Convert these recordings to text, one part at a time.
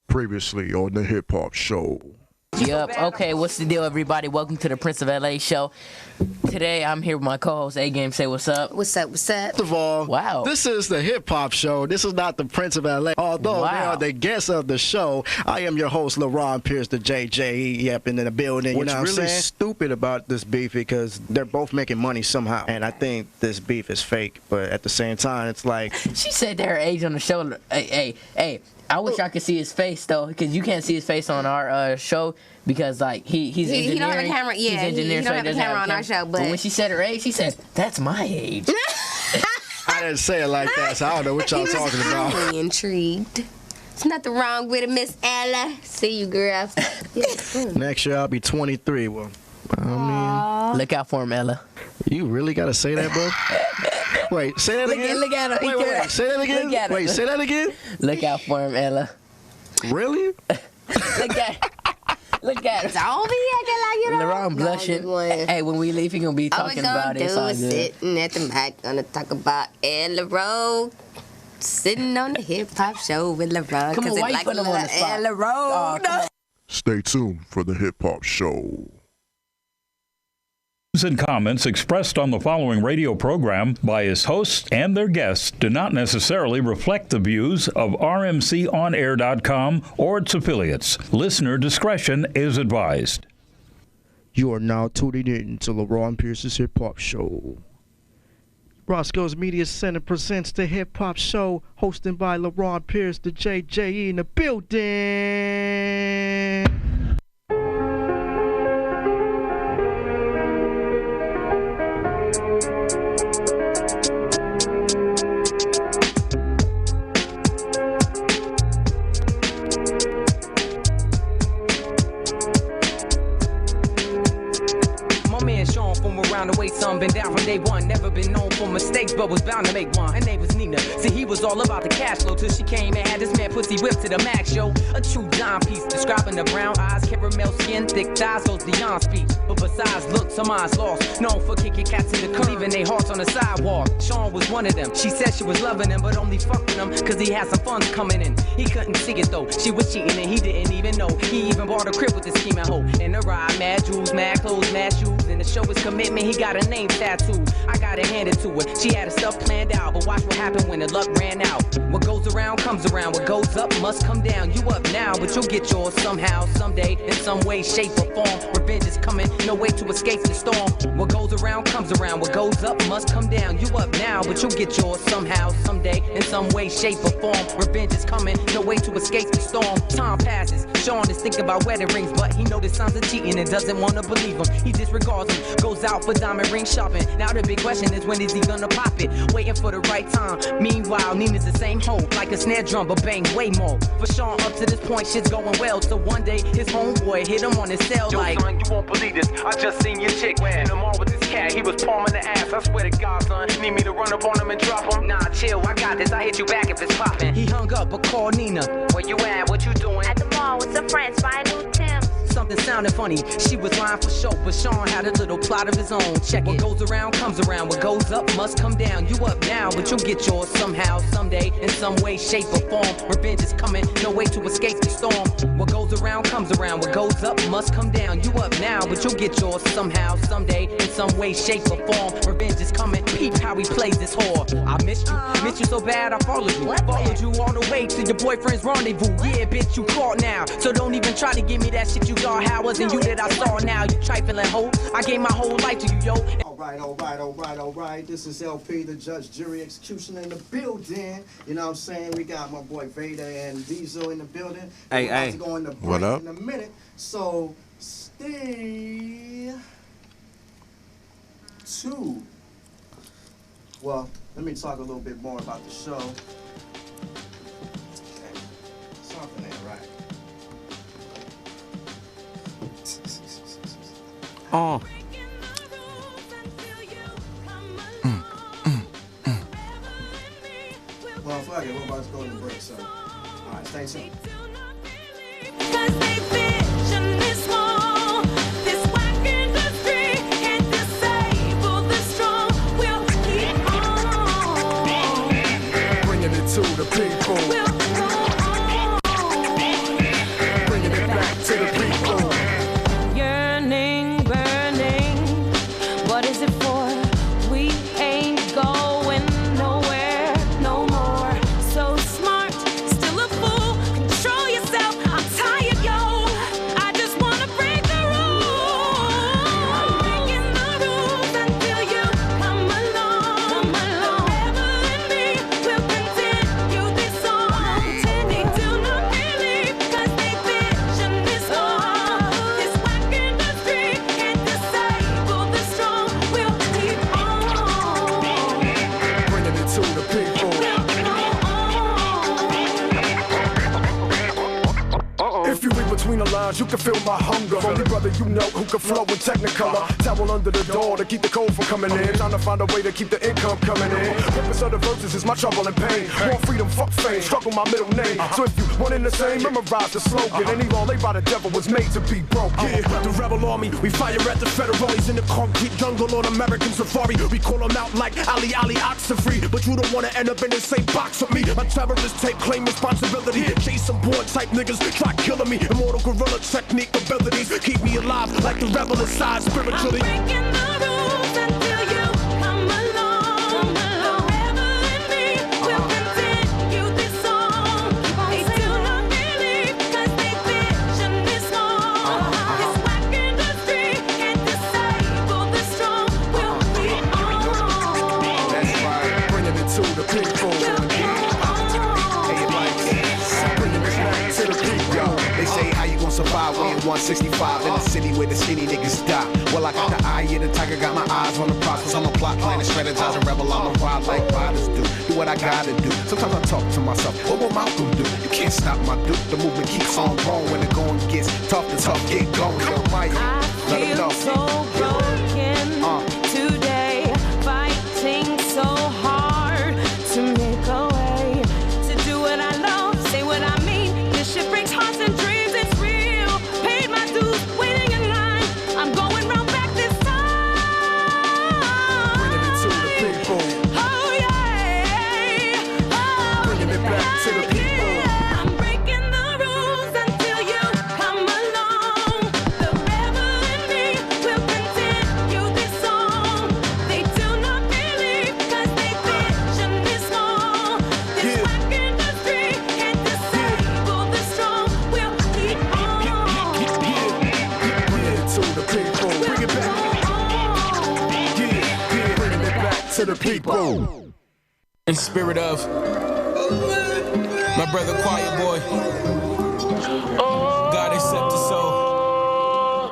Previously on the Hip Hop Show. Yup. Okay, what's the deal, everybody? Welcome to the Prince of LA show. Today, I'm here with my co-host, A-Game. Say what's up. What's up, what's up? First of all, Wow. This is the Hip Hop Show. This is not the Prince of LA. Although they Wow. are the guests of the show, I am your host, LaRon Pierce, the JJ. Yep, in the building. What's you know what really I'm saying? stupid about this beef because they're both making money somehow. And I think this beef is fake, but at the same time, it's like, She said their age on the show. Hey. I wish I could see his face, though, because you can't see his face on our show because, like, he's engineering. He don't have a camera. Yeah, he's engineering, he don't have a doesn't camera on our show. But when she said her age, she said, that's my age. I didn't say it like that, so I don't know what y'all talking about. I'm really intrigued. There's nothing wrong with it, Miss Ella. See you, girls. Next year, I'll be 23. Well, I Look out for him, Ella. mean, you really got to say that, bro? Wait, say that again? Look at him. Wait, say that again? Look at him. Wait, say that again? Look out for him, Ella. Really? Look at him. Don't be acting like you don't. LaRon blushing. Hey, when we leave, he gonna be All we talking gonna about do it. It's all is good. sitting at the mic, gonna talk about Ella Road. Sitting on the hip hop show with LaRon. Come on, why you putting him on the spot? Ella Road. Oh, come on. Stay tuned for the Hip Hop Show. Views and comments expressed on the following radio program by its hosts and their guests do not necessarily reflect the views of RMCOnAir.com or its affiliates. Listener discretion is advised. You are now tuning in to LaRon Pierce's Hip Hop Show. Roscoe's Media Center presents the Hip Hop Show, hosted by LaRon Pierce, the JJE in the building. My man Sean from around the way, son, been down from day one. Never been known for mistakes, but was bound to make one. Her name was Nina. See, he was all about the cash flow till she came and had this man pussy whipped to the max, yo. A true dime piece, describing the brown eyes, caramel skin, thick thighs, goes beyond speech. But besides looks, some eyes lost. Known for kicking cats in the car, leaving their hearts on the sidewalk. Sean was one of them. She said she was loving him, but only fucking him, cause he had some funds coming in. He couldn't see it though. She was cheating and he didn't even know. He even bought a crib with the scheming hoe. In the ride, mad jewels, mad clothes, mad shoes. And to show his commitment, he got a name tattoo. I gotta hand it to her. She had her stuff planned out, but watch what happened when the luck ran out. What goes around comes around. What goes up must come down. You up now, but you'll get yours somehow, someday, in some way, shape, or form. Revenge is coming, no way to escape the storm. What goes around comes around. What goes up must come down. You up now, but you'll get yours somehow, someday, in some way, shape, or form. Revenge is coming, no way to escape the storm. Time passes. Sean is thinking about wedding rings, but he knows the signs of cheating and doesn't want to believe him. He disregards him, goes out for diamond ring shopping. Now the big question is, when is he gonna pop it? Waiting for the right time. Meanwhile, Nina's the same hoe, like a snare drum, but bang way more. For Sean, up to this point, shit's going well. So one day, his homeboy hit him on his cell like, son, you won't believe this. I just seen your chick in the mall with this cat. He was palming the ass. I swear to God, son. Need me to run up on him and drop him? nah, chill, I got this. I hit you back if it's poppin'. He hung up, but called Nina. Where you at? What you doing? At the mall with some friends, buying new Timbs. Something sounded funny. She was lying for show, but Sean had a little plot of his own. Check it. What goes around comes around. What goes up must come down. You up now, but you'll get yours somehow, someday, in some way, shape, or form. Revenge is coming, no way to escape the storm. What goes around comes around. What goes up must come down. You up now, but you'll get yours somehow, someday, in some way, shape, or form. Revenge is coming. Peep how he plays this whore. I missed you so bad I followed you. Followed you all the way to your boyfriend's rendezvous. Yeah, bitch, you caught now. So don't even try to give me that shit you thought. How wasn't you that I saw now? You trifling hoe. I gave my whole life to you, yo. All right. This is LP, the judge, jury, executioner in the building. You know what I'm saying? We got my boy Vader and Diesel in the building. Hey, We're about hey. to go in the What break up? in a minute. So, stay tuned. Well, let me talk a little bit more about the show. Something ain't right. Oh. Well, fuck it. We're about to go to the break, so. All right, stay tuned. Bringing it to the people. between the lines, you can feel my hunger. Only brother you know who can flow in Technicolor. Towel under the door to keep the cold from coming in. Trying to find a way to keep the income coming in. Purpose of the verses is my trouble and pain. More freedom, fuck fame, struggle my middle name. So if you want in the same, memorize the slogan. Any law laid by the devil was made to be broken. Yeah, the rebel army, we fire at the federales in the concrete jungle on American safari. We call them out like Ali Oxenfree, but you don't wanna end up in the same box with me. My terrorist tape claim responsibility. Jason Bourne type niggas try killing me. Immortal gorilla technique abilities keep me alive like the rebel inside spiritually. I'm breaking the rules until you come along. The rebel in me will continue this song. They do not believe 'cause they vision is small. This whack industry can't disable the strong. We'll be on. That's right. Bringing it to the people. They say how you gon' survive when you're 165 in a city where the skinny niggas die. Well, I got the eye of the tiger, got my eyes on the prize. Cause I'm a plot, plan, strategize, and rebel. I'm a ride like riders do. Do what I gotta do. Sometimes I talk to myself, what will Malcolm do? You can't stop my dude. The movement keeps on growing. When the going gets tough, the tough get going. Yo, Mike, let it know. I feel so broken today, fighting so hard to make a way, to do what I love, say what I mean. This shit breaks hearts and dreams, it's real. Paid my dues, waiting in line. I'm going round back this time. Bringing it to the people. Oh yeah, oh, Bringing it back to the people. yeah. I'm breaking the rules until you come along. The rebel in me will continue this song. They do not believe 'cause they vision is small. This whack industry can't disable the strong. We'll keep on. Bring it to the people. Bring it back. Yeah, bringing it back to the people. In spirit of my brother Quiet Boy, God accept his soul.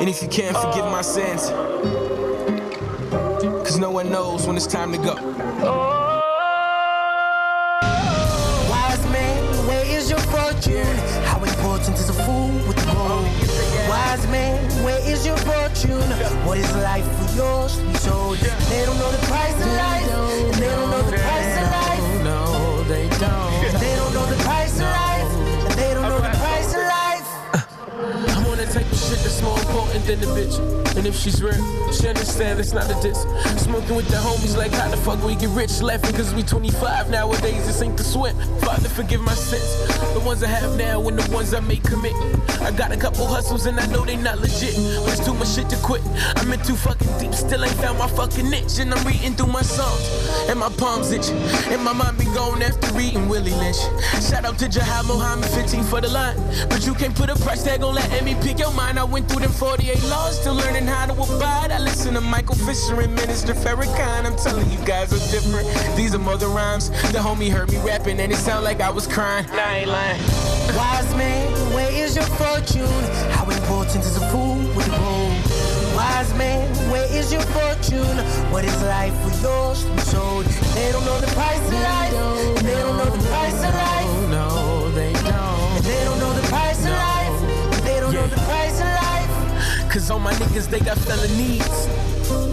And if you can't forgive my sins, cause no one knows when it's time to go. Wise man, where is your fortune? How important is a fool with the gold? Wise man, where is your fortune? What is life for yours to be told? They don't know the price of life, and they don't know the price of life. No, they don't. They don't know the price of life, and they don't know the price of life. I'm on that type of shit that's more important than the bitch. And if she's real, she understand it's not a diss. Smoking with the homies like how the fuck we get rich. Laughing cause we 25 nowadays, this ain't the sweat. Father, forgive my sins. The ones I have now and the ones I may commit. I got a couple hustles and I know they not legit. But it's too much shit to quit. I'm in too fucking deep, still ain't found my fucking niche. And I'm reading through my songs, and my palms itch. And my mind been going after reading Willie Lynch. Shout out to Jahad Mohammed, 15 for the line. But you can't put a price tag on that me pick your mind. I went through them 48 laws, still learning how to abide. I listen to Michael Fisher and Minister Farrakhan. I'm telling you guys are different. These are mother rhymes. The homie heard me rapping and it sounded like I was crying. Nah, I ain't lying. Wise man, where is your fortune? How important is a fool with the gold? Wise man, where is your fortune? What is life for yours to be told? They don't know the price of life, and they don't know the price of life. No, they don't. And they don't know the price of life, and they don't know the price of life. Cause all my niggas, they got felonies.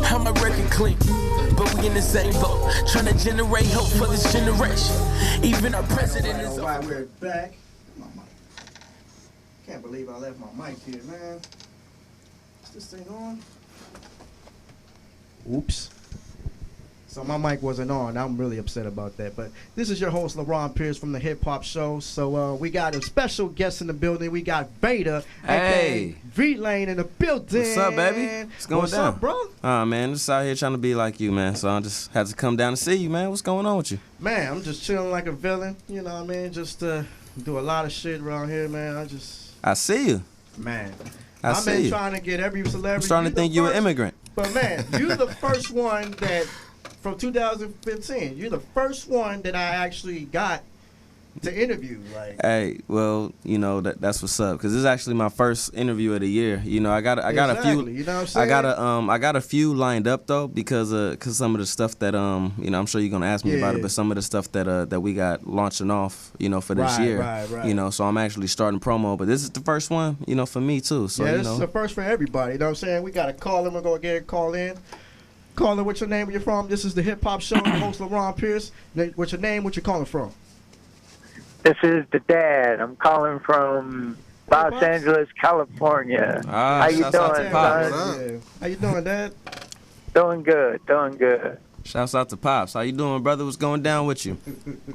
How my record clean, but we in the same boat, trying to generate hope for this generation. Even our president is. All right, we're back. Can't believe I left my mic here, man. Is this thing on? Oops. So my mic wasn't on. I'm really upset about that. But this is your host, LaRon Pierce from the Hip Hop Show. So we got a special guest in the building. We got Vader, Hey. V-Lane in the building. What's up, baby? What's going down? What's up, bro? Man, just out here trying to be like you, man. So I just had to come down to see you, man. What's going on with you? Man, I'm just chilling like a villain. You know what I mean? Just do a lot of shit around here, man. I see you. Man. I've been been trying to get every celebrity. I'm starting to think you're an immigrant. But man, you're the first one that, from 2015, you're the first one that I actually got to interview. Like, Hey, well, you know that's what's up, because this is actually my first interview of the year. You know, I got a few. Exactly, you know what I'm saying? I got a few lined up though, because some of the stuff that you know, I'm sure you're gonna ask me about it, Yeah. but some of the stuff that we got launching off, you know, for this Right, year. right. You know, so I'm actually starting promo, but this is the first one, you know, for me too. So yeah, you this know, is the first for everybody. You know what I'm saying? We got to call in. We're going to get a call in. Call in, what's your name, where you're from? This is the Hip Hop Show. Your host, LaRon Pierce. What's your name? What you calling from? This is the dad. I'm calling from Los Angeles, California. How you shouts out to doing, Pops. son? Yeah. How you doing, Dad? Doing good, doing good. Shouts out to Pops. How you doing, brother? What's going down with you?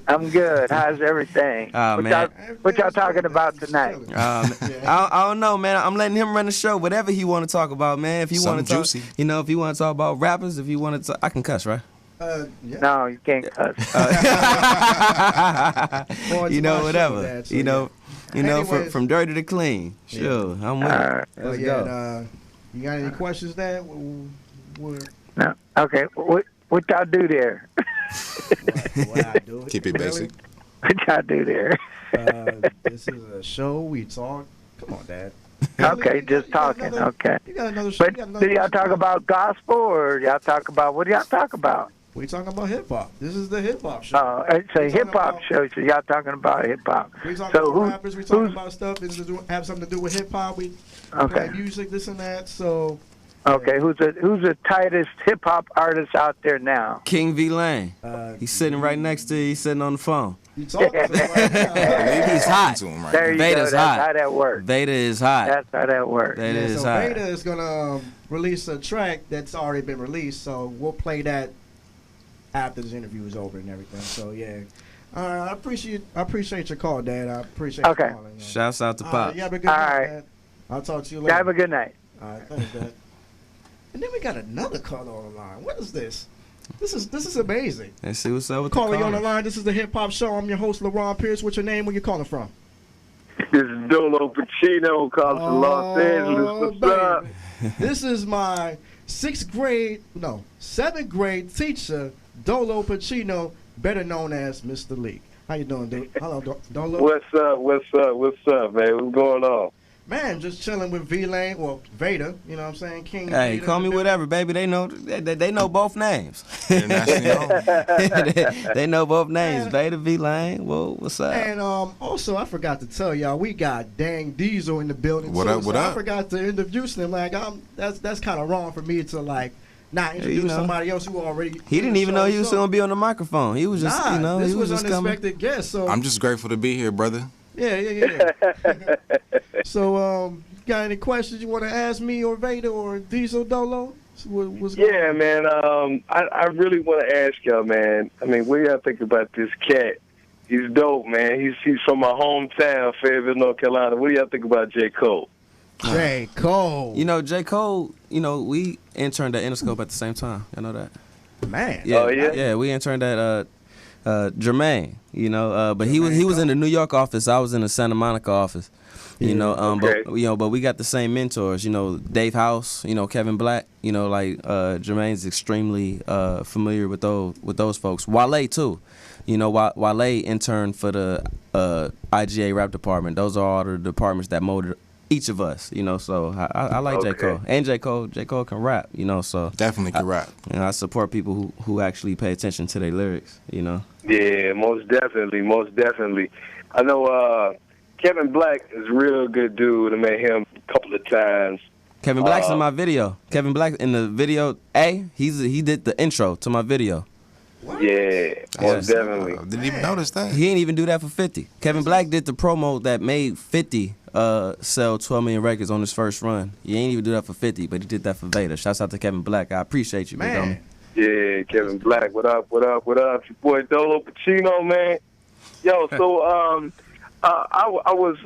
I'm good. How's everything? Oh, man. What y'all talking about tonight? I don't know, man. I'm letting him run the show. Whatever he want to talk about, man. If he want to talk, juicy. you know, if he want to talk about rappers, if he want to, I can cuss, right? No, you can't cuss. You know, whatever. Dad, so you know, Anyways. from dirty to clean. Sure, I'm with it. Let's go. You got any questions, Dad? No. Okay. What y'all do there? What I do? Keep it basic. What y'all do there? This is a show. We talk. Come on, Dad. Okay, just talking. Okay. You got another show. But do y'all talk about gospel or y'all talk about what do y'all talk about? We talking about hip hop. This is the hip hop show. Oh, it's a hip hop show, so y'all talking about hip hop. We talking So about rappers. We talking about stuff that have something to do with hip hop. We play music, this and that. So. Okay, who's the tightest hip hop artist out there now? King V Lane. He's sitting right next to you. He's sitting on the phone. You talking to him right now. He's hot. There you Vada's go. That's hot. how that works. Vada is hot. That's how that works. Vada Yeah, is so hot. Veda is gonna release a track that's already been released. So we'll play that after this interview is over and everything. So yeah. I appreciate your call, Dad. I appreciate you calling. Yeah. Shouts out to Pop. You have a good night, Dad. I'll talk to you later. Have a good night. All right, thanks, Dad. And then we got another caller on the line. What is this? This is amazing. Let's see what's up with Calling the you on the callers. line. This is the Hip Hop Show. I'm your host, LaRon Pierce. What's your name? Where you calling from? This is Dolo Pacino calling from Los Angeles. What's up? This is my seventh grade teacher, Dolo Pacino, better known as Mr. Leak. How you doing, dude? Hello, Dolo. What's up, man? What's going on? Man, just chilling with V-Lane, well, Veda, you know what I'm saying? King Hey, Veda. call me whatever, baby. They know both names. they know both names. Veda V Lane. Whoa, what's up? And also, I forgot to tell y'all, we got Dang Diesel in the building. What too, up, what so up? I forgot to introduce him. Like, that's kind of wrong for me to not introduce somebody else who already. He didn't even know he was gonna be on the microphone. He was just, this he was was just unexpected guest. So I'm just grateful to be here, brother. yeah. So got any questions you want to ask me or Veda or Diesel Dolo? What's going Yeah, on? man. I really want to ask y'all, man. I mean, what do y'all think about this cat? He's dope, man. He's from my hometown, Fayetteville, North Carolina. What do y'all think about J. Cole? J. Cole. You know, J. Cole, you know, we interned at Interscope at the same time. You know that? Man. Yeah, Oh, yeah? Yeah, we interned at Jermaine, you know, but he was in the New York office. I was in the Santa Monica office. You know, but we got the same mentors. You know, Dave House. You know, Kevin Black. You know, like Jermaine's extremely familiar with those folks. Wale too. You know, Wale interned for the IGA rap department. Those are all the departments that molded each of us. You know, so I like J. Cole and J. Cole. J. Cole can rap. You know, so Definitely can rap. You know, I support people who actually pay attention to their lyrics. You know. Yeah, most definitely. I know Kevin Black is a real good dude. I met him a couple of times. Kevin Black's in my video. Kevin Black in the video. He did the intro to my video. Yeah, most definitely. Didn't even notice that. He ain't even do that for 50. Kevin Black did the promo that made 50 sell 12 million records on his first run. He ain't even do that for 50, but he did that for Vader. Shouts out to Kevin Black. I appreciate you, big homie. Yeah, Kevin Black. What up? Your boy Dolo Pacino, man. Yo, so I was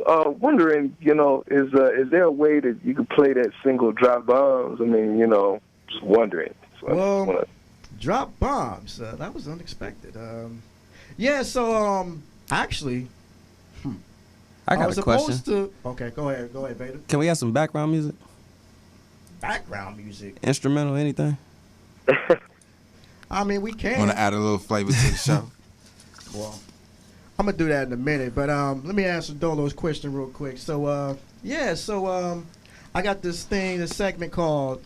wondering, you know, is there a way that you could play that single "Drop Bombs"? I mean, you know, just wondering. So Well, Drop Bombs. That was unexpected. Yeah. So actually, I got was a question. supposed to. Okay, go ahead, Vader. Can we have some background music? Background music. Instrumental, anything? I mean, we can. Want to add a little flavor to the show? Well, I'm gonna do that in a minute, but let me answer Dolo's question real quick. So I got this segment called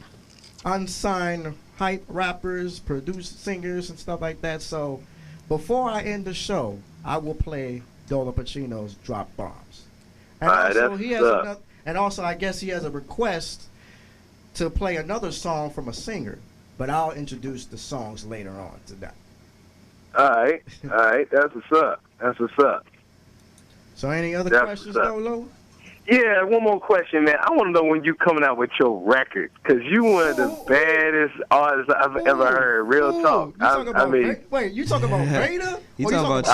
Unsigned Hype Rappers, Produced Singers, and stuff like that. So before I end the show, I will play Dolo Pacino's Drop Bombs. And also I guess he has a request to play another song from a singer, but I'll introduce the songs later on today. All right. That's what's up. So any other questions, Dolo? Yeah, one more question, man. I want to know when you coming out with your record, because you one of the baddest artists I've ever heard. Real talk. Wait, you talking about Vader? You talking about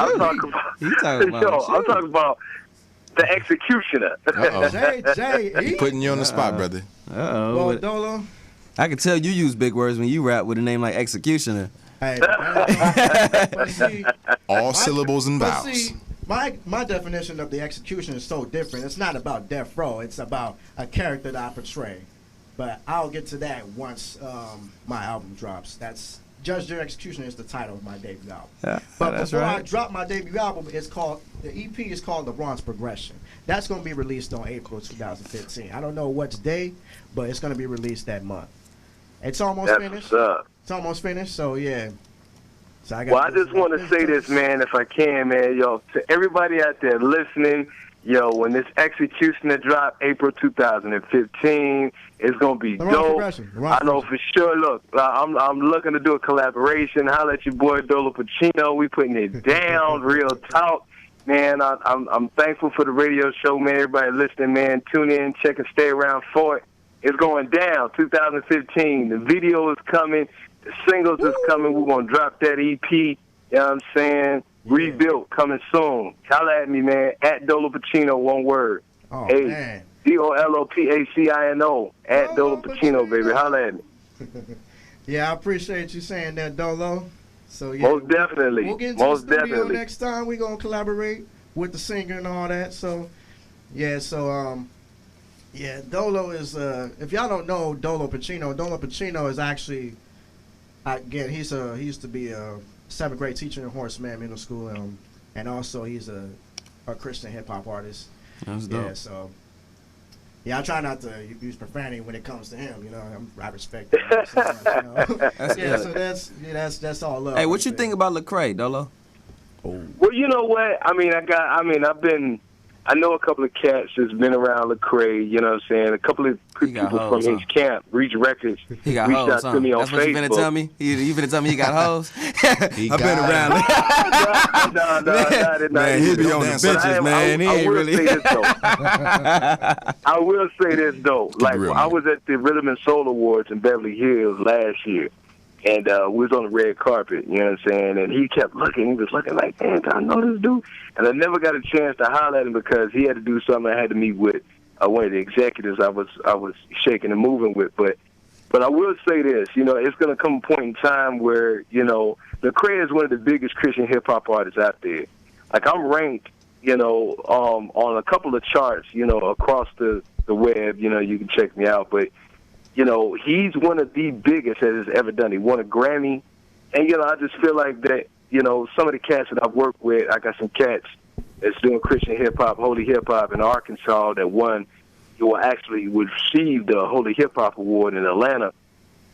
you? I'm talking about the Executioner. He putting you on the spot, brother. Well, Dolo, I can tell you use big words when you rap with a name like Executioner. Hey, all syllables and vowels. See, my definition of the Executioner is so different. It's not about death row. It's about a character that I portray. But I'll get to that once my album drops. That's Judge Dredd Executioner is the title of my debut album. Yeah, but before I drop my debut album, the EP is called LeBron's Progression. That's going to be released on April 2015. I don't know what day, but it's going to be released that month. It's almost finished. It's almost finished, so yeah. So I just want to say this, man, if I can, man, yo, to everybody out there listening, yo, when this Executioner drop, April 2015, it's gonna be dope. I know for sure. Look, I'm looking to do a collaboration. Holla at your boy Dolo Pacino. We putting it down, real talk, man. I'm thankful for the radio show, man. Everybody listening, man, tune in, check and stay around for it. It's going down, 2015. The video is coming. The singles is coming. We're going to drop that EP. You know what I'm saying? Yeah. Rebuilt, coming soon. Holla at me, man. At Dolo Pacino, one word. Oh, man. DOLOPACINO. At Dolo Pacino, baby. Holla at me. Yeah, I appreciate you saying that, Dolo. So, yeah, most definitely. We'll get into the studio next time. We're going to collaborate with the singer and all that. So, yeah, yeah, Dolo is, if y'all don't know Dolo Pacino is actually, again, he used to be a 7th grade teacher in Horseman Middle School, and also he's a Christian hip-hop artist. That's dope. Yeah, so, yeah, I try not to use profanity when it comes to him, you know, I respect him so much, you know? That's that's all love. Hey, what you think about Lecrae, Dolo? Well, you know what? I know a couple of cats that's been around Lecrae, you know what I'm saying? A couple of people from his camp, Reach Records, reached out to me on Facebook. That's what you finna tell me? You finna tell me he got hoes? I've been around. Man, he be on the benches, man. He ain't really. I will say this, though. Like, I was at the Rhythm and Soul Awards in Beverly Hills last year. And we was on the red carpet, you know what I'm saying? And he kept looking. He was looking like, man, do I know this dude? And I never got a chance to holler at him because he had to do something. I had to meet with one of the executives I was shaking and moving with. But I will say this, you know, it's going to come a point in time where, you know, Lecrae is one of the biggest Christian hip-hop artists out there. Like, I'm ranked, you know, on a couple of charts, you know, across the web. You know, you can check me out. But you know, he's one of the biggest that has ever done. He won a Grammy. And, you know, I just feel like that, you know, some of the cats that I've worked with, I got some cats that's doing Christian hip-hop, Holy Hip-Hop in Arkansas that won, actually received the Holy Hip-Hop Award in Atlanta.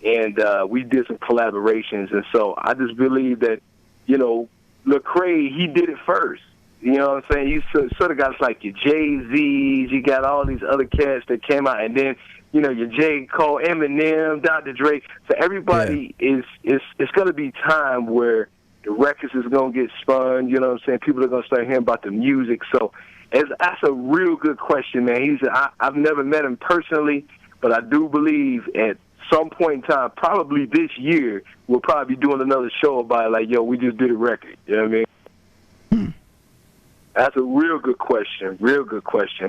And we did some collaborations. And so I just believe that, you know, Lecrae, he did it first. You know what I'm saying? You sort of got like your Jay-Z's, you got all these other cats that came out, and then, you know, your J. Cole, Eminem, Dr. Dre. So everybody it's going to be time where the records is going to get spun. You know what I'm saying? People are going to start hearing about the music. So that's a real good question, man. I've never met him personally, but I do believe at some point in time, probably this year, we'll probably be doing another show about it, like, yo, we just did a record. You know what I mean? That's a real good question.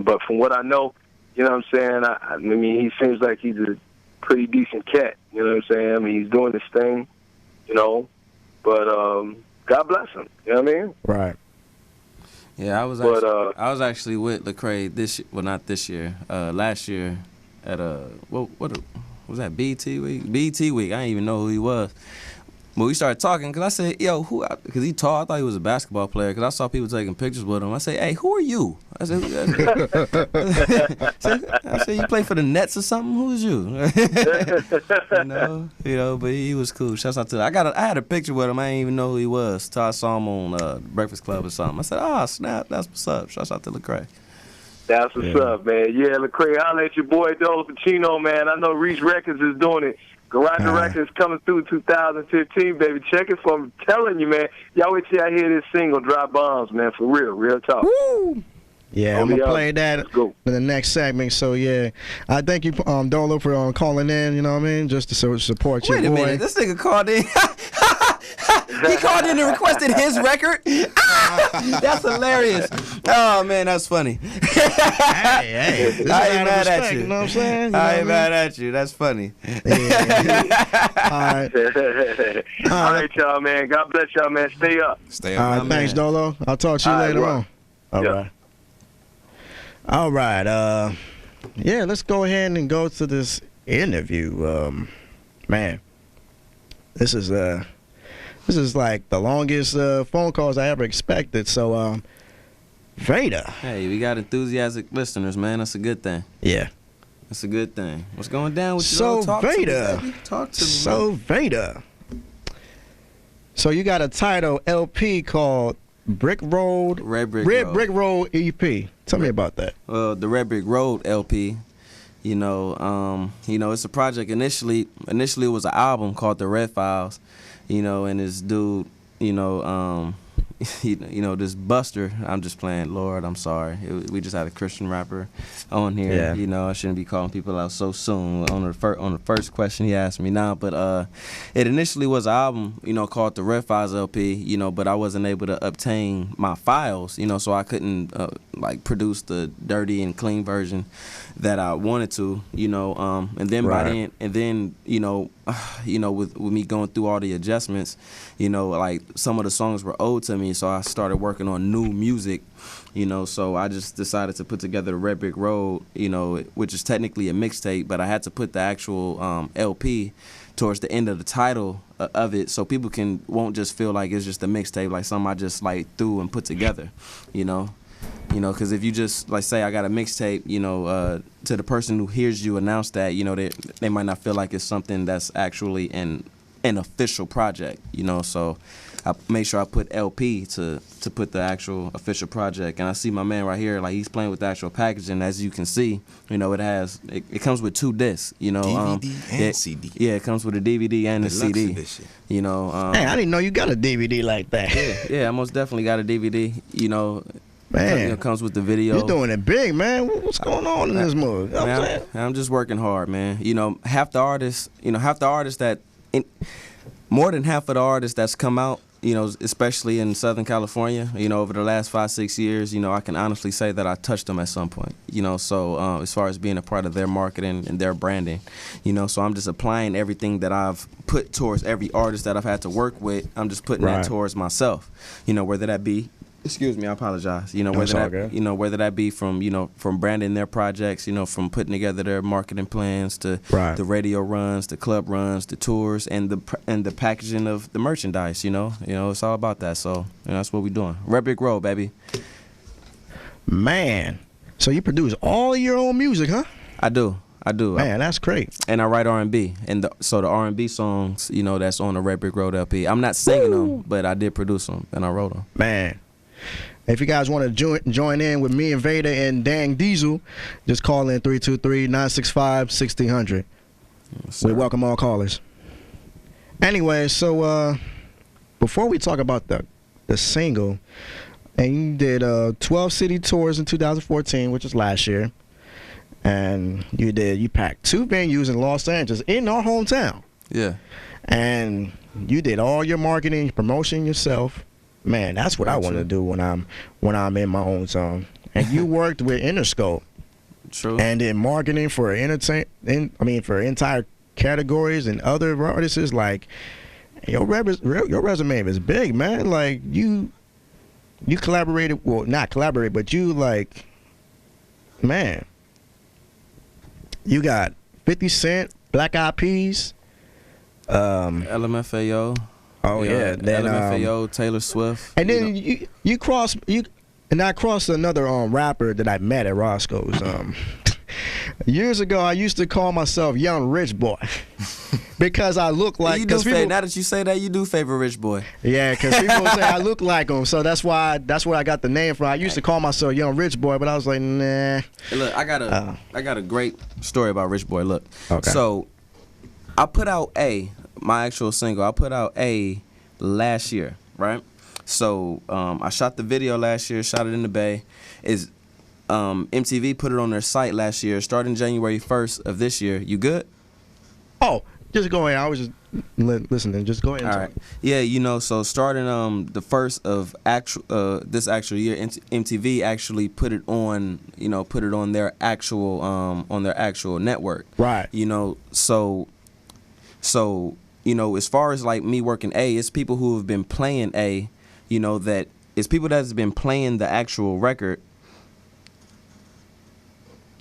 But from what I know, you know what I'm saying? I mean, he seems like he's a pretty decent cat. You know what I'm saying? I mean, he's doing his thing, you know. But God bless him. You know what I mean? Right. Yeah, I was actually with Lecrae not this year, last year at what was that, BET Week? BET Week. I didn't even know who he was. But we started talking because I said, yo, who? Because he tall. I thought he was a basketball player because I saw people taking pictures with him. I said, hey, who are you? I said, you play for the Nets or something? Who's you? you know, but he was cool. Shouts out to I had a picture with him. I didn't even know who he was till I saw him on Breakfast Club or something. I said, snap, that's what's up. Shouts out to Lecrae. That's what's up, man. Yeah, Lecrae, holla at your boy Dolo Pacino, man. I know Reach Records is doing it. Garage Records coming through 2015, baby. Check it for me. I'm telling you, man. Y'all wait till y'all hear this single, Drop Bombs, man. For real talk. Woo! Yeah, I'm going to play that in the next segment. So, yeah, I thank you, Dolo, for calling in, you know what I mean, just to support your boy. Wait a minute. This nigga called in. He called in and requested his record. That's hilarious. Oh, man, that's funny. Hey. I ain't mad at you. You know what I'm saying? I ain't mad at you. That's funny. All right. All right, y'all, man. God bless y'all, man. Stay up. Stay up. All right, thanks, Dolo. I'll talk to you later on. All right. Yeah, let's go ahead and go to this interview. Man, this is like the longest phone calls I ever expected. So, Vader. Hey, we got enthusiastic listeners, man. That's a good thing. Yeah. That's a good thing. What's going down with you? So, Talk Vader. To me, Talk to me. So, Vader. So, you got a title LP called Brick Road. Red Brick Road EP. Tell me about that. Well, the Red Brick Road LP. You know, it's a project. Initially it was an album called The Red Files. You know, and this dude, this Buster. I'm just playing. Lord, I'm sorry. We just had a Christian rapper on here. Yeah. You know, I shouldn't be calling people out so soon on the first question he asked me now. But it initially was an album, called the Red Files LP. But I wasn't able to obtain my files. So I couldn't produce the dirty and clean version that I wanted to. And then by then, with me going through all the adjustments, some of the songs were old to me, so I started working on new music, so I just decided to put together the Red Brick Road, which is technically a mixtape, but I had to put the actual LP towards the end of the title of it, so people won't just feel like it's just a mixtape, like something I just threw and put together, because if you just say I got a mixtape, to the person who hears you announce that, they might not feel like it's something that's actually an official project, so I make sure I put LP to put the actual official project. And I see my man right here, he's playing with the actual packaging. As you can see, it comes with 2 discs, DVD and CD. Yeah, it comes with a DVD and a CD. Edition. Hey, I didn't know you got a DVD like that. Yeah, I most definitely got a DVD, Man, it comes with the video. You're doing it big, man. What's going on in this movie? I'm just working hard, man. Half the artists that, more than half of the artists that's come out, especially in Southern California, over the last 5-6 years, I can honestly say that I touched them at some point, so as far as being a part of their marketing and their branding, so I'm just applying everything that I've put towards every artist that I've had to work with. I'm just putting that towards myself, whether that be, excuse me, I apologize. Whether that be from from branding their projects, from putting together their marketing plans to the radio runs, the club runs, the tours, and the packaging of the merchandise. It's all about that. So that's what we're doing. Red Brick Road, baby. Man, so you produce all your own music, huh? I do. Man, that's great. And I write R&B, so the R&B songs, that's on the Red Brick Road LP. I'm not singing them, but I did produce them and I wrote them. Man. If you guys want to join in with me and Vader and Dang Diesel, just call in 323-965-1600. We welcome all callers. Anyway, so before we talk about the single, and you did 12 city tours in 2014, which is last year, and you packed 2 venues in Los Angeles, in our hometown. Yeah. And you did all your marketing, promotion yourself. Man, that's what I want to do when I'm in my own zone. And you worked with Interscope. True. And did marketing for for entire categories and other artists. Your resume is big, man. You collaborated, well, not collaborated, but you man, you got 50 Cent, Black Eyed Peas, LMFAO. Oh, You know, yeah. Then, LMFAO, Taylor Swift. And then you cross and I crossed another rapper that I met at Roscoe's. Years ago, I used to call myself Young Rich Boy because I look like. You do people, now that you say that, you do favor Rich Boy. Yeah, because people say I look like him, so that's where I got the name from. I used to call myself Young Rich Boy, but I was like, nah. Hey, look, I got a great story about Rich Boy. Look, Okay. So I put out my actual single. I put out last year, right? So I shot the video last year, shot it in the Bay. MTV put it on their site last year, starting January 1st of this year. You good? Oh, just go ahead. I was just listening. Just go ahead. And All right. Yeah, so starting the first of this actual year, MTV actually put it on, put it on their actual network. Right. So as far as like me working it's people who have been playing that it's people that's been playing the actual record.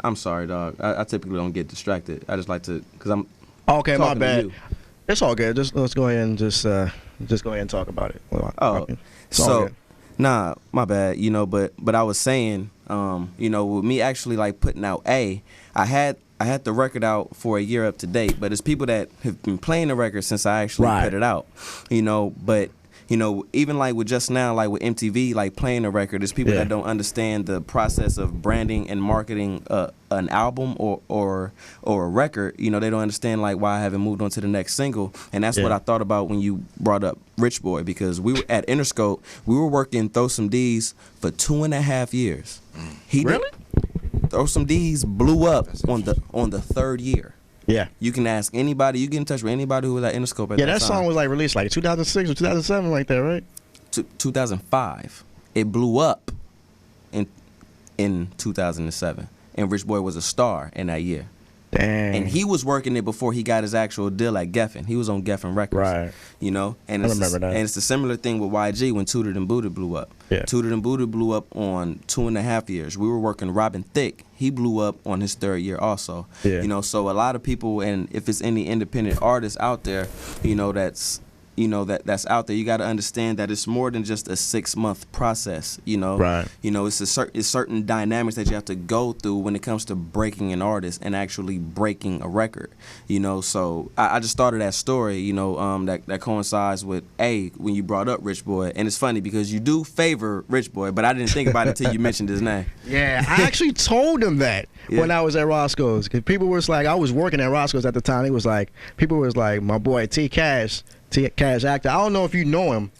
I'm sorry, dog. I typically don't get distracted. I just like to, because I'm okay. My talking to bad. you. It's all good. Let's go ahead and just go ahead and talk about it. It's all So, good. nah, my bad. But I was saying, with me actually like putting out I had the record out for a year up to date, but it's people that have been playing the record since I actually put it out. But even like with just now, like with MTV, like playing the record, there's people that don't understand the process of branding and marketing an album or a record. They don't understand like why I haven't moved on to the next single, and that's what I thought about when you brought up Rich Boy, because we were at Interscope, we were working Throw Some D's for 2.5 years. Throw Some D's blew up on the third year. Yeah. You can ask anybody. You get in touch with anybody who was at Interscope at that time. That song was like released like 2006 or 2007, like that, right? 2005. It blew up in 2007, and Rich Boy was a star in that year. Dang. And he was working it before he got his actual deal at Geffen. He was on Geffen Records. Right. And I remember that. And it's a similar thing with YG when Tooted and Booted blew up. Yeah. Tooted and Booted blew up on 2.5 years. We were working Robin Thicke. He blew up on his third year also. Yeah. So a lot of people, and if it's any independent artists out there, that's out there, you got to understand that it's more than just a 6-month process. Right. It's certain dynamics that you have to go through when it comes to breaking an artist and actually breaking a record. So I just started that story. That coincides with when you brought up Rich Boy, and it's funny because you do favor Rich Boy, but I didn't think about it until you mentioned his name. Yeah, I actually told him that when I was at Roscoe's, because people was like, I was working at Roscoe's at the time. People was like, my boy T Cash actor. I don't know if you know him,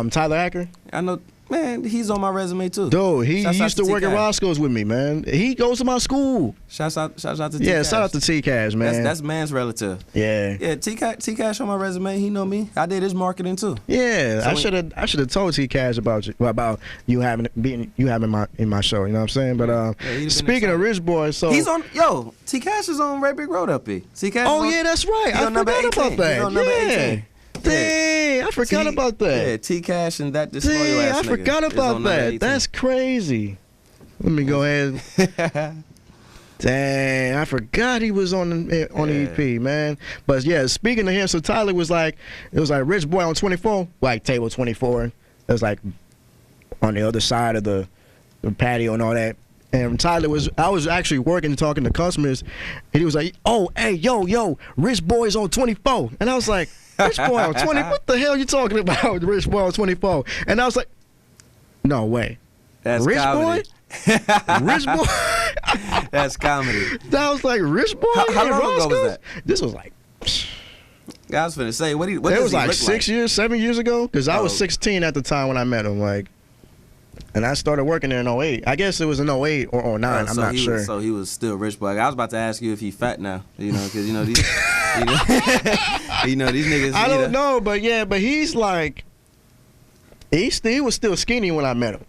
Tyler Acker. I know, man. He's on my resume too. Dude, he Shouts out used to work at Roscoe's with me, man. He goes to my school. Shouts out to T-Cash. Yeah, shout out to T-Cash, man. That's man's relative. Yeah. Yeah, T-Cash on my resume. He know me. I did his marketing too. Yeah, I should have told T-Cash about you having in my show. You know what I'm saying? But speaking of Rich Boy, so he's on. T-Cash is on Red Brick Road up here. T-Cash. Oh yeah, that's right. I forgot about that. He's on number 18. Dang, I forgot about that. Yeah, T-Cash and that disloyal ass I nigga forgot is about on number that. 18. That's crazy. Let me go ahead. Dang, I forgot he was on the EP, man. But yeah, speaking of him, so Tyler was like, it was like Rich Boy on 24, like table 24. It was like on the other side of the patio and all that. And I was actually working and talking to customers, and he was like, "Oh, hey, yo, Rich Boy's on 24," and I was like, "Rich Boy on 20? What the hell are you talking about, Rich Boy on 24?" And I was like, "No way, that's Rich comedy. Boy, Rich Boy." That's comedy. I was like, "Rich Boy." How long ago was that? This was like. I was finna say, what it does was he like look 6 years, 7 years ago, because I was 16 at the time when I met him, and I started working there in 08. I guess it was in 08 or 09. I'm not sure. So he was still Rich Boy. I was about to ask you if he fat now, because these, these niggas. I don't know, but he's like, he was still skinny when I met him,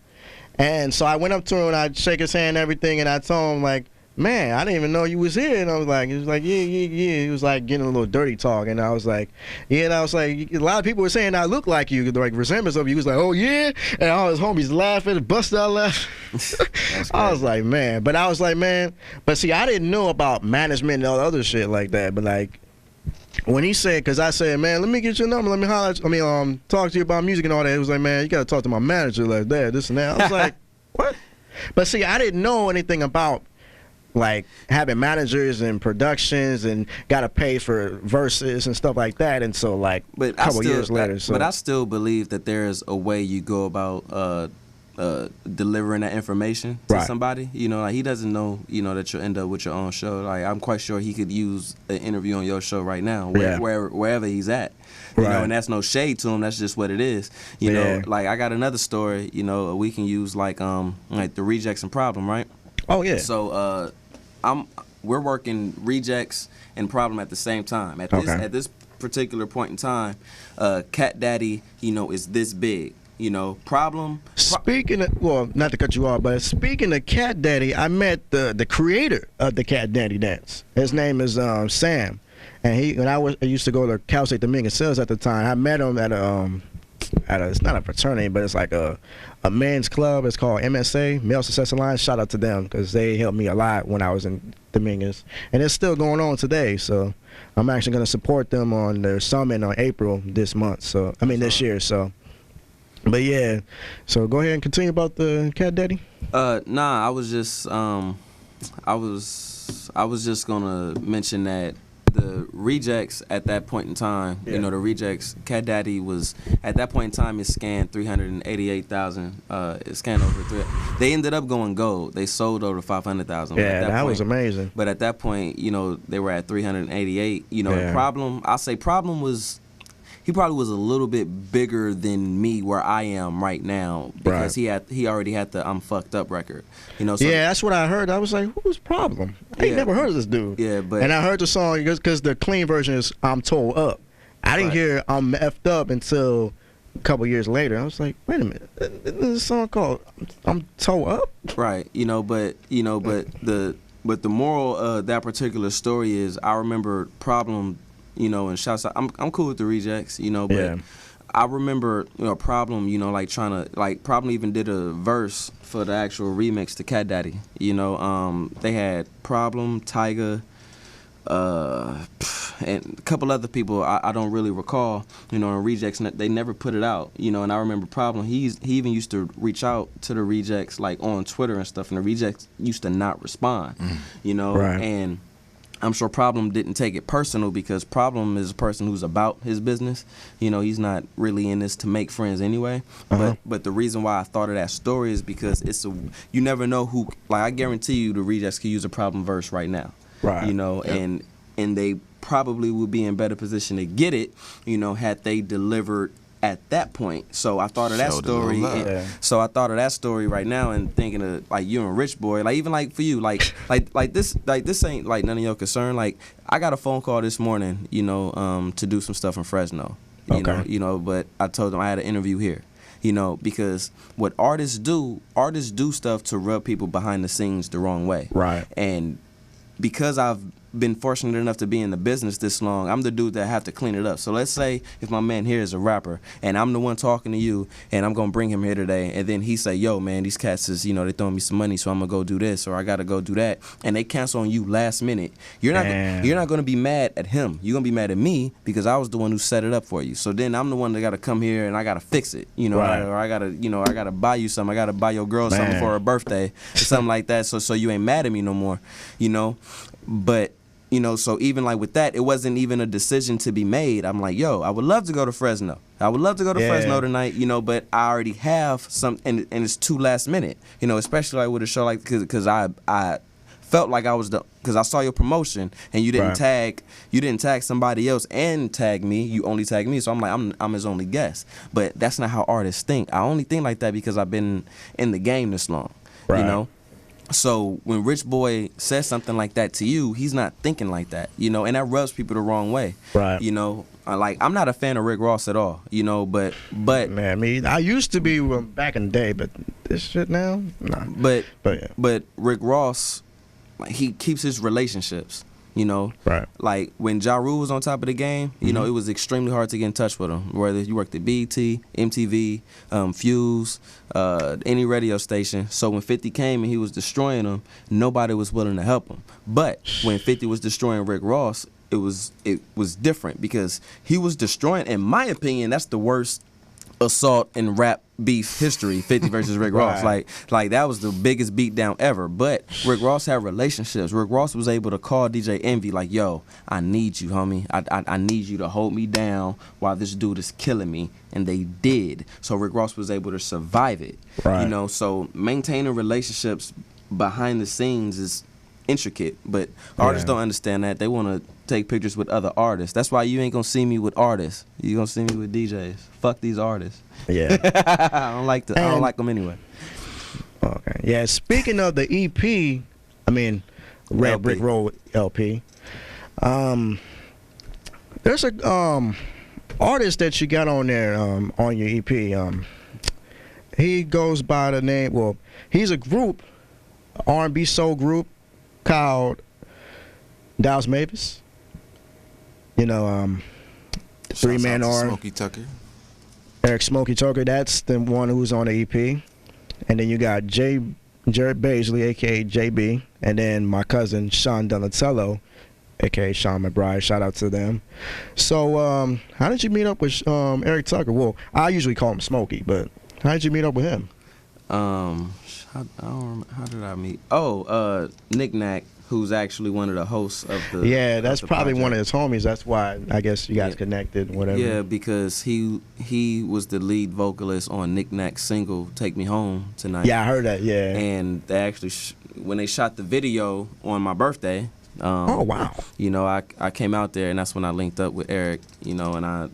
and so I went up to him and I shake his hand and everything, and I told him like, "Man, I didn't even know you was here." And I was like, he was like, yeah. He was like getting a little dirty talk, and I was like, yeah. And I was like, a lot of people were saying I look like you, like resemblance of you. He was like, "Oh yeah," and all his homies laughing, busted out laughing. I was like, man, but see, I didn't know about management and all the other shit like that, but like, when he said, because I said, man, let me get your number, let me holler, talk to you about music and all that. It was like, man, you got to talk to my manager like that, this and that. I was like, what? But see, I didn't know anything about like having managers and productions and got to pay for verses and stuff like that. And so like a couple years later. So. But I still believe that there's a way you go about delivering that information to somebody. You know, like he doesn't know, you know, that you'll end up with your own show. Like I'm quite sure he could use an interview on your show right now, wherever he's at. You know, and that's no shade to him. That's just what it is. You know, like I got another story. You know, we can use like the Rejects and Problem, right? Oh yeah. So we're working Rejects and Problem at the same time. At this particular point in time, Cat Daddy, you know, is this big. You know, Problem. Speaking of, well, not to cut you off, but speaking of Cat Daddy, I met the creator of the Cat Daddy dance. His name is Sam, and I used to go to Cal State Dominguez Sales at the time. I met him at it's not a fraternity, but it's like a men's club. It's called MSA, Male Success Alliance. Shout out to them because they helped me a lot when I was in Dominguez, and it's still going on today. So I'm actually going to support them on their summit on April this month. So this year. So. But yeah, so go ahead and continue about the Cat Daddy. Nah, I was just gonna mention that the Rejects at that point in time, you know, the Rejects, Cat Daddy was at that point in time it scanned 388,000. It scanned over 3. They ended up going gold. They sold over 500,000. Yeah, that was amazing. But at that point, you know, they were at 388. You know, the Problem. I say Problem was. He probably was a little bit bigger than me where I am right now because he already had the I'm Fucked Up record. You know. So that's what I heard. I was like, who's Problem? I ain't never heard of this dude. Yeah, but and I heard the song because the clean version is I'm Told Up. I didn't hear I'm Effed Up until a couple years later. I was like, wait a minute, there's a song called I'm Told Up. Right. But the moral of that particular story is I remember Problem. You know, and shouts out. I'm cool with the Rejects, you know, but I remember, you know, Problem, you know, like trying to Problem even did a verse for the actual remix to Cat Daddy. You know, they had Problem, Tyga, and a couple other people I don't really recall. You know, and Rejects they never put it out. You know, and I remember Problem. He even used to reach out to the Rejects like on Twitter and stuff, and the Rejects used to not respond. You know, and I'm sure Problem didn't take it personal because Problem is a person who's about his business. You know, he's not really in this to make friends anyway. But the reason why I thought of that story is because you never know who. Like I guarantee you, the Rejects could use a Problem verse right now. Right. You know, and they probably would be in better position to get it. You know, had they delivered at that point. So I thought of that story. So I thought of that story right now and thinking of like you and Rich Boy, like even like for you, like this ain't like none of your concern. Like I got a phone call this morning, you know, to do some stuff in Fresno. You know, but I told them I had an interview here. You know, because what artists do stuff to rub people behind the scenes the wrong way. Right. And because I've been fortunate enough to be in the business this long, I'm the dude that have to clean it up. So let's say if my man here is a rapper and I'm the one talking to you and I'm gonna bring him here today and then he say, yo man, these cats is, you know, they throwing me some money so I'm gonna go do this or I gotta go do that, and they cancel on you last minute, you're not gonna be mad at him, you're gonna be mad at me because I was the one who set it up for you. So then I'm the one that gotta come here and I gotta fix it, you know, or I gotta buy you something, I gotta buy your girl something for her birthday or something like that, so you ain't mad at me no more, you know. But you know, so even like with that, it wasn't even a decision to be made. I'm like, yo, I would love to go to Fresno. I would love to go to Fresno tonight, you know, but I already have some, and it's too last minute, you know, especially like with a show like, because I felt like I was because I saw your promotion and you didn't tag somebody else and tag me. You only tagged me, so I'm like, I'm his only guest. But that's not how artists think. I only think like that because I've been in the game this long, you know. So when Rich Boy says something like that to you, he's not thinking like that, you know, and that rubs people the wrong way. Right. You know, like I'm not a fan of Rick Ross at all, you know, but man, I used to be back in the day, but this shit now, nah. But Rick Ross, like, he keeps his relationships. You know, like when Ja Rule was on top of the game, you know, it was extremely hard to get in touch with him. Whether you worked at BET, MTV, Fuse, any radio station. So when 50 came and he was destroying them, nobody was willing to help him. But when 50 was destroying Rick Ross, was different because he was destroying. In my opinion, that's the worst assault in rap beef history, 50 versus Rick Ross. Like that was the biggest beatdown ever. But Rick Ross had relationships. Rick Ross was able to call DJ Envy like, yo, I need you, homie. I need you to hold me down while this dude is killing me. And they did. So Rick Ross was able to survive it. Right. You know, so maintaining relationships behind the scenes is intricate, but artists don't understand that. They want to take pictures with other artists. That's why you ain't gonna see me with artists. You gonna see me with DJs. Fuck these artists. Yeah. I don't like them anyway. Okay. Yeah. Speaking of the EP, I mean, Red LP. Brick Road LP. There's a artist that you got on there on your EP. He goes by the name. Well, he's a group, R&B soul group called Dallas Mavis. You know, three-man R. Smokey Tucker. Eric Smokey Tucker, that's the one who's on the EP. And then you got Jared Baisley, a.k.a. JB. And then my cousin, Sean Donatello, a.k.a. Sean McBride. Shout out to them. So how did you meet up with Eric Tucker? Well, I usually call him Smokey, but how did you meet up with him? I don't remember. How did I meet? Oh, Nick Nack, who's actually one of the hosts of the. Yeah, that's the probably project. one of his homies. That's why I guess you guys connected, whatever. Yeah, because he was the lead vocalist on Nick Nack's single "Take Me Home Tonight." Yeah, I heard that. Yeah. And they actually, when they shot the video on my birthday. Oh wow! You know, I came out there and that's when I linked up with Eric. You know, and I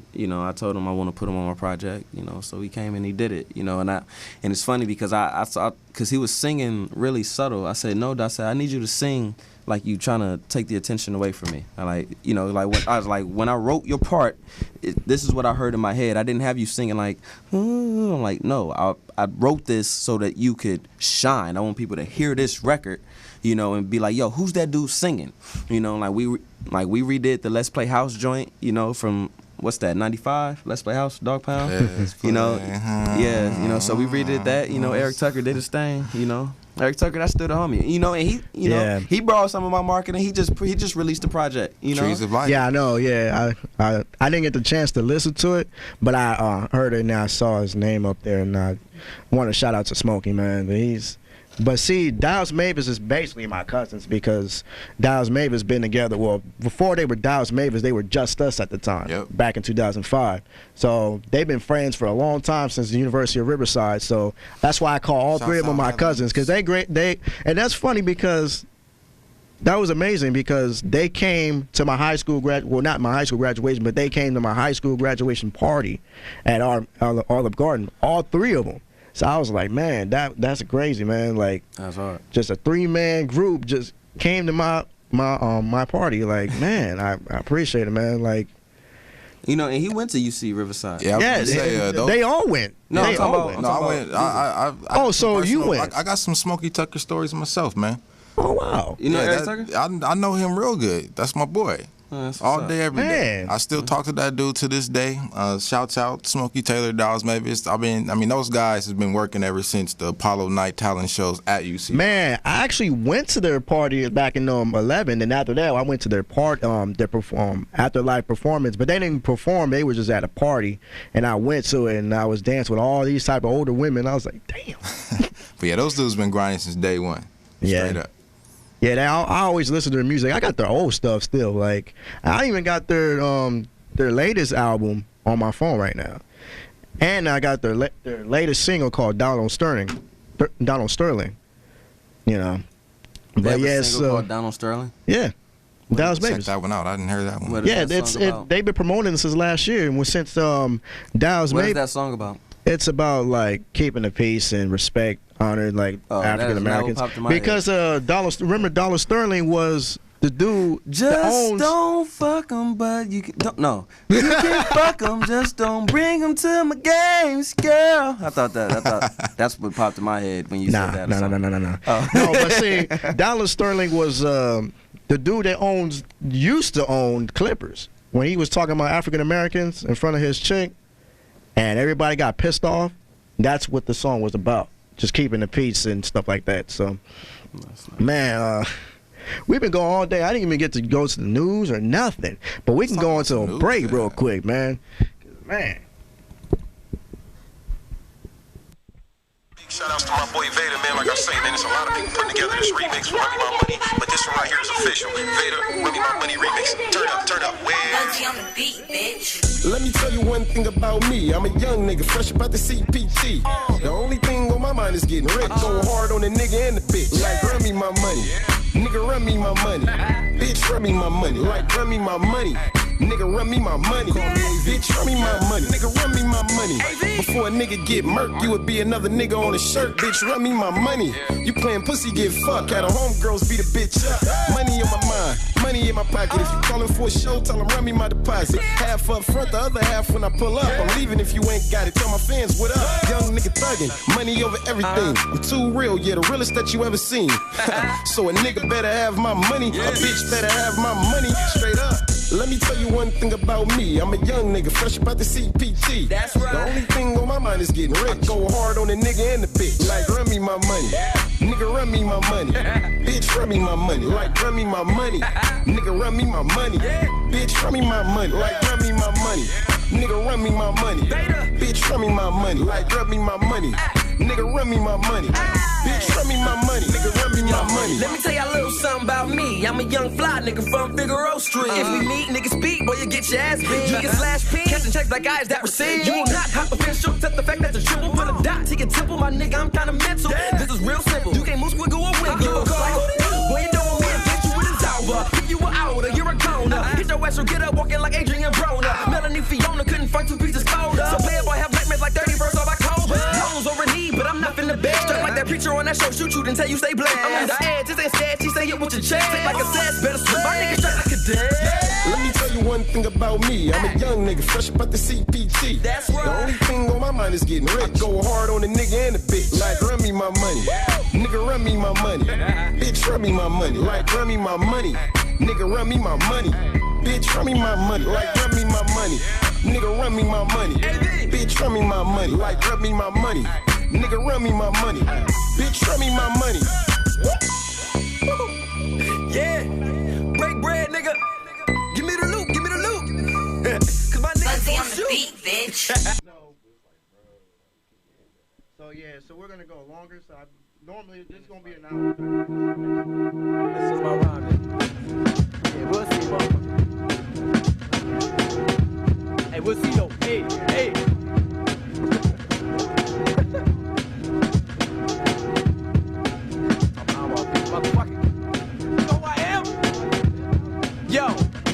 told him I want to put him on my project. You know, so he came and he did it. You know, and it's funny because I saw because he was singing really subtle. I said no, I said I need you to sing like you trying to take the attention away from me. I when I wrote your part, this is what I heard in my head. I didn't have you singing like, I'm like no, I wrote this so that you could shine. I want people to hear this record. You know, and be like, yo, who's that dude singing? You know, like we redid the Let's Play House joint, you know, from what's that, 95? Let's Play House, Dog Pound? You know, yeah, you know, so we redid that, you know, Eric Tucker did his thing, you know. Eric Tucker, that's still the homie. You know, and he know, he borrowed some of my marketing. He just released the project, you know. Trees of Life. Yeah, I know. Yeah, I didn't get the chance to listen to it, but I heard it and I saw his name up there, and I want to shout out to Smokey, man. But see, Dallas Mavis is basically my cousins because Dallas Mavis been together. Well, before they were Dallas Mavis, they were Just Us at the time, back in 2005. So they've been friends for a long time since the University of Riverside. So that's why I call all three of them my cousins because and that's funny because that was amazing because they came to my high school not my high school graduation, but they came to my high school graduation party at Olive Garden, all three of them. So I was like, man, that's crazy, man. Like, that's hard. Just a 3-man group just came to my party. Like, man, I appreciate it, man. Like, you know, and he went to UC Riverside. Yeah, they all went. No, they all went. No, I went. Oh, so you went? I got some Smokey Tucker stories myself, man. Oh wow! You know Eric Tucker? I know him real good. That's my boy. All day, every day. I still talk to that dude to this day. Shouts out Smokey Taylor, Dallas Mavis. I mean, those guys have been working ever since the Apollo Night talent shows at UC. Man, I actually went to their party back in 11, and after that, I went to their afterlife performance. But they didn't perform; they were just at a party, and I went to it, and I was dancing with all these type of older women. I was like, damn. But yeah, those dudes been grinding since day one. Straight up. Yeah, I always listen to their music. I got their old stuff still. Like, I even got their latest album on my phone right now, and I got their latest single called Donald Sterling. You know, but yeah, single called Donald Sterling. Yeah, Dallas Mavis. Check that one out. I didn't hear that one. Yeah, they've been promoting it since last year, and since Dallas Mavis. What is that song about? It's about like keeping the peace and respect, honored like African Americans. Because remember Dollar Sterling was the dude. Just don't fuck him, but you can. No, you can fuck him. Just don't bring him to my games, girl. I thought that's what popped in my head when you said that. No. Oh. No, but see, Dollar Sterling was the dude that used to own Clippers. When he was talking about African Americans in front of his chick, and everybody got pissed off. That's what the song was about. Just keeping the peace and stuff like that. So, man, We've been going all day. I didn't even get to go to the news or nothing. But we can go into a break real quick, man. Man. Shout outs to my boy Vader, man. Like I say, man, there's a lot of people putting together this remix for Run Me My Money, but this one right here is official. Vader, Run Me My Money remix. Turn up. on the beat, bitch. Let me tell you one thing about me. I'm a young nigga, fresh about the CPT. The only thing on my mind is getting rich. Go hard on the nigga and the bitch. Like, run me my money. Nigga, run me my money. Bitch, run me my money. Like, run me my money. Nigga, run me my money. Bitch, run me my money. Nigga, run me my money. Before a nigga get murked, you would be another nigga on a shirt. Bitch, run me my money. You playing pussy, get fucked. Had a homegirls beat a bitch up. Money in my mind, money in my pocket. If you calling for a show, tell them run me my deposit. Half up front, the other half when I pull up. I'm leaving if you ain't got it. Tell my fans what up. Young nigga thuggin', money over everything. I'm too real, yeah, the realest that you ever seen. So a nigga better have my money. A bitch better have my money. Straight up. Let me tell you one thing about me. I'm a young nigga, fresh about the CPT. That's right. The only thing on my mind is getting rich. Go hard on the nigga and the bitch. Like, run me my money. Nigga, run me my money. Bitch, run me my money. Like, run me my money. Nigga, run me my money. Bitch, run me my money. Like, run me my money. Nigga, run me my money. Bitch, run me my money. Like, run me my money. Nigga, run me my money. Bitch, run me my money. Nigga, run me my money. Let me tell y'all a little something about me. I'm a young fly nigga from Figueroa Street. If we meet, niggas speak, boy, you get your ass beat. You get slash pin, catching checks like eyes that receive. You will not hop official, except the fact that the triple put a dot to your temple. My nigga, I'm kinda mental. This is real simple. You can't move squiggle or wiggle. Boy, you don't want me to get you with a Zauber. If you were outer, you're a goner. Hit your ass or get up walking like Adrian Broner. Melanie Fiona couldn't find 2 pieces colder. So playboy have nightmares like 30 verse of October. Bones over knee, but I'm not in the bed. Straight like that preacher on that show, shoot you, then tell you stay blessed. I'm on the edge, this ain't sad, she say it with your chest. Take like a sass, better swim my nigga straight like a dead. Let me tell you one thing about me. I'm a young nigga, fresh about the CPT. That's right. The only thing on my mind is getting rich. Go hard on the nigga and the bitch. Like, run me my money. Nigga, run me my money. Bitch, run me my money. Like, run me my money. Nigga, run me my money. Bitch, run me my money. Like, run me my money. Nigga, run me my money. Bitch, run me my money. Like, run me my money. Nigga, run me my money. Bitch, run me my money. Yeah, break bread, nigga. Give me the loot, give me the loot. Cause my niggas on the beat, bitch. So yeah, so we're gonna go longer. So normally this is gonna be an hour. This is my rhyme. Yeah, we'll see, motherfucker. Hey, we'll see though. Hey.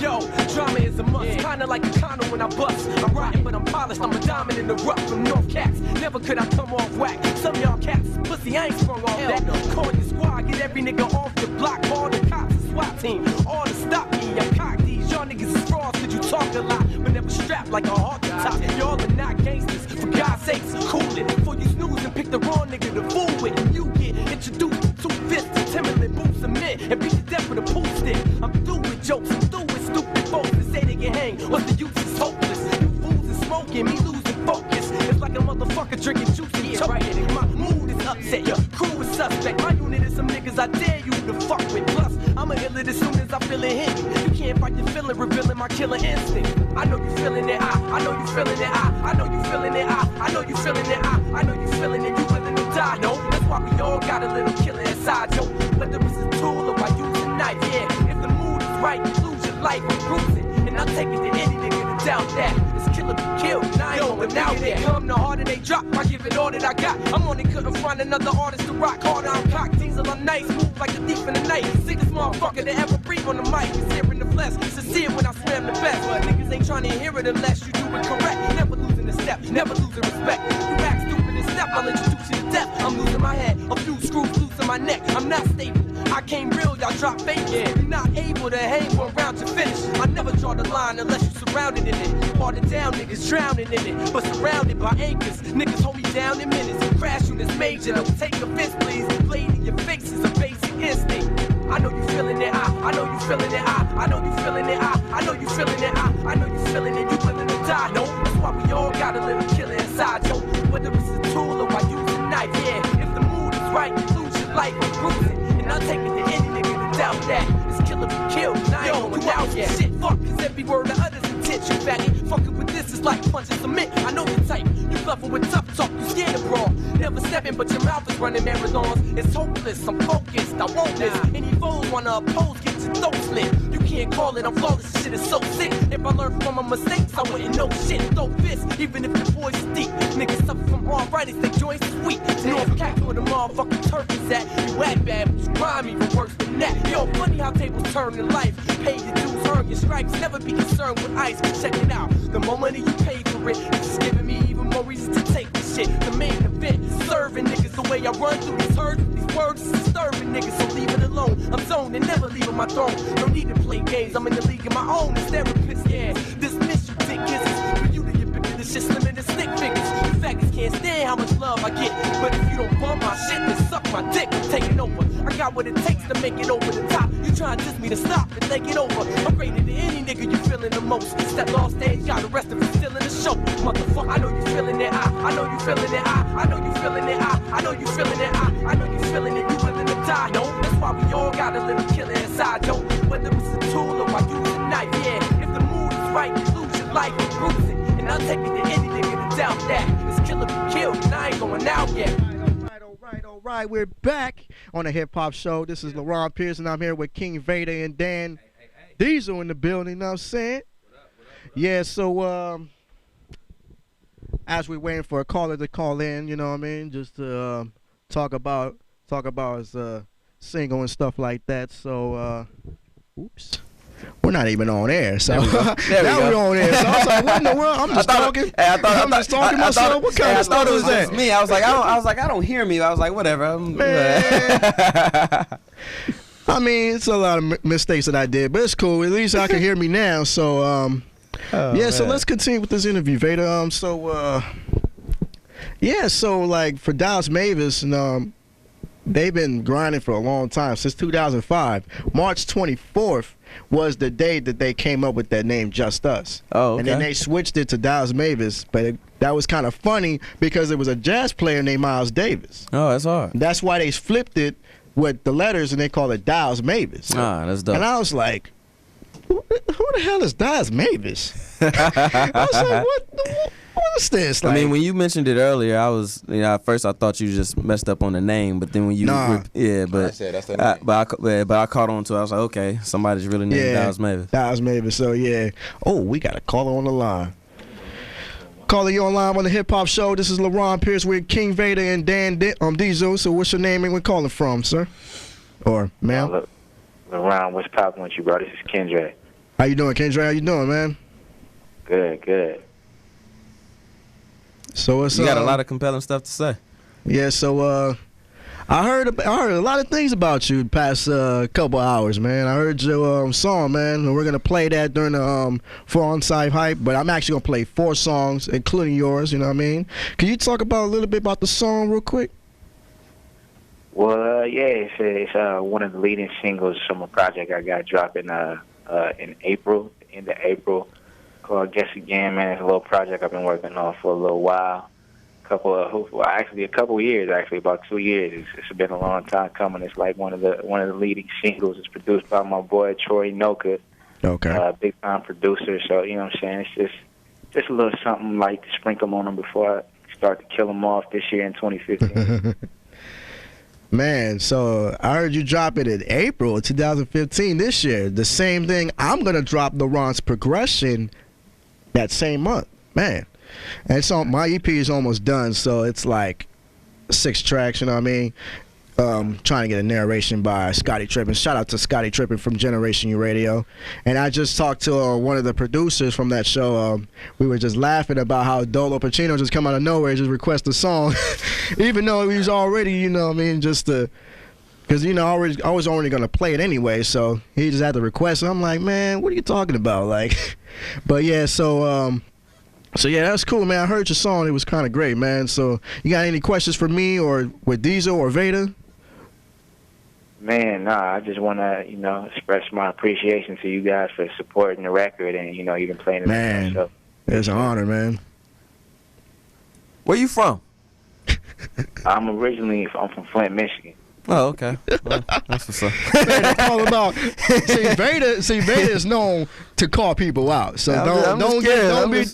Yo, drama is a must. Yeah. Kinda like a condo when I bust. I'm rotten, but I'm polished. I'm a diamond in the rough from North Cats. Never could I come off whack. Some y'all cats, pussy, I ain't sprung off that. Call your squad, get every nigga off the block. Call the cops, the SWAT team, all to stop me. I'm cock these. Y'all niggas is frauds, cause you talk a lot, but never strapped like a hawk top. Y'all are not gangsters, for God's sakes, cool it. Before you snooze and pick the wrong nigga to fool with. And you get introduced to 2 fists, Timberland boots, submit, and beat to death with a pool stick. I'm through with jokes, I'm through with stupid folks that say they can hang. What's the use? It's hopeless. You fools is smoking, me losing focus. It's like a motherfucker drinking juice and choking. My mood is upset, your crew is suspect. My unit is some niggas I dare you to fuck with. Plus, I'ma ill it as soon as I feel it hit. You can't fight your feeling, revealing my killer instinct. I know you feeling it, I know you feeling it, I know you feeling it, I know you feeling it, I know you feeling it. You willing to die, no? That's why we all got a little killer inside, yo. Whether it's a tool or I use a knife, yeah. If the mood is right, you lose your life and cruise it. And I'll take it to any nigga to doubt that. This killer be killed, and I ain't going out there. They come, the harder they drop, I give it all that I got. I'm on it, couldn't find another artist to rock harder. I'm cocked, diesel, I'm nice, move like a thief in the night. Sickest motherfucker that ever breathe on the mic. It's here in the flesh, sincere when I slam the best. But niggas ain't trying to hear it unless you do it correct. Never losing a step, never losing respect. You act stupid and step, I'll introduce you to death. I'm losing my head, a few screws loose in my neck. I'm not stable. I came real, y'all drop fake. Yeah. You're not able to hang one round to finish. I never draw the line unless you surrounded in it. Watered down, niggas drowning in it. But surrounded by anchors, niggas hold me down in minutes. Crash units major, don't take offense, please. Blade in your face is a basic instinct. I know you feeling it, I know you feeling it, I know you feeling it, I know you feeling it, I know you feeling it. You willing to die, no? That's why we all got a little killer inside, yo. Whether it's a tool or I use a knife, yeah. If the mood is right, you lose your life and cruise it. And I'll take it to any nigga to doubt that. It's killer be killed, and I ain't going out yet. Shit, fuck, cause every word of others intent, you faggot. Fucking with this is like punching cement. I know the type. You bluffing with tough talk, you scared of brawl. Never stepping, but your mouth is running marathons. It's hopeless, I'm focused, I want this. Any foes wanna oppose, get your throat slit. You can't call it, I'm flawless, this shit is so sick. If I learned from my mistakes, I wouldn't know shit. Throw fists, even if the boys is deep. Niggas suffer from arthritis, they joints is weak. North Cat where the motherfucking turf is at. You act bad, but you grind even worse than that. Yo, funny how tables turn in life. Pay your dues, earn your stripes, never be concerned with ice. Check it out, the more money you pay for it, it's giving me even more reason to take this shit. The main event, serving niggas the way I run through these herds. These words is disturbing niggas, so leave it alone. I'm zoned and never leaving my throne. No need to play games, I'm in the league of my own. It's therapist, yeah. Dismiss you dick kisses. For you to get bigger, this shit slimmer than stick figures. You faggots can't stand how much love I get. But if you don't bump my shit, then suck my dick. I'm taking over. I got what it takes to make it over the top. You try and diss me to stop and leg it over. I'm greater than any nigga you feeling the most. Step off stage, got the rest of it still in the show. Motherfucker, I know you feeling it. I know you feeling it. I know you feeling it. I know you feeling it. I know you feeling it. You willing to die, no? That's why we all got a little killer inside, yo. Whether it's a tool or I use a knife, yeah. If the mood is right, you lose your life and bruise it. And I'll take it to any nigga to doubt that. This killer be killed, and I ain't going out yet. All right, we're back on the Hip Hop Show. This is LaRon Pierce, and I'm here with King Vader and Dan Diesel in the building, you know what I'm saying? Yeah, so as we're waiting for a caller to call in, you know what I mean, just to talk about his single and stuff like that. So, oops. We're not even on air, so now we're on air. So I was like, what in the world? I'm just talking. I'm just talking myself. What kind of stuff is that? Me. I was like, I don't hear me. I was like, whatever. I mean, it's a lot of mistakes that I did, but it's cool. At least I can hear me now. So, yeah. So let's continue with this interview, Vader. So like for Dallas Mavis, and they've been grinding for a long time, since 2005. March 24th was the day that they came up with that name, Just Us. Oh, okay. And then they switched it to Dallas Mavis, but that was kind of funny because it was a jazz player named Miles Davis. Oh, that's hard. That's why they flipped it with the letters and they call it Dallas Mavis. Ah, that's dope. And I was like, who the hell is Dallas Mavis? I was like, what is this? Like, I mean, when you mentioned it earlier, I was, at first I thought you just messed up on the name, but then when you, that's the name. But I caught on to it. I was like, okay, somebody's really named Dallas Mavis. Dallas Mavis. So yeah. Oh, we got a caller on the line. Caller, you online on the Hip Hop Show. This is LaRon Pierce with King Vader and Dan Diesel. So what's your name and where calling from, sir? Or ma'am? LaRon, what's poppin' with you, bro? This is Kendra. How you doing, Kendra? How you doing, man? Good. So it's you got a lot of compelling stuff to say. Yeah, so I heard a lot of things about you the past couple hours, man. I heard your song, man, and we're gonna play that during the For On-Site Hype. But I'm actually gonna play 4 songs, including yours. You know what I mean? Can you talk about a little bit about the song, real quick? Well, yeah, it's one of the leading singles from a project I got dropping in April, the end of April. Called Guess Again, man. It's a little project I've been working on for a little while. A couple years, about 2 years. It's been a long time coming. It's like one of the leading singles. It's produced by my boy Troy Noka. Okay. Big time producer. So you know what I'm saying. It's just a little something like to sprinkle on them before I start to kill them off this year in 2015. Man, so I heard you drop it in April 2015 this year. The same thing. I'm gonna drop LaRon's Progression that same month, man. And so my EP is almost done, so it's like 6 tracks, you know what I mean? Trying to get a narration by Scotty Trippin. Shout out to Scotty Trippin from Generation U Radio. And I just talked to one of the producers from that show. We were just laughing about how Dolo Pacino just come out of nowhere and just request a song, even though he was already, you know what I mean, just to, because, you know, I was already going to play it anyway, so he just had to request it. I'm like, man, what are you talking about? Like, but yeah, so yeah, that's cool, man. I heard your song. It was kind of great, man. So you got any questions for me or with Diesel or Vader? Man, I just want to, express my appreciation to you guys for supporting the record and, even playing it. Man, it's an honor, man. Where you from? I'm from Flint, Michigan. Oh, okay. Well, that's what's up. Man, they call him out. See, Vader is known to call people out. So don't be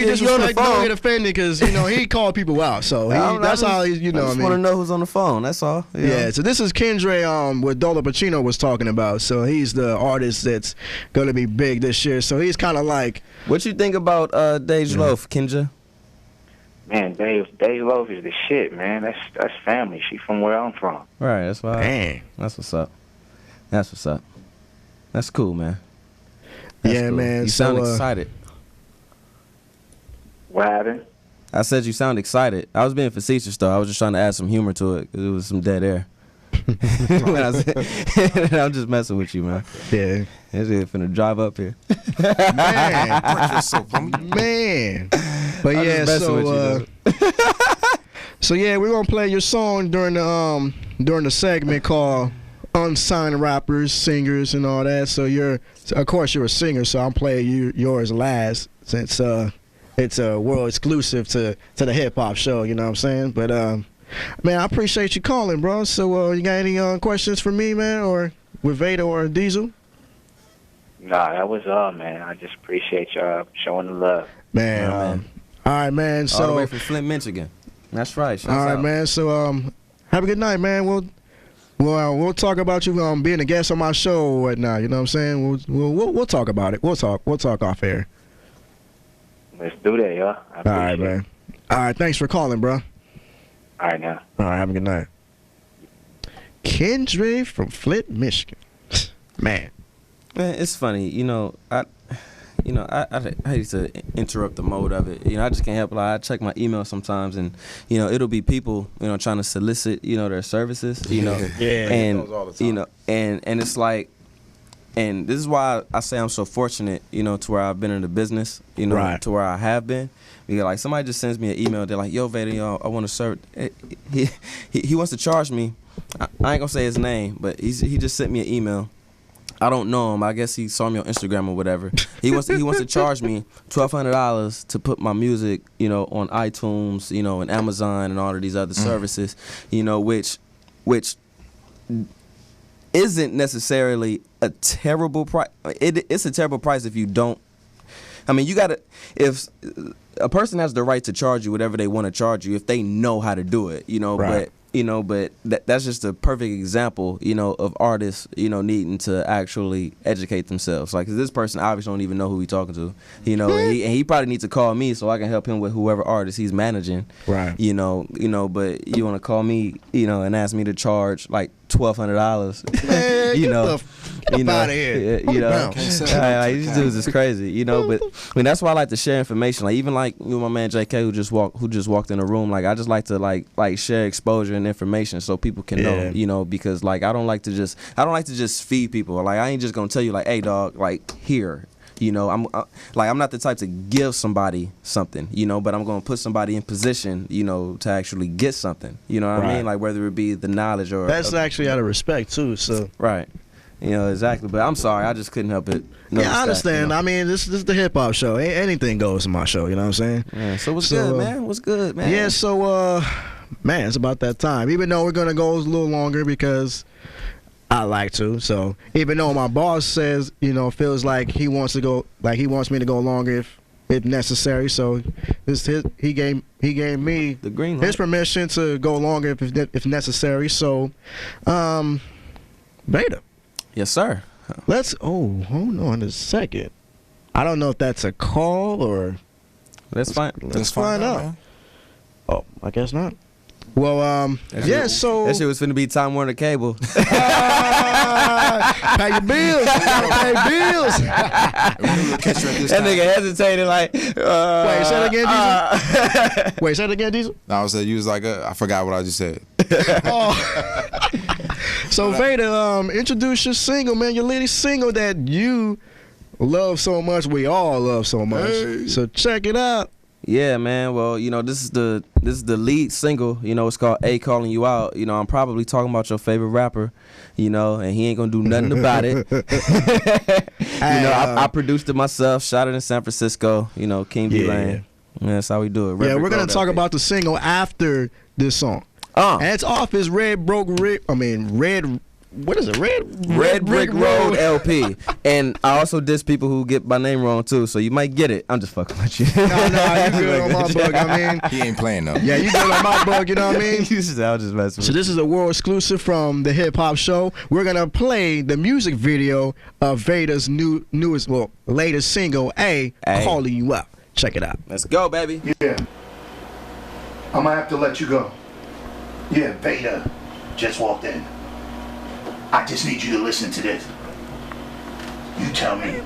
disrespectful, don't get offended, because he called people out. So that's how he's. I just want to know who's on the phone. That's all. Yeah. So this is Kendra, what Dolo Pacino was talking about. So he's the artist that's gonna be big this year. So he's kind of like. What you think about Dej Loaf, Kendra? Man, Dej Loaf is the shit, man. That's family. She from where I'm from. Right, that's why. Dang. That's what's up. That's what's up. That's cool, man. Yeah, man. You sound excited. What happened? I said you sound excited. I was being facetious, though. I was just trying to add some humor to it, because it was some dead air. I'm just messing with you, man. Yeah. This is finna drive up here. Man. But yeah, so yeah, we're gonna play your song during the segment called Unsigned Rappers, Singers, and all that. So of course you're a singer, so I'm playing yours last, since it's a world exclusive to the hip hop show. You know what I'm saying? But man, I appreciate you calling, bro. So you got any questions for me, man, or with Vader or Diesel? Nah, that was all, man. I just appreciate y'all showing the love. Man. All right, man. So all the way from Flint, Michigan. That's right. All right, man. So have a good night, man. We'll talk about you being a guest on my show or whatnot. You know what I'm saying? We'll talk about it. We'll talk off air. Let's do that, y'all. All right, man. All right, thanks for calling, bro. All right, now. All right, have a good night. Kendra from Flint, Michigan. Man, it's funny. I hate to interrupt the mode of it. I just can't help it. Like, I check my email sometimes, and it'll be people trying to solicit their services. And and it's like, and this is why I say I'm so fortunate. To where I've been in the business. Right. To where I have been. Because like somebody just sends me an email. They're like, "Yo, Vader, I want to serve." He wants to charge me. I ain't gonna say his name, but he just sent me an email. I don't know him. I guess he saw me on Instagram or whatever. He wants to charge me $1,200 to put my music, on iTunes, and Amazon and all of these other services, which isn't necessarily a terrible price. It's a terrible price if you don't. I mean, if a person has the right to charge you whatever they want to charge you if they know how to do it, Right. but that's just a perfect example, of artists, needing to actually educate themselves. Like, 'cause this person obviously don't even know who he's talking to, and he probably needs to call me so I can help him with whoever artist he's managing. Right. But you want to call me, and ask me to charge like $1,200. Man, get the out of here. These dudes is crazy, But that's why I like to share information. Like even like my man JK who just walked in the room. Like I just like to like share exposure and information so people can know. Because like I don't like to just feed people. Like I ain't just gonna tell you like, hey dog, like here. I'm not the type to give somebody something, but I'm gonna put somebody in position, to actually get something. You know what I mean? Like whether it be the knowledge or that's actually out of respect too. So right. Exactly. But I'm sorry, I just couldn't help it. Yeah, I understand. I mean, this is the hip hop show. Anything goes in my show. You know what I'm saying? Yeah, so what's good, man? What's good, man? Yeah. So man, it's about that time. Even though we're gonna go a little longer because I like to. So even though my boss says, feels like he wants me to go longer if necessary. So he gave me the green light. His permission to go longer if necessary. So, Vader. Yes, sir. Hold on a second. I don't know if that's a call or. Let's find out. Man. Oh, I guess not. Well, so that shit was finna be Time Warner Cable. Pay your bills. You gotta pay bills. That nigga hesitated like. Wait, say it again, Diesel. Wait, say it again, Diesel. No, I was saying you was like, I forgot what I just said. So Vader, introduce your single, man. Your latest single that you love so much. We all love so much. Hey. So check it out. Yeah, man. Well, this is the lead single. It's called A Calling You Out. I'm probably talking about your favorite rapper, and he ain't gonna do nothing about it. I produced it myself, shot it in San Francisco. King B Lane. Yeah, that's how we do it. Yeah, we're gonna talk about the single after this song. And it's off his Red what is it? Red Brick Road LP. And I also diss people who get my name wrong too, so you might get it. I'm just fucking with you. No, you good on my book. I mean, he ain't playing though. Yeah, you good on my book. You know what I mean? I was just messing with So this is a world exclusive from the Hip Hop Show. We're gonna play the music video of Vader's latest single, A, Calling You Up. Check it out. Let's go, baby. Yeah. I'm gonna have to let you go. Yeah, Vader just walked in. I just need you to listen to this. You tell me. I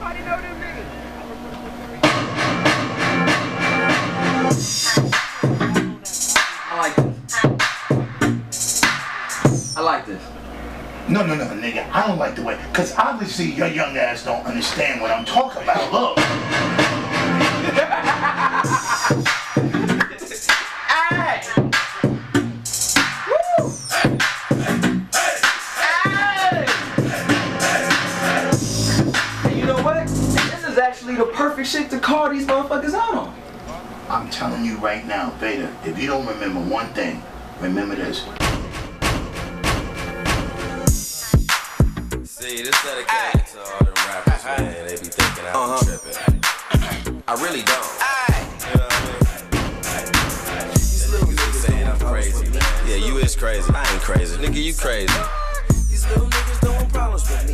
like this. No, nigga. I don't like the way. Because obviously your young ass don't understand what I'm talking about. Look. The perfect shit to call these motherfuckers out on. I'm telling you right now, Vader, if you don't remember one thing, remember this. See, this dedicated to all them rappers, man. They be thinking I'm tripping. I really don't. You know what I mean? These little niggas saying I'm crazy, man. Yeah, you is crazy. I ain't crazy. Nigga, you crazy. These little niggas don't want problems with me.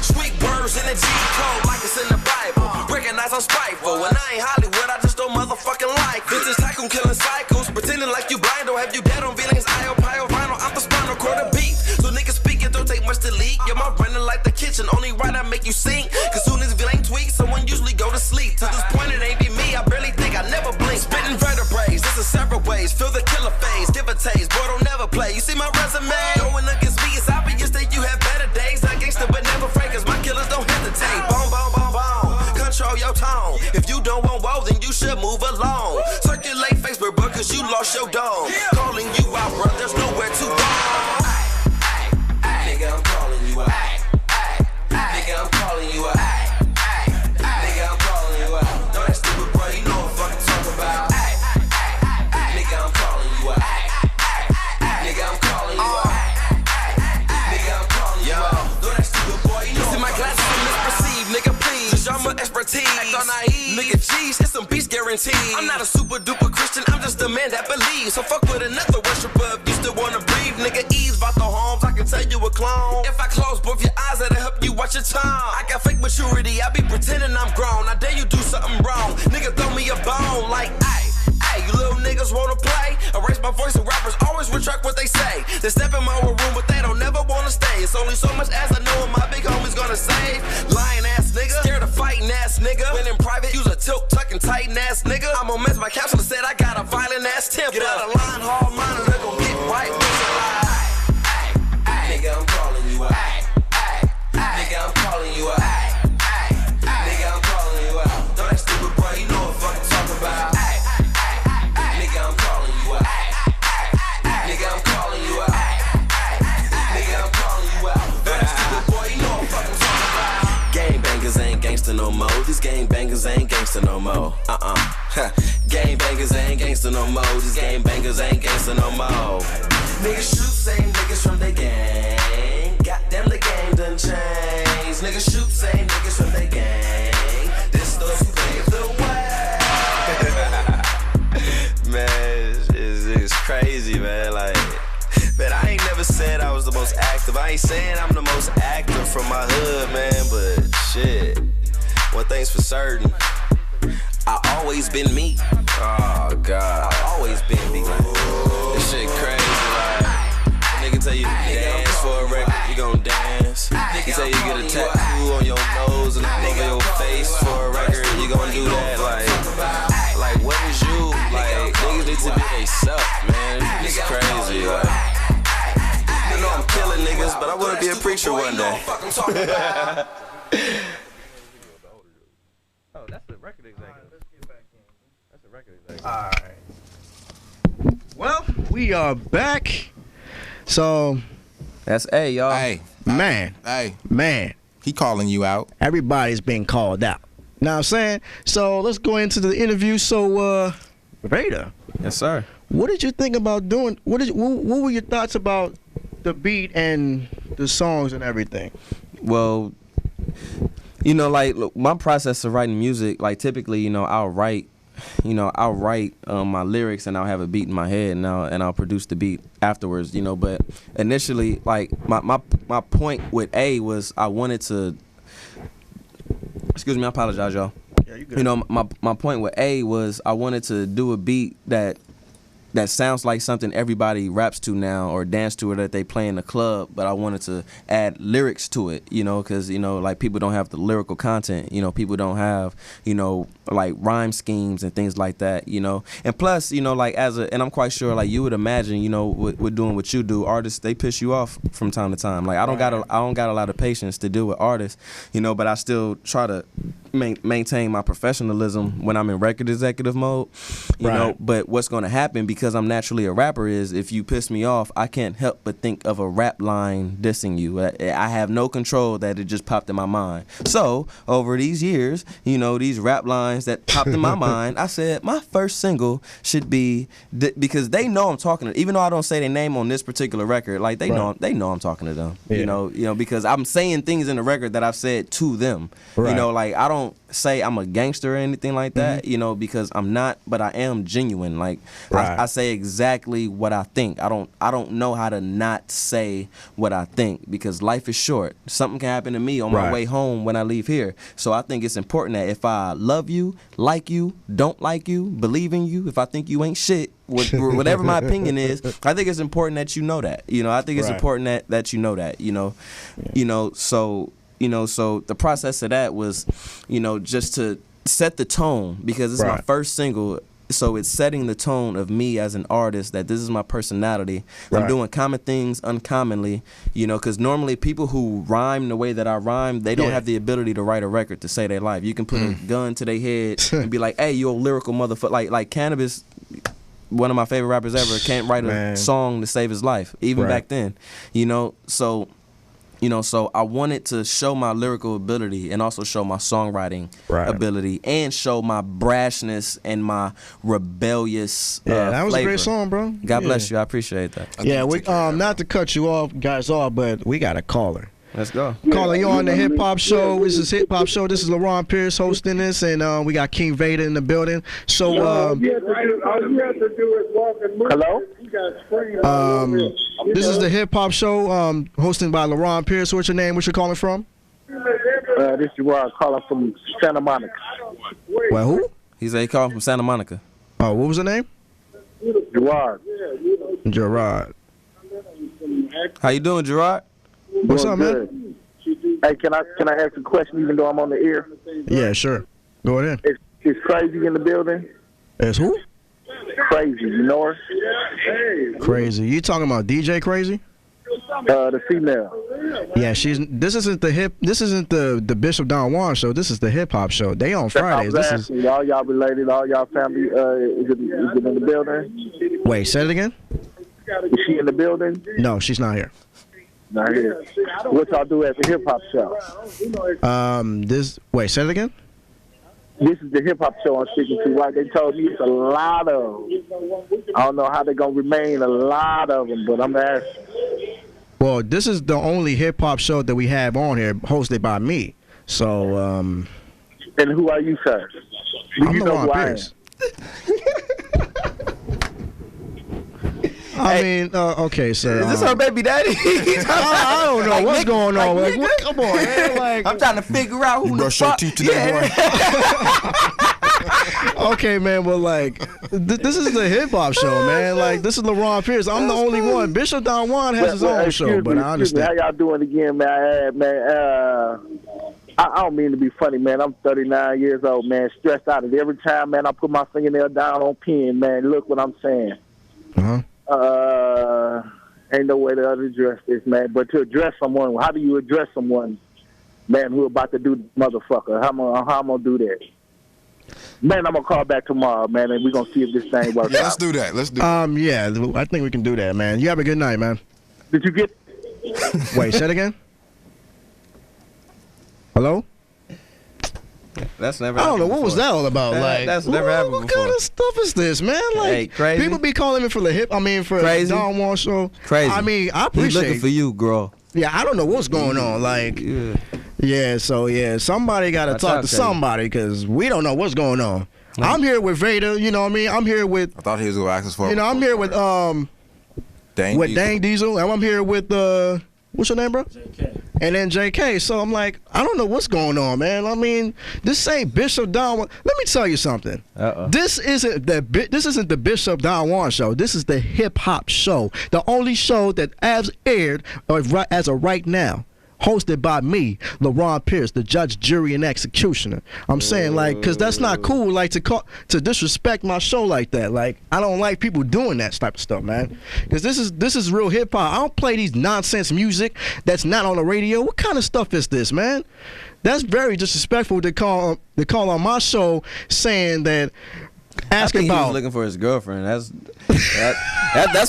Sweet words in the G code like it's in the Bible. Recognize I'm spiteful. When I ain't Hollywood, I just don't motherfucking like it. Vintage tycoon killing cycles. Pretending like you blind or have you dead on feelings. IO, pio, vinyl, I'm the spinal cord of beef. So niggas speaking don't take much to leak. You're my running like the kitchen. Only right I make you sing. Cause soon as villain tweak, someone usually go to sleep. To this point, it ain't be me. I barely think I never blink. Spitting vertebrae. This is several ways. Feel the killer phase. Give a taste. Boy, don't never play. You see my resume? Going against me, it's obvious that you have better days. Not gangster, but never afraid. Cause my killers don't hesitate. Boom, boom, boom, boom. Control your tone. If you don't want woe, then you should move along. Circulate Facebook, bro, cause you lost your dome. Calling you out, bro, there's nowhere to go. Nigga, I'm calling you out. Nigga, I'm calling you out. Nigga, I'm calling you out. No, that stupid bro, you know what I'm fucking talking about. Nigga, I'm calling you out. Nigga, I'm calling you out. Nigga, I'm calling you out. No, that stupid boy, you know. See my glasses are misperceived, nigga, please. Genre expertise. Act on naive. Nigga, jeez, it's some beast guaranteed. I'm not a super duper Christian, I'm just a man that believes. So fuck with another worshiper if you still wanna breathe. Nigga, ease about the homes, I can tell you a clone. If I close both your eyes, that'll help you watch your tongue. I got fake maturity, I be pretending I'm grown. I dare you do something wrong. Nigga, throw me a bone like, ayy. Hey, you little niggas wanna play? Erase my voice and rappers always retract what they say. They step in my own room, but they don't never wanna stay. It's only so much as I know what my big homie's gonna say. Lying ass nigga, scared of fighting ass nigga. When in private, use a tilt, tucking tightin' ass nigga. I'm gonna mess my capsule and said I got a violent ass temper. Get out of line, hall monitor, gon' get right with your lie. Nigga, I'm calling you out. Nigga, I'm calling you out. Nigga, I'm calling you out. Know that stupid boy, you know what I'm fucking talking about. Nigga, I'm calling you out. Nigga, I'm calling you out. Nigga, I'm calling you out. Know that stupid boy, you know what I'm fucking talking about. Gang bangers ain't gangster no more. These gang bangers ain't gangster no more. Gang bangers ain't gangster no more. These gang bangers ain't gangster no more. Niggas shoot same niggas from the gang. Goddamn, the game done changed. Niggas shoot same niggas from the gang. This those who paved the way. Man, it's crazy, man. Like, man, I ain't never said I was the most active. I ain't saying I'm the most active from my hood, man. But shit, one thing's for certain, I always been me. Oh God, I always been me. This shit crazy, like, a nigga tell you to dance for a record, you gon' dance. He tell you get a tattoo on your nose and over your face for a record, you gon' do that. Like what is you? Like, niggas need to be themselves, man. It's crazy, like. You know I'm killing niggas, but I wanna be a preacher one day. Oh, that's the record executive. That's the record executive. All right. Well, we are back. So that's A, y'all. Hey, man. He calling you out. Everybody's being called out. Now I'm saying. So let's go into the interview. So Vader. Yes, sir. What did you think about doing? What were your thoughts about the beat and the songs and everything? Well, you know, like, look, my process of writing music, like, typically, you know, I'll write my lyrics and I'll have a beat in my head and I'll produce the beat afterwards, you know. But initially, like, my point with A was I wanted to. Excuse me, I apologize, y'all. Yeah, you good. You know, my point with A was I wanted to do a beat that sounds like something everybody raps to now or dance to or that they play in the club, but I wanted to add lyrics to it, you know, because, you know, like, people don't have the lyrical content, you know, people don't have, you know, like, rhyme schemes and things like that, you know. And plus, you know, like, and I'm quite sure, like, you would imagine, you know, with doing what you do, artists, they piss you off from time to time. Like, I don't got a lot of patience to deal with artists, you know, but I still try to maintain my professionalism when I'm in record executive mode, you know. But what's going to happen, because I'm naturally a rapper, is if you piss me off, I can't help but think of a rap line dissing you. I have no control that it just popped in my mind. So over these years, you know, these rap lines that popped in my mind, I said my first single should be because they know I'm talking to, even though I don't say their name on this particular record, like, they know I'm talking to them. Yeah. You know, because I'm saying things in the record that I've said to them. Right. You know, like, I don't say I'm a gangster or anything like that, you know, because I'm not, but I am genuine. Like, I say exactly what I think. I don't know how to not say what I think, because life is short. Something can happen to me on my way home when I leave here. So I think it's important that if I love you, like you, don't like you, believe in you, if I think you ain't shit, whatever my opinion is, I think it's important that you know that. You know, I think it's important that you know that, you know. You know, so the process of that was, you know, just to set the tone, because it's my first single. So it's setting the tone of me as an artist, that this is my personality. I'm doing common things uncommonly, you know, because normally people who rhyme the way that I rhyme, they don't have the ability to write a record to save their life. You can put a gun to their head and be like, hey, you a lyrical motherfucker. Like Cannabis, one of my favorite rappers ever, can't write a song to save his life, even back then, you know. So, you know, so I wanted to show my lyrical ability and also show my songwriting ability and show my brashness and my rebellious that was flavor. a great song, bro. God bless you. I appreciate that. Yeah, we not to cut you off, guys, but we got a caller. Let's go. Caller, you on the Hip Hop Show. This is Hip Hop Show. This is LaRon Pierce hosting this, and we got King Vader in the building. So, all you have to do is walk and move. Hello? This is the Hip Hop Show, hosted by LaRon Pierce. What's your name? What's you calling from? This is Ron calling from Santa Monica. Well, who? He said he called from Santa Monica. Oh, what was the name? Gerard. Gerard. How you doing, Gerard? What's up, man? Hey, can I ask a question even though I'm on the air? Yeah, sure. Go ahead. It's Crazy in the building. It's who? Crazy, you know her? Crazy. You talking about DJ Crazy? The female. Yeah, this isn't the Bishop Don Juan show. This is the Hip Hop Show. They on Fridays. This is all y'all related, all y'all family. Is it in the building? Wait, say it again. Is she in the building? No, she's not here. Not here. What y'all do at the Hip Hop Show? Wait, say it again. This is the Hip Hop Show I'm speaking to. Right? They told me it's a lot of them. I don't know how they're gonna remain a lot of them, but I'm asking. Well, this is the only hip hop show that we have on here, hosted by me. So, And who are you, sir? I'm LaRon Pierce. I mean, okay, so is this her baby daddy? I don't know what's going on. Like, what? Come on, man. Like, I'm trying to figure out who you brush your teeth today, boy. Okay, man. Well, like, this is the hip hop show, man. Like, this is LaRon Pierce. I'm the only one. Bishop Don Juan has his own show, but I understand. How y'all doing again, man? I don't mean to be funny, man. I'm 39 years old, man. Stressed out. And every time, man, I put my fingernail down on pen, man. Look what I'm saying. Ain't no way to address this, man. But to address someone, how do you address someone, man, who about to do motherfucker? How I'm gonna do that? Man, I'm gonna call back tomorrow, man, and we're gonna see if this thing works out. Let's do that. Let's do that. Yeah, I think we can do that, man. You have a good night, man. Did you get? Wait, say it again. Hello? That's never. I don't know happened what was before. that all about. Like that's never happened what before. kind of stuff is this, man? Like Hey, crazy. people be calling me for the hip. I mean, for Crazy. the Don Juan show. Crazy. I mean, I He's appreciate. looking for you, girl. Yeah, I don't know what's going on. Like, so somebody got to Watch talk out, to Teddy. somebody because we don't know what's going on. I'm here with Vader. You know what I mean? I'm here with. I thought he was going to ask us for. You know, I'm here with Dang with Diesel. Dang Diesel, and I'm here with what's your name, bro? JK. And then JK. So I'm like, I don't know what's going on, man. I mean, this ain't Bishop Don Juan. Let me tell you something. This isn't the Bishop Don Juan show. This is the hip hop show, the only show that has aired as of right now. Hosted by me, LaRon Pierce, the judge, jury, and executioner. I'm saying, like, because that's not cool, like, to disrespect my show like that. Like, I don't like people doing that type of stuff, man. Because this is real hip hop. I don't play these nonsense music that's not on the radio. What kind of stuff is this, man? That's very disrespectful to call on my show saying that. I think he was looking for his girlfriend. That's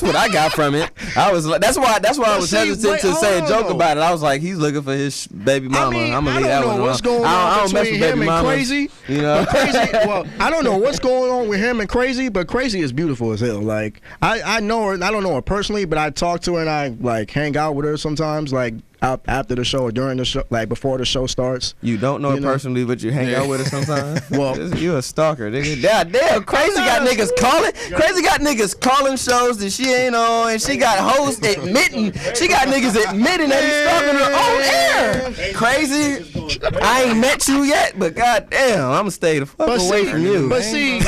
what I got from it. I was like, that's why I was hesitant to say a joke about it. I was like, he's looking for his baby mama. I'm gonna leave that one alone. What's going on I don't mess between with him baby and mamas. Crazy? You know, Crazy. Well, I don't know what's going on with him and Crazy, but Crazy is beautiful as hell. Like I know her. I don't know her personally, but I talk to her and I like hang out with her sometimes. Like. After the show or during the show, like before the show starts. You don't know her personally, but you hang out with her sometimes. Well, you a stalker, nigga. Damn, Crazy got niggas calling. Crazy got niggas calling shows that she ain't on, and she got hosts admitting. She got niggas admitting that he's stalking her on air. Crazy, I ain't met you yet, but goddamn, I'ma stay the fuck away from you. But see,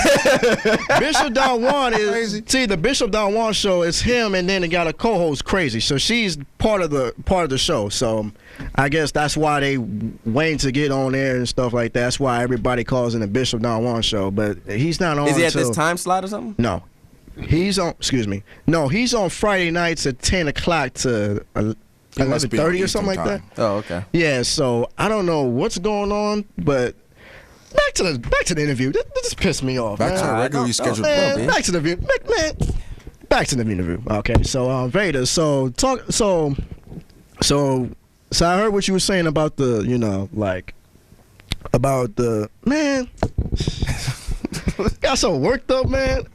Bishop Don Juan is the Bishop Don Juan show is him, and then they got a co-host Crazy, so she's part of the show. So I guess that's why they waiting to get on there and stuff like that. That's why everybody calls in the Bishop Don Juan show, but he's not on. Is he at this time slot or something? No, he's on. Excuse me. No, he's on Friday nights at 10 o'clock to 11:30 or something like that. Oh, okay. Yeah. So I don't know what's going on, but. Back to the interview. This pissed me off. Back man. to the regularly scheduled man, back to the interview. Back to the interview. Okay. So Vader. So I heard what you were saying about the, about the man. Got so worked up, man.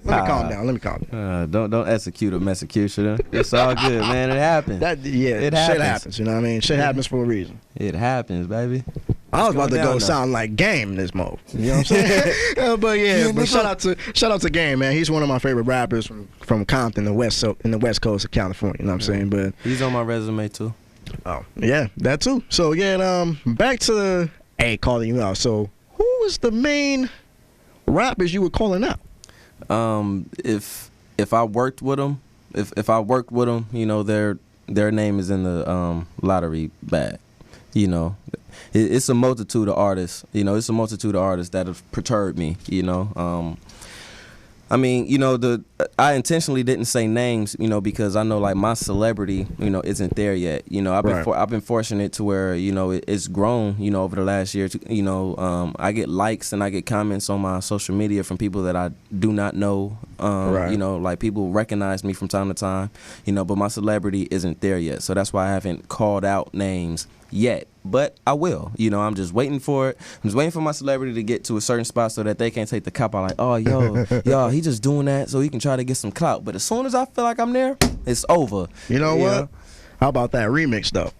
Let me calm down. Don't execute a executioner. It's all good, man. It happens. Shit happens. You know what I mean? Shit happens for a reason. It happens, baby. I was about to go sound like Game in this mode. You know what I'm saying? But shout out to Game, man. He's one of my favorite rappers from Compton, in the West Coast of California. You know what I'm saying? But he's on my resume too. Oh yeah, that too. So back to calling you out. So who was the main rappers you were calling out? If I worked with them, if I worked with them, their name is in the lottery bag. It's a multitude of artists. It's a multitude of artists that have perturbed me. I mean, I intentionally didn't say names, because I know like my celebrity, isn't there yet. I've been fortunate to where it's grown, over the last year. I get likes and I get comments on my social media from people that I do not know. Like people recognize me from time to time, but my celebrity isn't there yet. So that's why I haven't called out names yet, but I will. I'm just waiting for it. I'm just waiting for my celebrity to get to a certain spot so that they can't take the cop out like, oh, yo, he just doing that so he can try to get some clout. But as soon as I feel like I'm there, it's over. You know what? How about that remix though?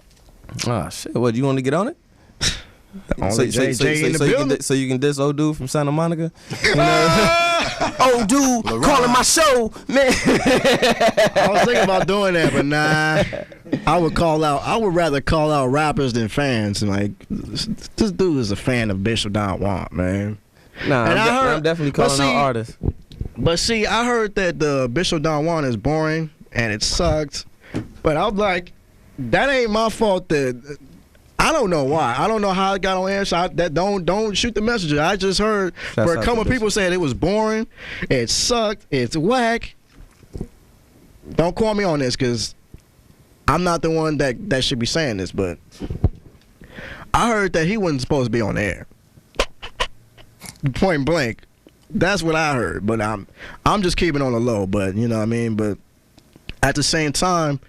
Ah, shit. What, you want to get on it? So you can diss old dude from Santa Monica? Old dude calling my show, man. I was thinking about doing that, but nah. I would rather call out rappers than fans. And like, this dude is a fan of Bishop Don Juan, man. Nah, I'm definitely calling out artists. But see, I heard that the Bishop Don Juan is boring and it sucked. But I'm like, that ain't my fault. That I don't know why. I don't know how it got on air. So don't shoot the messenger. I just heard where a couple of people said it was boring, it sucked, it's whack. Don't call me on this because I'm not the one that should be saying this. But I heard that he wasn't supposed to be on the air. Point blank. That's what I heard. But I'm just keeping on the low. But you know what I mean. But at the same time,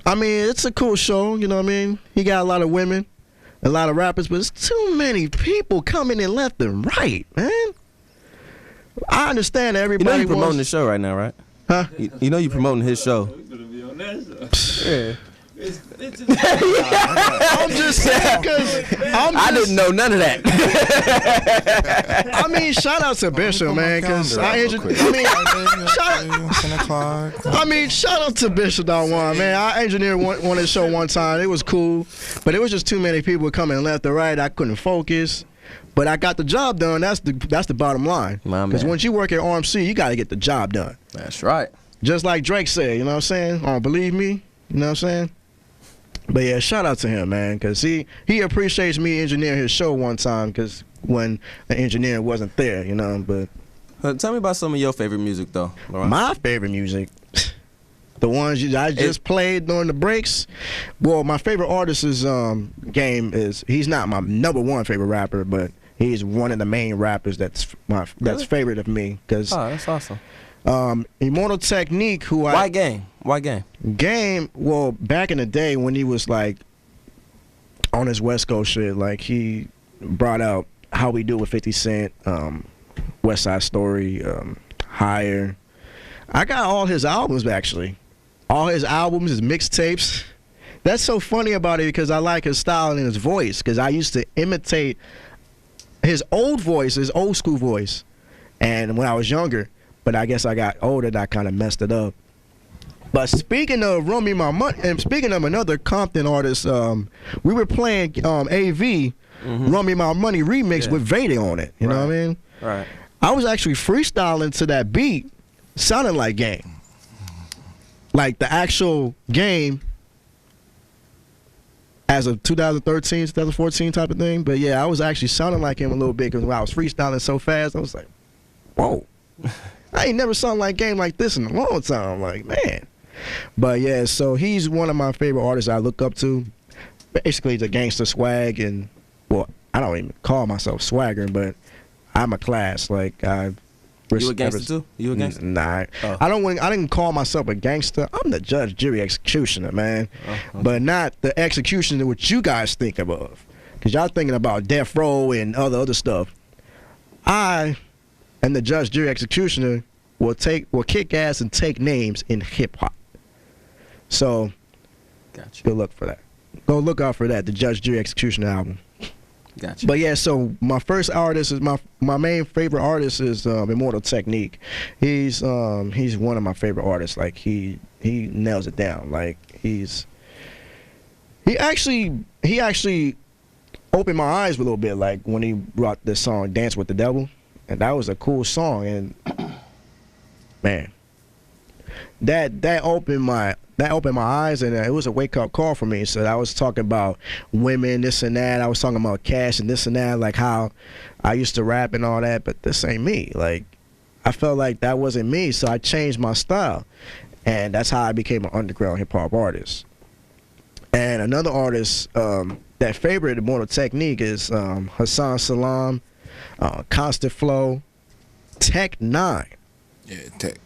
I mean, it's a cool show, you know what I mean? He got a lot of women. a lot of rappers, but it's too many people coming in left and right, man. I understand everybody. You know you're promoting the show right now, right? Huh? You know you're promoting his show. Yeah. I'm just saying because I didn't know none of that. I mean, shout out to Bishop, man, because shout out to Bishop Dawan, man. I engineered one his show one time. It was cool, but it was just too many people coming left and right. I couldn't focus, but I got the job done. That's the bottom line. Because once you work at RMC, you got to get the job done. That's right. Just like Drake said, you know what I'm saying? Oh, believe me, you know what I'm saying? But yeah, shout out to him, man, because he appreciates me engineering his show one time because when the engineer wasn't there, you know. But tell me about some of your favorite music, though. Laurent. My favorite music, the ones I just played during the breaks. Well, my favorite artist is Game is. He's not my number one favorite rapper, but he's one of the main rappers that's favorite of me. Cause, that's awesome. Immortal Technique, Why Game? Why Game? Game, well, back in the day when he was like on his West Coast shit, like he brought out How We Do with 50 Cent, West Side Story, Higher. I got all his albums actually. All his albums, his mixtapes. That's so funny about it because I like his style and his voice because I used to imitate his old voice, his old school voice, and when I was younger. But I guess I got older and I kind of messed it up. But speaking of Run Me My Money, and speaking of another Compton artist, we were playing AV, Run Me My Money remix with Veda on it. You know what I mean? Right. I was actually freestyling to that beat, sounding like Game. Like the actual Game as of 2013, 2014 type of thing. But yeah, I was actually sounding like him a little bit because when I was freestyling so fast, I was like, whoa. I ain't never sounded like Game like this in a long time. I'm like, man. But yeah, so he's one of my favorite artists I look up to. Basically, the gangster swag, and well, I don't even call myself swagger, but I'm a class. Like you a gangster too? You a gangster? Nah, I didn't call myself a gangster. I'm the judge, jury, executioner, man. But not the executioner which you guys think of, because y'all thinking about death row and other stuff. I am the judge, jury, executioner. Will kick ass and take names in hip hop. So, gotcha. Good luck for that. Go look out for that, the Judge, Jury, Executioner album. Gotcha. But yeah, so my first artist is my main favorite artist is Immortal Technique. He's one of my favorite artists. Like he nails it down. Like he actually opened my eyes a little bit. Like when he brought this song "Dance with the Devil," and that was a cool song. And man, that opened my eyes, and it was a wake up call for me. So I was talking about women, this and that. I was talking about cash and this and that, like how I used to rap and all that, but this ain't me. Like I felt like that wasn't me, so I changed my style, and that's how I became an underground hip hop artist. And another artist that favored Immortal Technique is Hassan Salam, Constant Flow, Tech 9. Yeah, Tech.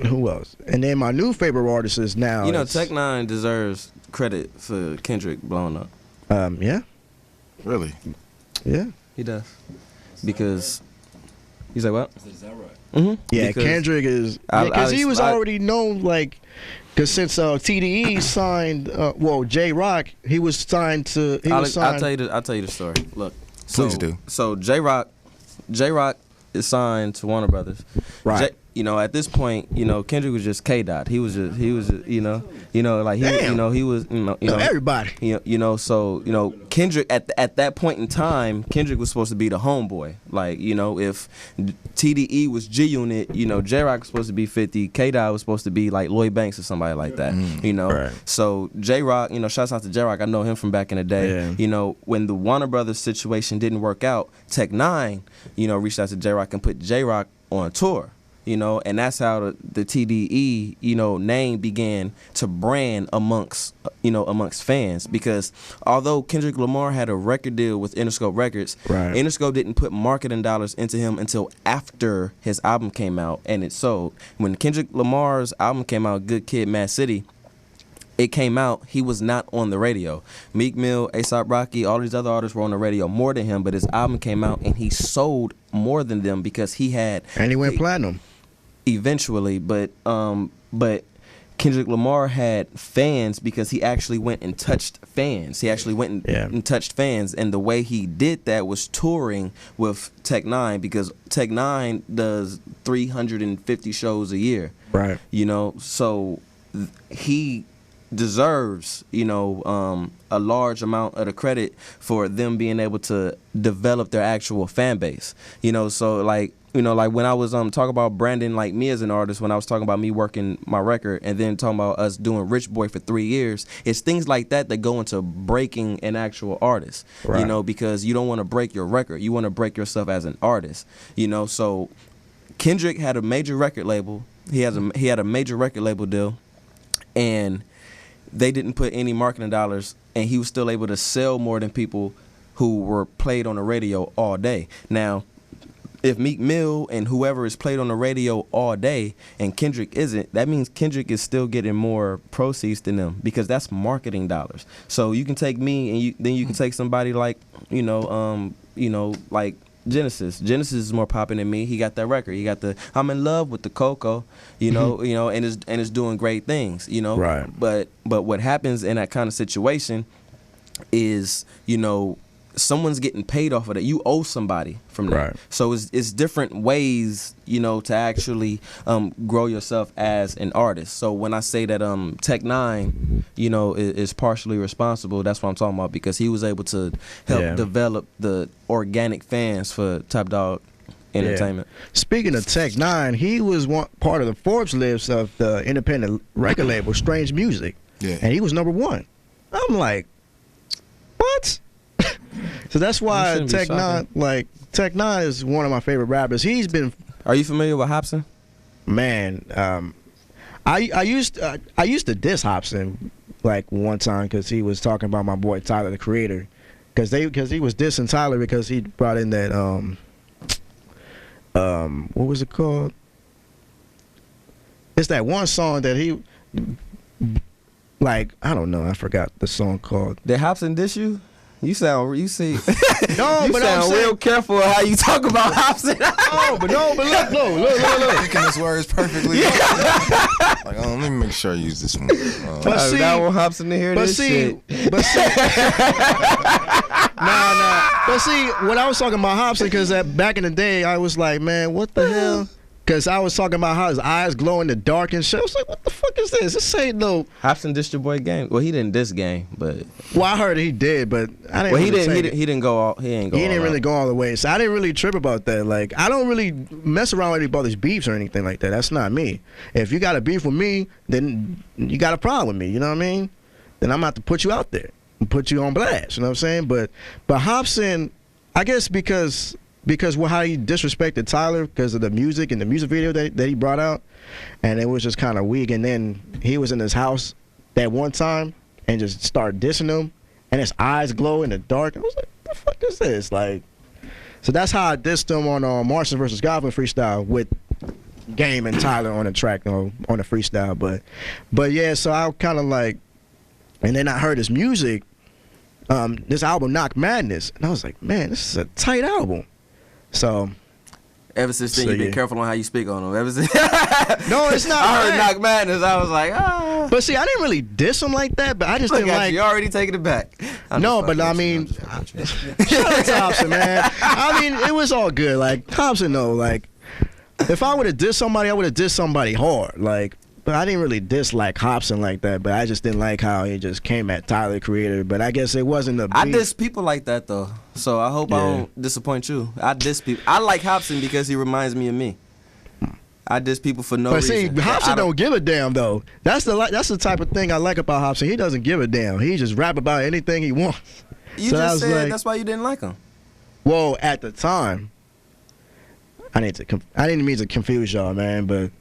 Who else? And then my new favorite artist is now. You know, Tech 9 deserves credit for Kendrick blowing up. Yeah. Really? Yeah. He does. Because he's like, what? Is that right? Mm-hmm. Yeah, because Kendrick is because he was already known, like, because since TDE signed, J Rock, he was signed to. I'll tell you the story. Look, please do. So J Rock is signed to Warner Brothers. Right. At this point, Kendrick was just K-Dot. He was just, like he was, everybody. So Kendrick at that point in time, Kendrick was supposed to be the homeboy. Like, if TDE was G Unit, J Rock was supposed to be 50, K-Dot was supposed to be like Lloyd Banks or somebody like that. Right. So J Rock, shouts out to J Rock. I know him from back in the day. Yeah. When the Warner Brothers situation didn't work out, Tech 9, reached out to J Rock and put J Rock on tour. And that's how the TDE, name began to brand amongst fans. Because although Kendrick Lamar had a record deal with Interscope Records, right. Interscope didn't put marketing dollars into him until after his album came out and it sold. When Kendrick Lamar's album came out, Good Kid, Mad City, it came out, he was not on the radio. Meek Mill, A$AP Rocky, all these other artists were on the radio more than him, but his album came out and he sold more than them because he had. And he went platinum. Eventually, but Kendrick Lamar had fans because he actually went and touched fans. He actually went and touched fans, and the way he did that was touring with Tech Nine, because Tech Nine does 350 shows a year. Right. You know, so he deserves, you know, a large amount of the credit for them being able to develop their actual fan base. You know, so like, you know, like when I was talking about Brandon, like me as an artist, when I was talking about me working my record and then talking about us doing Rich Boy for 3 years, it's things like that that go into breaking an actual artist. Right. You know, because you don't want to break your record. You want to break yourself as an artist. You know, so Kendrick had a major record label. He had a major record label deal, and they didn't put any marketing dollars, and he was still able to sell more than people who were played on the radio all day. Now, if Meek Mill and whoever is played on the radio all day and Kendrick isn't, that means Kendrick is still getting more proceeds than them, because that's marketing dollars. So you can take me and then you can take somebody like, like Genesis. Genesis is more popping than me. He got that record. He got the I'm in love with the Coco, and is doing great things, you know. Right. But what happens in that kind of situation is, you know, someone's getting paid off of that. You owe somebody from that. Right. So it's different ways, you know, to actually grow yourself as an artist. So when I say that Tech Nine, you know, is partially responsible, that's what I'm talking about, because he was able to help develop the organic fans for Top Dog Entertainment. Speaking of Tech Nine, he was part of the Forbes list of the independent record label Strange Music. Yeah. And he was #1. I'm like, what? So that's why Tech Nine is one of my favorite rappers. He's been. Are you familiar with Hopsin? Man, I used to diss Hopsin like one time because he was talking about my boy Tyler the Creator, because he was dissing Tyler because he brought in that what was it called? It's that one song that he, like, I don't know, I forgot the song called. Did Hopsin diss you? You sound real careful of how you talk about Hopsin. But look. Picking his words perfectly. Like, let me make sure I use this one. I want Hopsin to hear this shit. But see, when I was talking about Hopsin, because back in the day, I was like, man, what the hell? Because I was talking about how his eyes glow in the dark and shit. I was like, what the fuck is this? This ain't no. Hopsin dissed your boy Game. Well, he didn't diss Game, but. Well, I heard he did, but I didn't. Well, he didn't go all. He didn't really go all the way. So I didn't really trip about that. Like, I don't really mess around with anybody's beefs or anything like that. That's not me. If you got a beef with me, then you got a problem with me. You know what I mean? Then I'm about to put you out there and put you on blast. You know what I'm saying? But Hopsin, I guess because how he disrespected Tyler because of the music and the music video that he brought out, and it was just kind of weak. And then he was in his house that one time and just started dissing him, and his eyes glow in the dark. I was like, what the fuck is this? Like, so that's how I dissed him on Martian vs. Goblin freestyle with Game and Tyler on the track on the freestyle. But yeah, so I kind of like, and then I heard his music, this album Knock Madness, and I was like, man, this is a tight album. So, ever since then, you've been careful on how you speak on them. Ever since no, it's not. I heard Knock Madness. I was like, ah. But see, I didn't really diss him like that. But I just didn't like. You already taking it back. No, but I mean, shout out to Hopsin, man. I mean, it was all good. Like Hopsin, though, like if I would have dissed somebody, I would have dissed somebody hard. Like, but I didn't really dislike Hopsin like that. But I just didn't like how he just came at Tyler the Creator. But I guess it wasn't the. I diss people like that though. So I hope I don't disappoint you. I diss people. I like Hopsin because he reminds me of me. I diss people for no reason. But see, Hopsin don't give a damn though. That's the type of thing I like about Hopsin. He doesn't give a damn. He just rap about anything he wants. You so just said that's why you didn't like him. Well, at the time, I didn't mean to confuse y'all, man, but.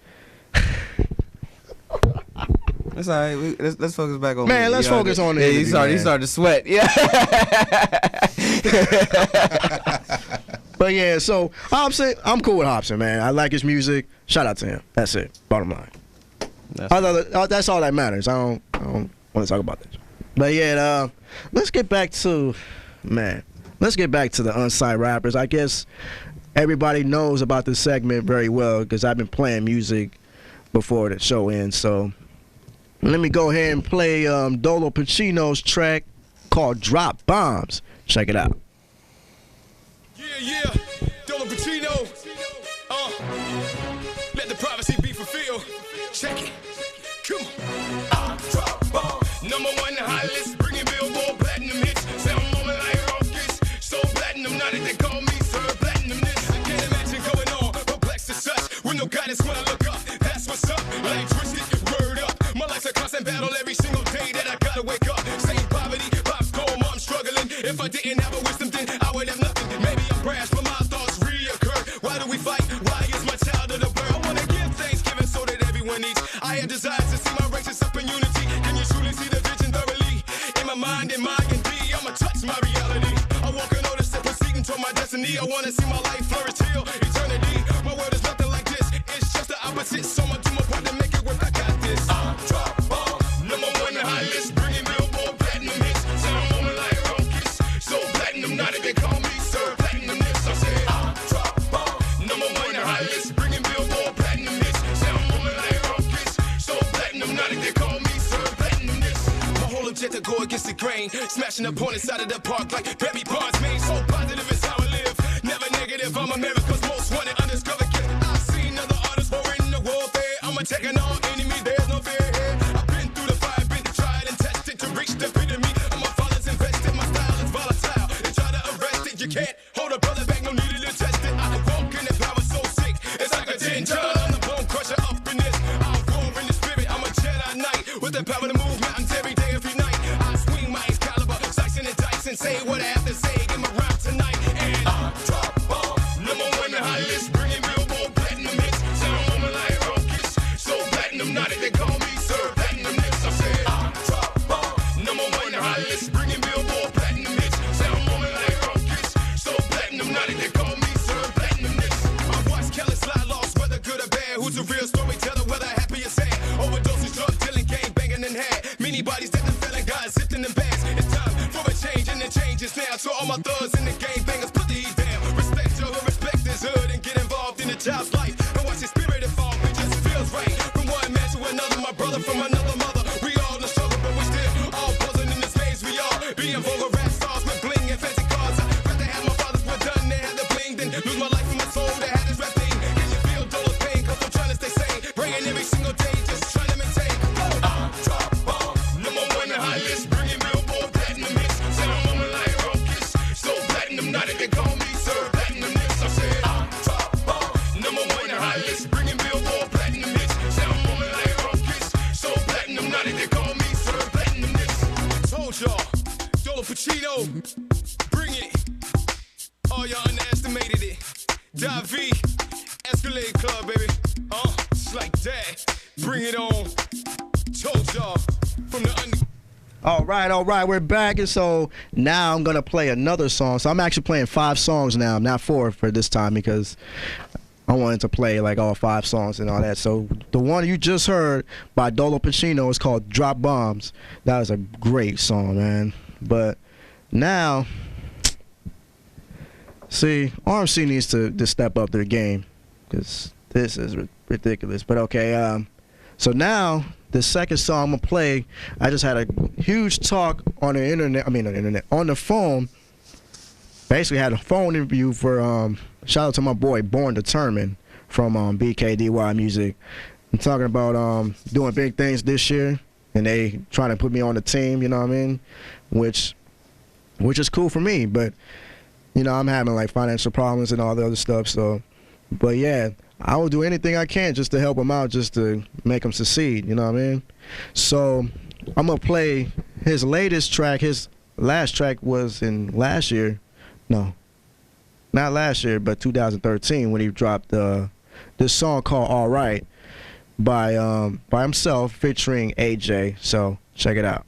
That's all right. Let's focus back on man. Let's focus on it. Yeah, he started to sweat. Yeah. But yeah, so Hopsin, I'm cool with Hopsin, man. I like his music. Shout out to him. That's it. Bottom line. That's all that matters. I don't want to talk about this. But yeah, let's get back to the unsigned rappers. I guess everybody knows about this segment very well because I've been playing music before the show ends. So let me go ahead and play Dolo Pacino's track called Drop Bombs. Check it out. Yeah, Dolo Pacino. Let the prophecy be fulfilled. Check it. Come on. Drop bomb. Number one hot list, bringing Billboard platinum hits. Sound moment like rockets. So platinum, now that they call me Sir Platinum this. I can't imagine going on, perplexed as such. With no guidance when I look up, that's what's up. Like twisted, word up. My life's a constant battle every single day that I gotta wake up. Same poverty, pops home, I'm struggling. If I didn't have a wisdom, then I would have nothing. Maybe I'm brash, but my thoughts reoccur. Why do we fight? Why is my child of the bird? I wanna give Thanksgiving so that everyone eats. I have desires to see my races up in unity. Can you truly see the vision thoroughly? In my mind, in my and D, I'ma touch my reality. I walk and notice and proceeding toward my destiny. I wanna see my life flourish till eternity. My world is nothing like this. It's just the opposite. So I'ma do my part to make it work. I got this. Drop bomb. Number one hot list, bringing Billboard platinum hits. Sound moment like rockets. So platinum, now that they call me Sir Platinum this. I said drop bomb. Number one hot list, bringing Billboard platinum hits. Sound moment like rockets. So platinum, now that they call me Sir Platinum this. My whole objective go against the grain. Smashing opponents out of the park like Barry Bonds made. So positive is how I live. Never negative, I'm America's most wanted undiscovered kid. I've seen other artists who are in the warfare. I'm attacking all enemies, there's no fear here. I've been through the fire, been tried and tested to reach the epitome. I'm a father's invested, my style is volatile. They try to arrest it, you can't hold a brother back, no need to test it. I walk in the power so sick, it's like a 10 ton. I'm the bone crusher up in this. I'll roar in the spirit, I'm a Jedi Knight. With the power to move mountains every day, every night. I swing my Excalibur, slicing the dice and say what I have to say. Get my rhyme tonight and drop bomb. Number one hot list, bringing Billboard platinum hits. Sound moment like rockets. So platinum, now that they call me Sir Platinum this. I said drop bomb. Number one hot list, bringing Billboard platinum hits. Sound moment like rockets. So platinum, now that they call me Sir Platinum this. I watch Kelly slide lost, whether good or bad. Who's the real storyteller, whether happy or sad? Overdoses, drug dealing, gang banging and had. Many bodies that the felon got zipped in the bags. It's time for a change and the change is now. So all my thugs in the gang bangers, put the heat down. Respect your hood, respect this hood, and get involved in the child's life. And watch his spirit evolve, it just feels right. From one man to another, my brother from another mother. We all in the struggle, but we still all buzzing in this maze. We all being vulgar rap stars with bling and fancy cars. I'd rather have my fathers were done, they had the bling, then lose my life and my soul, they had this rap thing. Can you feel Dolo's pain? Cause I'm trying to stay sane. Praying every single day, just trying to maintain. Drop bomb. Number one hot list, bringing Billboard platinum hits. Sound moment like rockets. So platinum, now that they call me Sir Platinum this. I said drop bomb. Number one hot list, bringing Billboard platinum hits. Sound moment like rockets. So platinum, now that they call me Sir Platinum this. Told y'all, Dolo Pacino, bring it. Oh, y'all underestimated it. Davi, Escalade Club, baby. Just like that. Bring it on. Told y'all from the under. All right, we're back, and so now I'm gonna play another song. So I'm actually playing 5 songs now, not 4 for this time because I wanted to play like all 5 songs and all that. So the one you just heard by Dolo Pacino is called Drop Bombs. That was a great song, man. But now, see, RMC needs to step up their game because this is ridiculous. But okay, so now the second song I'm gonna play, I just had a huge talk on the internet. On the phone. Basically had a phone interview for shout out to my boy Born Determined from BKDY Music. I'm talking about doing big things this year, and they trying to put me on the team. You know what I mean? Which is cool for me, but you know I'm having like financial problems and all the other stuff. So, but yeah, I will do anything I can just to help him out, just to make him succeed. You know what I mean? So I'm gonna play his latest track. His last track was in last year. No, not last year, but 2013 when he dropped this song called All Right by himself featuring AJ. So check it out.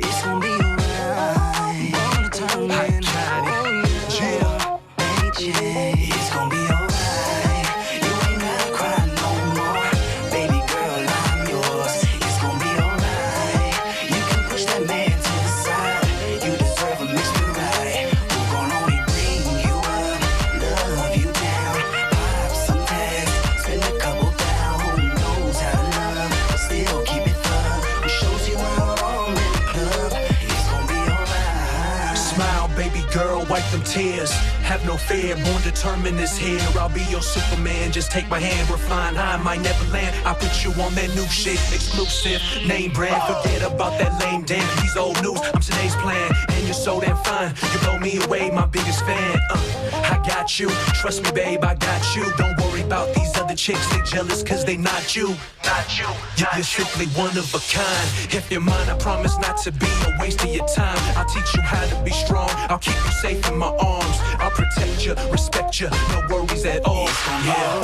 It's gonna be alright. You ain't gotta cry no them tears. Have no fear, born determined is here. I'll be your Superman, just take my hand. We're flying high, might never land. I put you on that new shit, exclusive, name brand. Forget about that lame damn, these old news. I'm today's plan, and you're so damn fine. You blow me away, my biggest fan. I got you, trust me, babe, I got you. Don't worry about these other chicks, they jealous cause they not you. Not you, you're simply one of a kind. If you're mine, I promise not to be a waste of your time. I'll teach you how to be strong, I'll keep you safe in my arms. I'll protect you, respect you, no worries at all. Yeah.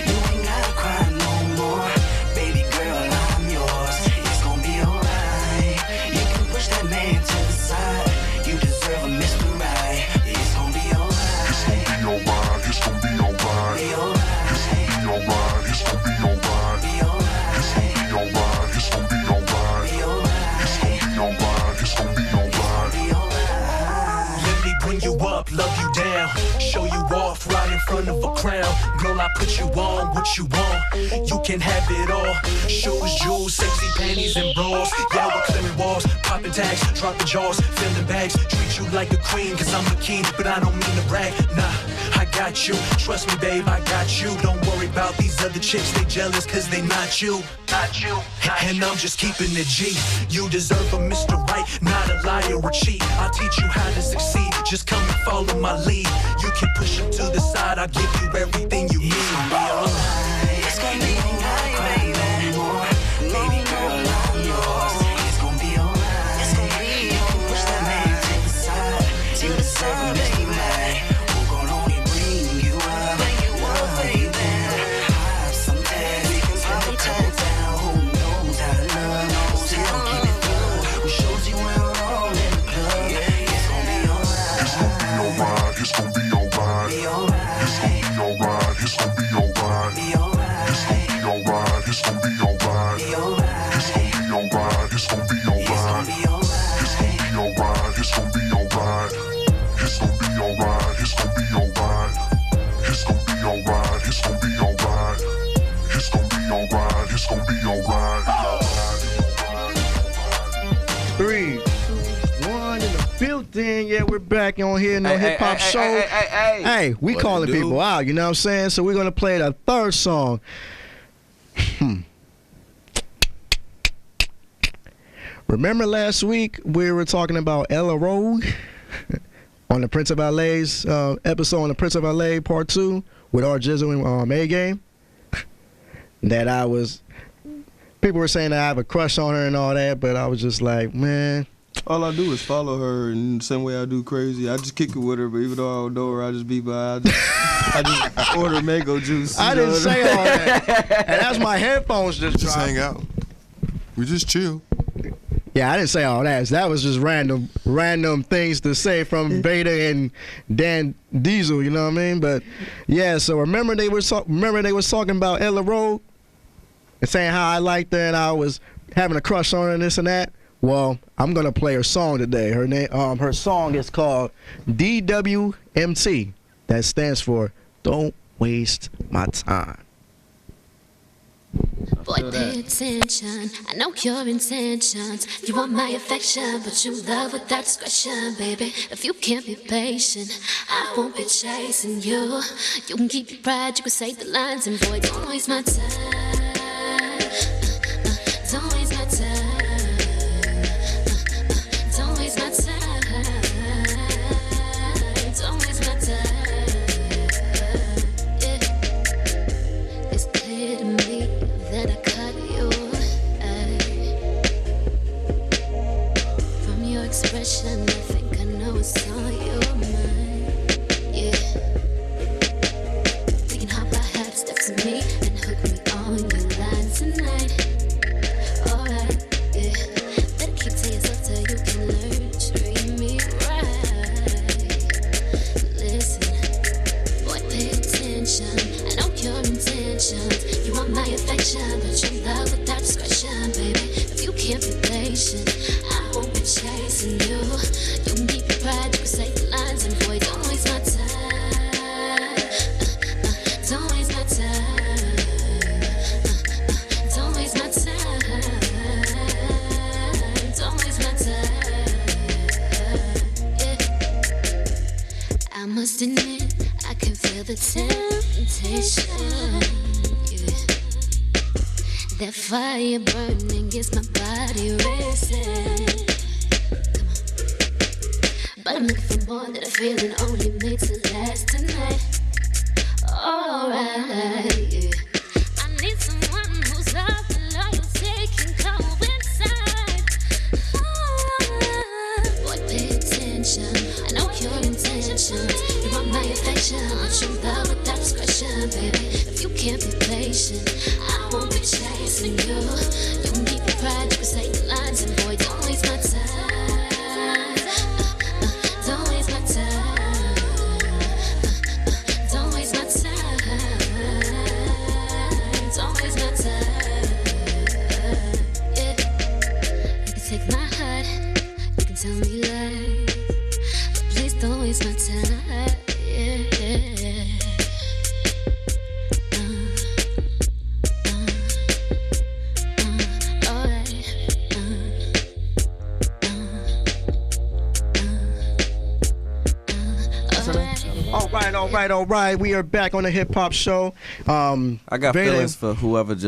You ain't gotta cry no more. Baby girl, I'm yours. It's gonna be alright. You can push that man to the side. You deserve a Mr. Right. It's gonna be alright. It's gonna be alright. It's gonna be alright. Be alright. It's gonna be alright. It's gonna be alright. Be alright. It's gonna be alright. It's gonna be alright. Be alright. It's gonna be alright. It's gonna be alright. Be alright. Let me bring you up, love you down, show you off right in front of a crowd. Girl, I put you on what you want. You can have it all. Shoes, jewels, sexy panties and bras. Yeah, we're clearing walls, popping tags, dropping jaws, filling bags. Treat you like a queen, cause I'm the king, but I don't mean to brag. Nah, I got you. Trust me, babe, I got you. Don't worry about these other chicks, they jealous cause they not you. Not you. And I'm just keeping it G. You deserve a Mr. Right, not a liar or cheat. I'll teach you how to succeed. Just come and follow my lead. You can push them to the side, I'll give you everything you need. It's gonna be alright, baby. Baby girl, I'm yours. It's gonna be alright. It's gonna be. You can push that man to the side. You deserve a Mr. Right. Who gon' only bring you up? Baby. Have some days. We can spend the time down. Who knows how to love? Knows how to keep it good. Who shows you when we're all in the club? It's gonna be alright. It's gonna be alright. It's gonna be alright. Be alright. It's gonna be alright. It's gonna be alright. Be alright. It's gonna be alright. It's gonna be alright. Be alright. It's gonna be alright. It's gonna be alright. It's gonna be alright. It's gonna be alright. It's gonna be alright. It's gonna be alright. It's gonna be alright. It's gonna be alright. It's gonna be alright. It's gonna be alright. 3, 2, 1 in the building. Yeah, we're back on here in the hip hop show. Hey, we What calling it do? people out, you know what I'm saying? So we're gonna play the third song. Remember last week we were talking about Ella Rogue on the Prince of LA's episode on the Prince of LA Part 2 with our Jizzle and A Game? That I was, people were saying that I have a crush on her and all that, but I was just like, man. All I do is follow her in the same way I do Crazy. I just kick it with her, but even though I don't know her, I just be by. I just order mango juice. I didn't say all that. And that's my headphones just Just dropped. hang out. We just chill. Yeah, I didn't say all that. That was just random things to say from Beta and Dan Diesel, you know what I mean? But yeah, so remember they was talking about Ella Rogue and saying how I liked her and I was having a crush on her and this and that. Well, I'm gonna play her song today. Her song is called DWMT. That stands for Don't Waste My Time. Boy, pay attention. I know your intentions. You want my affection, but you love without discretion, baby. If you can't be patient, I won't be chasing you. You can keep your pride, you can say the lines, and boy, don't waste my time. Don't waste my time. Don't waste my time. Don't waste my time. Yeah. It's clear to me that I caught you. From your expression, I think I know it's on your mind. Yeah. We can hop ahead, step to me, and hook me on I must admit, I can feel the temptation. Yeah. That fire burning gets my body racing. Come on. But I'm looking for more that a feeling only made to last tonight. Alright, yeah. I need someone who's love and loyalty can coincide. Boy, pay attention. I know your intentions. You want my affection, but you love without discretion, baby. If you can't be patient, I won't be chasing you. You need pride, you can say the lines, and boy, don't waste my time. Don't waste my time. Don't waste my time. Don't waste my time. Yeah. You can take my heart, you can tell me lies, but please don't waste my time. Yeah. All right. We are back on the hip hop show. I got Vader- feelings for whoever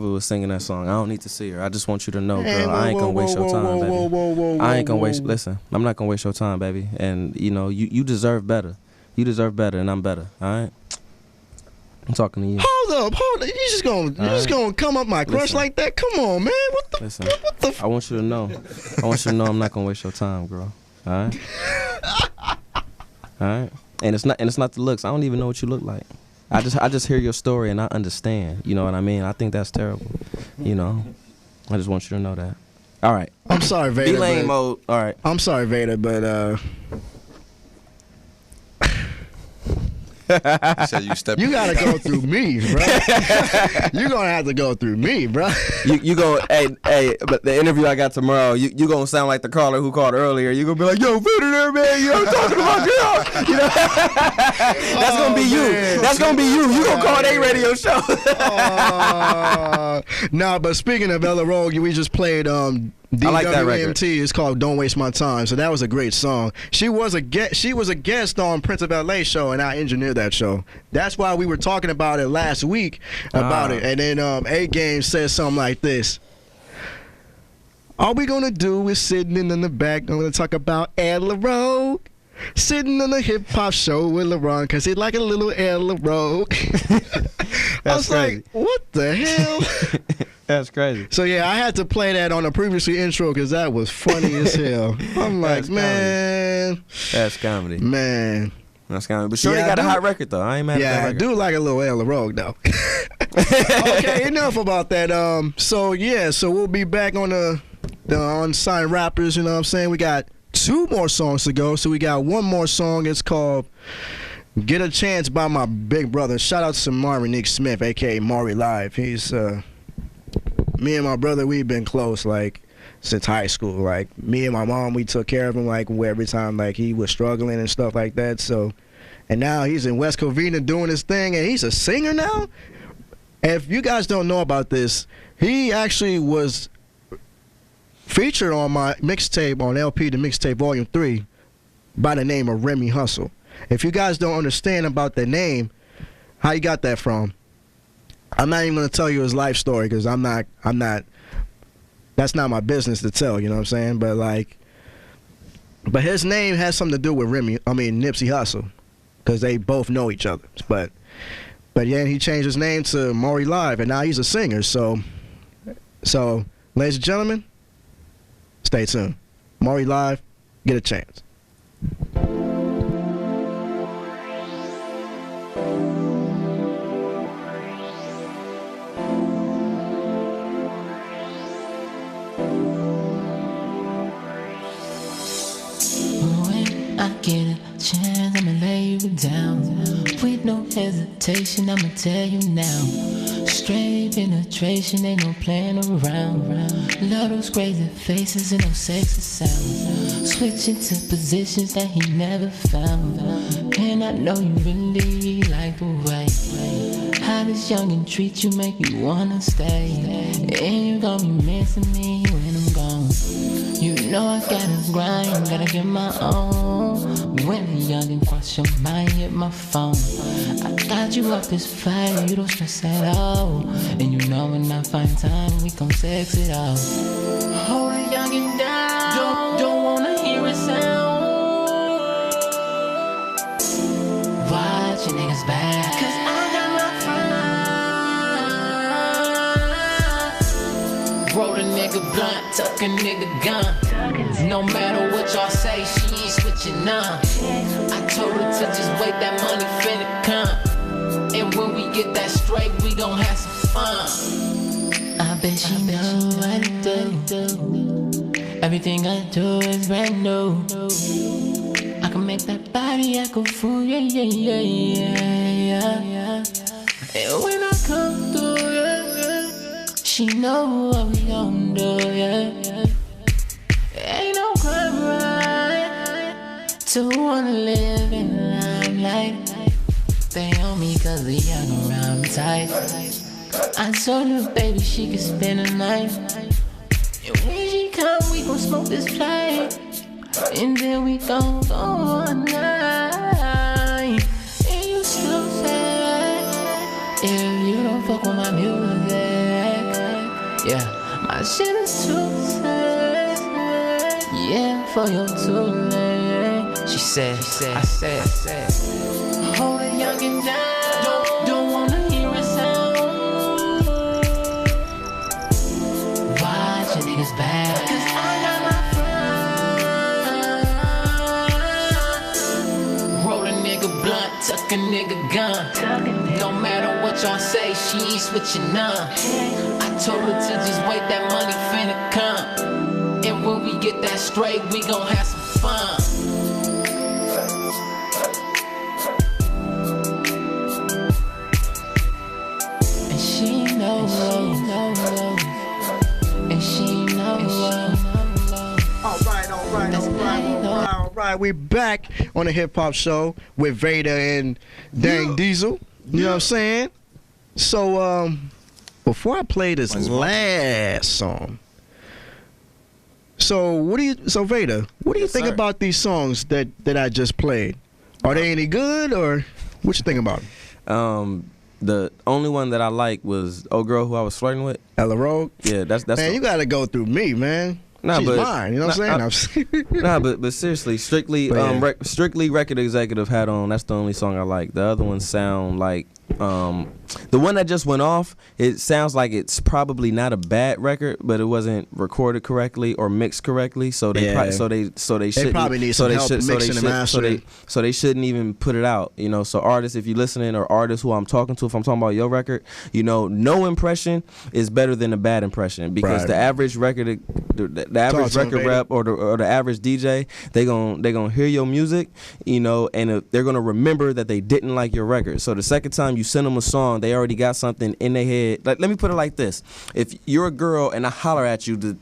was singing that song. I don't need to see her. I just want you to know, girl. Hey, I ain't gonna waste your time, baby. whoa, I ain't gonna whoa. waste. Listen, I'm not gonna waste your time, baby. And you know, you deserve better. You deserve better, and I'm better. All right. I'm talking to you. Hold up. You just gonna come up my crush Listen. like that? Come on, man. What the? Listen, I want you to know. I'm not gonna waste your time, girl. All right. All right. And it's not the looks. I don't even know what you look like. I just hear your story and I understand. You know what I mean? I think that's terrible. You know. I just want you to know that. All right. I'm sorry, Vader. Be lame but- mode. All right. I'm sorry, Vader, but you gotta go through me, bro. You gonna have to go through me, bro. You go, hey, but the interview I got tomorrow, you gonna sound like the caller who called earlier. You gonna be like, yo, Vader there, man, you know, talking about girl. You know, that's gonna be you. That's gonna be you. You gonna call their radio show. Nah, but speaking of Ella Rogue, we just played I like that record. DWMT. It's called "Don't Waste My Time." So that was a great song. She was a guest on Prince of LA show, and I engineered that show. That's why we were talking about it last week about it. And then A Game says something like this: all we gonna do is sitting in the back. I'm gonna talk about Ella Rogue. Sitting on a hip hop show with LeBron because he like a little Ella Rogue. I was crazy. like, what the hell? That's crazy. So yeah, I had to play that on a previously intro because that was funny as hell. I'm like, That's man, That's comedy. man. That's comedy. But Shorty Yeah, I got a do- hot record though. I ain't mad at that Yeah, I record. do like a little Ella Rogue though. Okay, enough about that. So we'll be back on the unsigned rappers. You know what I'm saying? We got 2 more songs to go. So we got one more song. It's called "Get a Chance" by my big brother. Shout out to Marvin Nick Smith, aka Maury Live. He's me and my brother, we've been close like since high school. Like me and my mom, we took care of him like every time like he was struggling and stuff like that. So, and now he's in West Covina doing his thing, and he's a singer now. And if you guys don't know about this, he actually was featured on my mixtape on LP, the mixtape Volume 3, by the name of Remy Hustle. If you guys don't understand about the name, how you got that from, I'm not even gonna tell you his life story because I'm not. That's not my business to tell. You know what I'm saying? But his name has something to do with Nipsey Hussle, because they both know each other. But yeah, he changed his name to Maury Live, and now he's a singer. So, ladies and gentlemen, stay tuned. Maury Live, get a chance. When I get a chance, I'ma lay you down. With no hesitation, I'ma tell you now. Straight penetration, ain't no playing around. Love those crazy faces and those sexy sounds. Switching to positions that he never found. And I know you really like the way how this youngin' treat you, make you wanna stay. And you gon' be missing me when I'm gone. You know I gotta grind, gotta get my own. When the youngin' cross your mind, hit my phone. I got you off this fire, you don't stress at all. And you know when I find time, we gon' sex it out. Hold the youngin' down, don't wanna hear a sound. Watch your niggas back, 'cause I got my friend. Roll a nigga blunt, tuck a nigga gun. No matter what y'all say, she ain't switching up. I told her to just wait, that money finna come. And when we get that straight, we gon' have some fun. I bet she know what to do. Everything I do is brand new. I can make that body act a fool, yeah, yeah, yeah, yeah, yeah. And when I come through, yeah, she know what we gon' do, yeah. Ain't no crime right to wanna live in the limelight. They on me 'cause we young around tight. I told her, baby, she could spend the night. And when she come, we gon' smoke this flight. And then we gon' go all night. And you still say, if you don't fuck with my music, yeah, my shit is too sad. Yeah, for your too late. She said, I said, hold it young and down. Don't wanna hear a sound. Watch your niggas back, 'cause I got my friend. Roll a nigga blunt, tuck a nigga gun. No matter what y'all say, she ain't switching up. I told her to just wait, that money finna come. And when we get that straight, we gon' have some fun. And she knows, and she knows. All right. We back on the Hip Hop Show with Vader and Dang Diesel. You know what I'm saying? So, before I play this last song, so Vader, what do you think about these songs that I just played? Are they any good, or what you think about them? The only one that I like was old girl who I was flirting with, Ella Rogue. Yeah, that's man. You gotta go through me, man. Nah, She's but mine. You know what I'm saying? Nah, but seriously, strictly strictly Record Executive Hat On. That's the only song I like. The other ones sound like the one that just went off. It sounds like it's probably not a bad record, but it wasn't recorded correctly or mixed correctly. So they shouldn't. Probably need some help mixing and mastering. So they shouldn't even put it out. You know, so artists, if you're listening, or artists who I'm talking to, if I'm talking about your record, you know, no impression is better than a bad impression, because the average record, the average record rep or the average DJ, they gonna hear your music, you know, and they're gonna remember that they didn't like your record. So the second time you send them a song, they already got something in their head. Like, let me put it like this: if you're a girl and I holler at you, the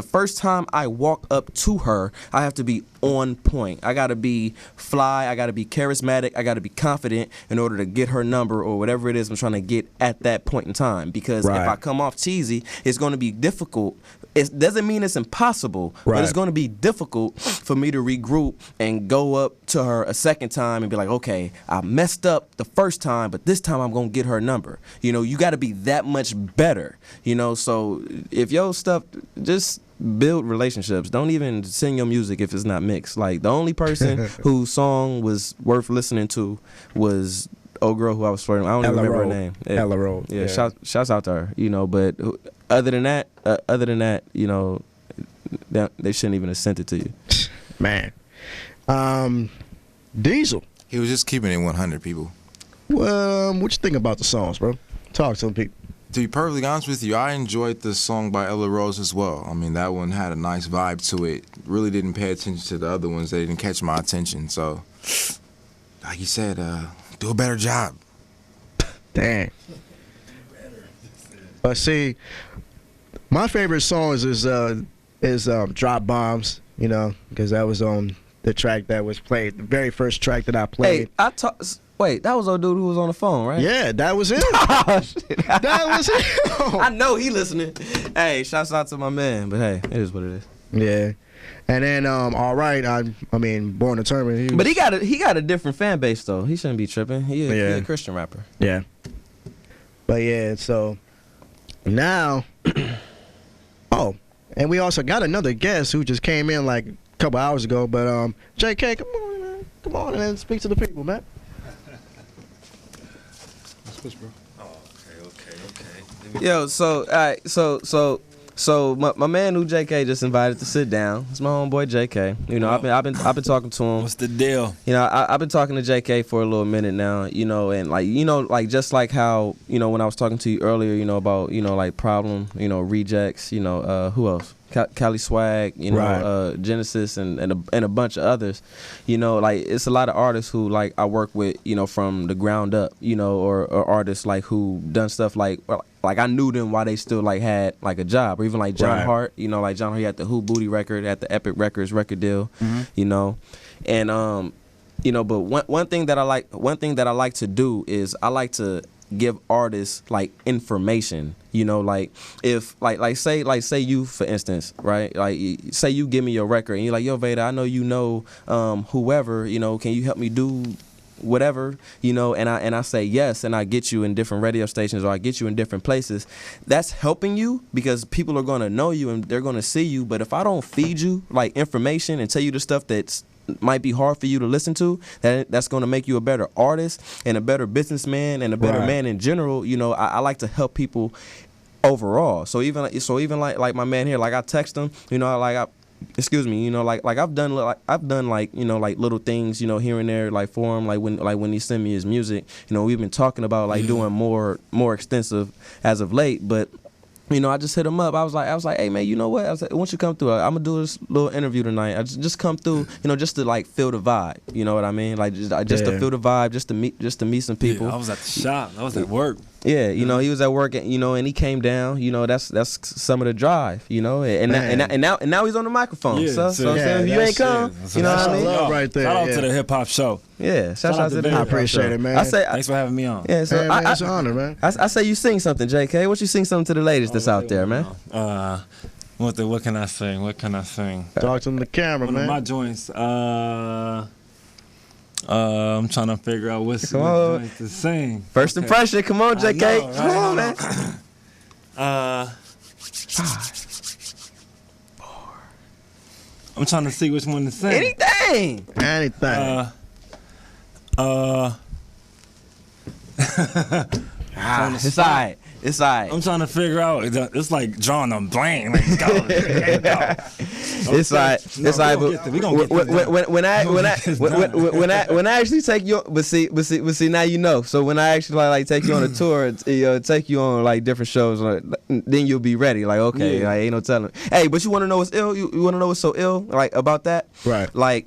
first time I walk up to her, I have to be on point. I gotta be fly, I gotta be charismatic, I gotta be confident in order to get her number or whatever it is I'm trying to get at that point in time. Because if I come off cheesy, it's gonna be difficult. It doesn't mean it's impossible, but it's gonna be difficult for me to regroup and go up to her a second time and be like, okay, I messed up the first time, but this time I'm gonna get her number. You know, you gotta be that much better. You know, so if your stuff, just build relationships. Don't even sing your music if it's not mixed. Like, the only person whose song was worth listening to was old girl who I was flirting with. I don't even remember her name. Ella Rogue. Yeah, shouts out to her. You know, but other than that, you know, they shouldn't even have sent it to you. Man, Diesel. He was just keeping it 100, people. Well, what you think about the songs, bro? Talk to some people. To be perfectly honest with you, I enjoyed the song by Ella Rose as well. I mean, that one had a nice vibe to it. Really didn't pay attention to the other ones. They didn't catch my attention. So, like you said, do a better job. Dang. But see, my favorite songs is Drop Bombs, you know, because that was on the track that was played, the very first track that I played. Hey, wait, that was old dude who was on the phone, right? Yeah, that was him. That was him. I know he listening. Hey, shouts out to my man, but hey, it is what it is. Yeah. And then All Right, I mean Born Determined. But he got a different fan base though. He shouldn't be tripping. He a Christian rapper. Yeah. But yeah, so now oh, and we also got another guest who just came in like a couple hours ago. But JK, come on, man. Come on and speak to the people, man. Switch, bro. Oh, okay. Yo, so all right, so my man who JK just invited to sit down. It's my homeboy JK. You know, I've been talking to him. What's the deal? You know, I've been talking to JK for a little minute now. You know, and like just like how when I was talking to you earlier, about like Problem, Rejects, who else? Cali Swag, Right. Genesis, and a bunch of others. Like it's a lot of artists who like I work with, from the ground up, or artists like who done stuff like I knew them while they still like had like a job, or even like John Right. Hart, like John Hart, he had the Who Booty record, at the Epic Records record deal, and but one thing that I like to do is I like to give artists like information, like if like say you for instance, right, like say you give me your record and you're like, yo Veda, I know whoever, can you help me do whatever, and I say yes, and I get you in different radio stations or I get you in different places. That's helping you because people are going to know you and they're going to see you. But if I don't feed you like information and tell you the stuff that's might be hard for you to listen to, that's going to make you a better artist and a better businessman and a better Right. man in general. I like to help people overall. So even like my man here, like I text him, excuse me, like I've done like little things, here and there, like for him, like when he sent me his music, we've been talking about like doing more extensive as of late, but I just hit him up. I was like, hey man, you know what? I was like, once you come through, I'm gonna do this little interview tonight. I just come through, just to like feel the vibe. You know what I mean? Like just to feel the vibe, just to meet some people. Yeah, I was at the shop. I was at work. Yeah, he was at work, and and he came down. That's some of the drive, and now he's on the microphone. Yeah, so if you ain't come, you know what I mean? Love right there. Shout out yeah. to the hip hop show. Yeah, shout out to the Veda. I appreciate it, man. I say, Thanks for having me on. yeah, so Hey, man, it's an honor, man. I say you sing something, JK. What you sing something to the ladies that's out there, man? What can I sing? What can I sing? Talk to the camera, One man. of my joints. I'm trying to figure out what on. joint to sing. First impression, come on, JK. know, right? Come on, man. 5, 4. I'm trying to see which one to sing. Anything. It's alright. It's alright. I'm trying to figure out. It's like drawing a blank. Like, go. It's alright. It's alright. We gonna get this When I actually take you, but see now you know. So when I actually like take you on a tour, take you on like different shows, then you'll be ready. Like okay, Yeah. like ain't no telling. Hey, but you want to know what's ill? You want to know what's so ill? Like about that? Right. Like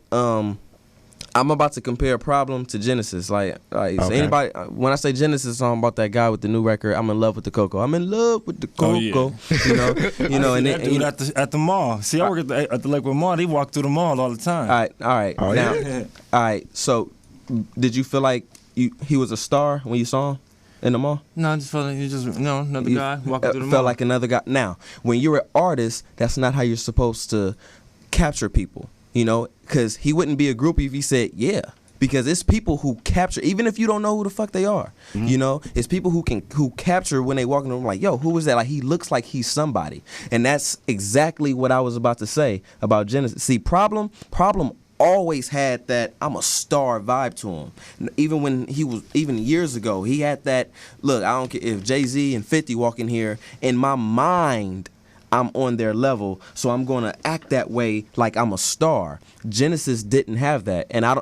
I'm about to compare Problem to Genesis. Like so Okay. anybody, when I say Genesis, I'm about that guy with the new record. I'm in love with the Coco. I'm in love with the Coco. You know, and that then dude at the mall. See, I work at the Lakewood Mall. They walk through the mall all the time. all right. Oh, now, yeah. all right. So, did you feel like he was a star when you saw him in the mall? No, I just felt like another guy walking through the mall. Felt like another guy. Now, when you're an artist, that's not how you're supposed to capture people. Because he wouldn't be a groupie if he said, yeah. Because it's people who capture, even if you don't know who the fuck they are, it's people who capture when they walk in the room like, yo, who is that? Like, he looks like he's somebody. And that's exactly what I was about to say about Genesis. See, Problem always had that I'm a star vibe to him. Even when even years ago, he had that, look, I don't care if Jay-Z and 50 walk in here, in my mind, I'm on their level, so I'm gonna act that way like I'm a star. Genesis didn't have that, and I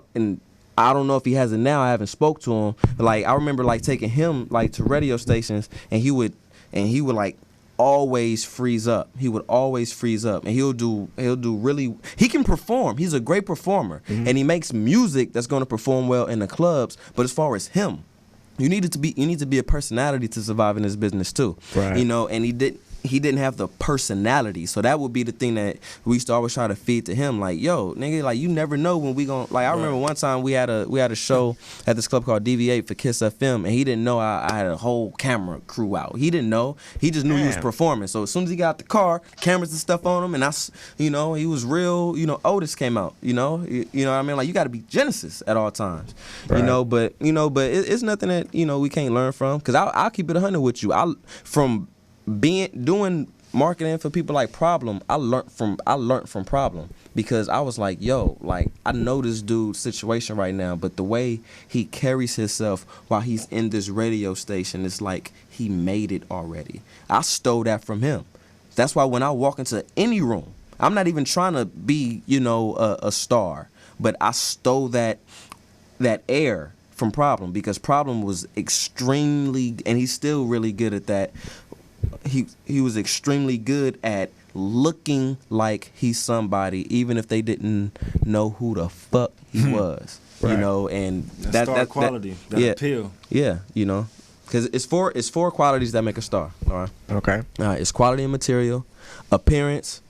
don't know if he has it now. I haven't spoke to him. But like I remember like taking him like to radio stations, and he would like always freeze up. He would always freeze up, and he'll do really. He can perform. He's a great performer, and he makes music that's gonna perform well in the clubs. But as far as him, you need to be a personality to survive in this business too. Right. And he did. he didn't have the personality. So that would be the thing that we used to always try to feed to him. Like, yo, nigga, like you never know when we gon' like. I remember one time we had a show at this club called DV8 for Kiss FM, and he didn't know I had a whole camera crew out. He didn't know. He just knew he was performing. So as soon as he got out the car, cameras and stuff on him, and he was real. Otis came out. You know what I mean? Like you got to be Genesis at all times. Right. But it's nothing that we can't learn from. Cause I'll keep it 100 with you. Doing marketing for people like Problem, I learned from Problem because I was like, yo, like I know this dude's situation right now, but the way he carries himself while he's in this radio station, it's like he made it already. I stole that from him. That's why when I walk into any room, I'm not even trying to be, a star, but I stole that air from Problem because Problem was extremely, and he's still really good at that. He was extremely good at looking like he's somebody, even if they didn't know who the fuck he was. Right. And that star quality, that appeal. Yeah, because it's four qualities that make a star. All right. Okay. It's quality and material, appearance,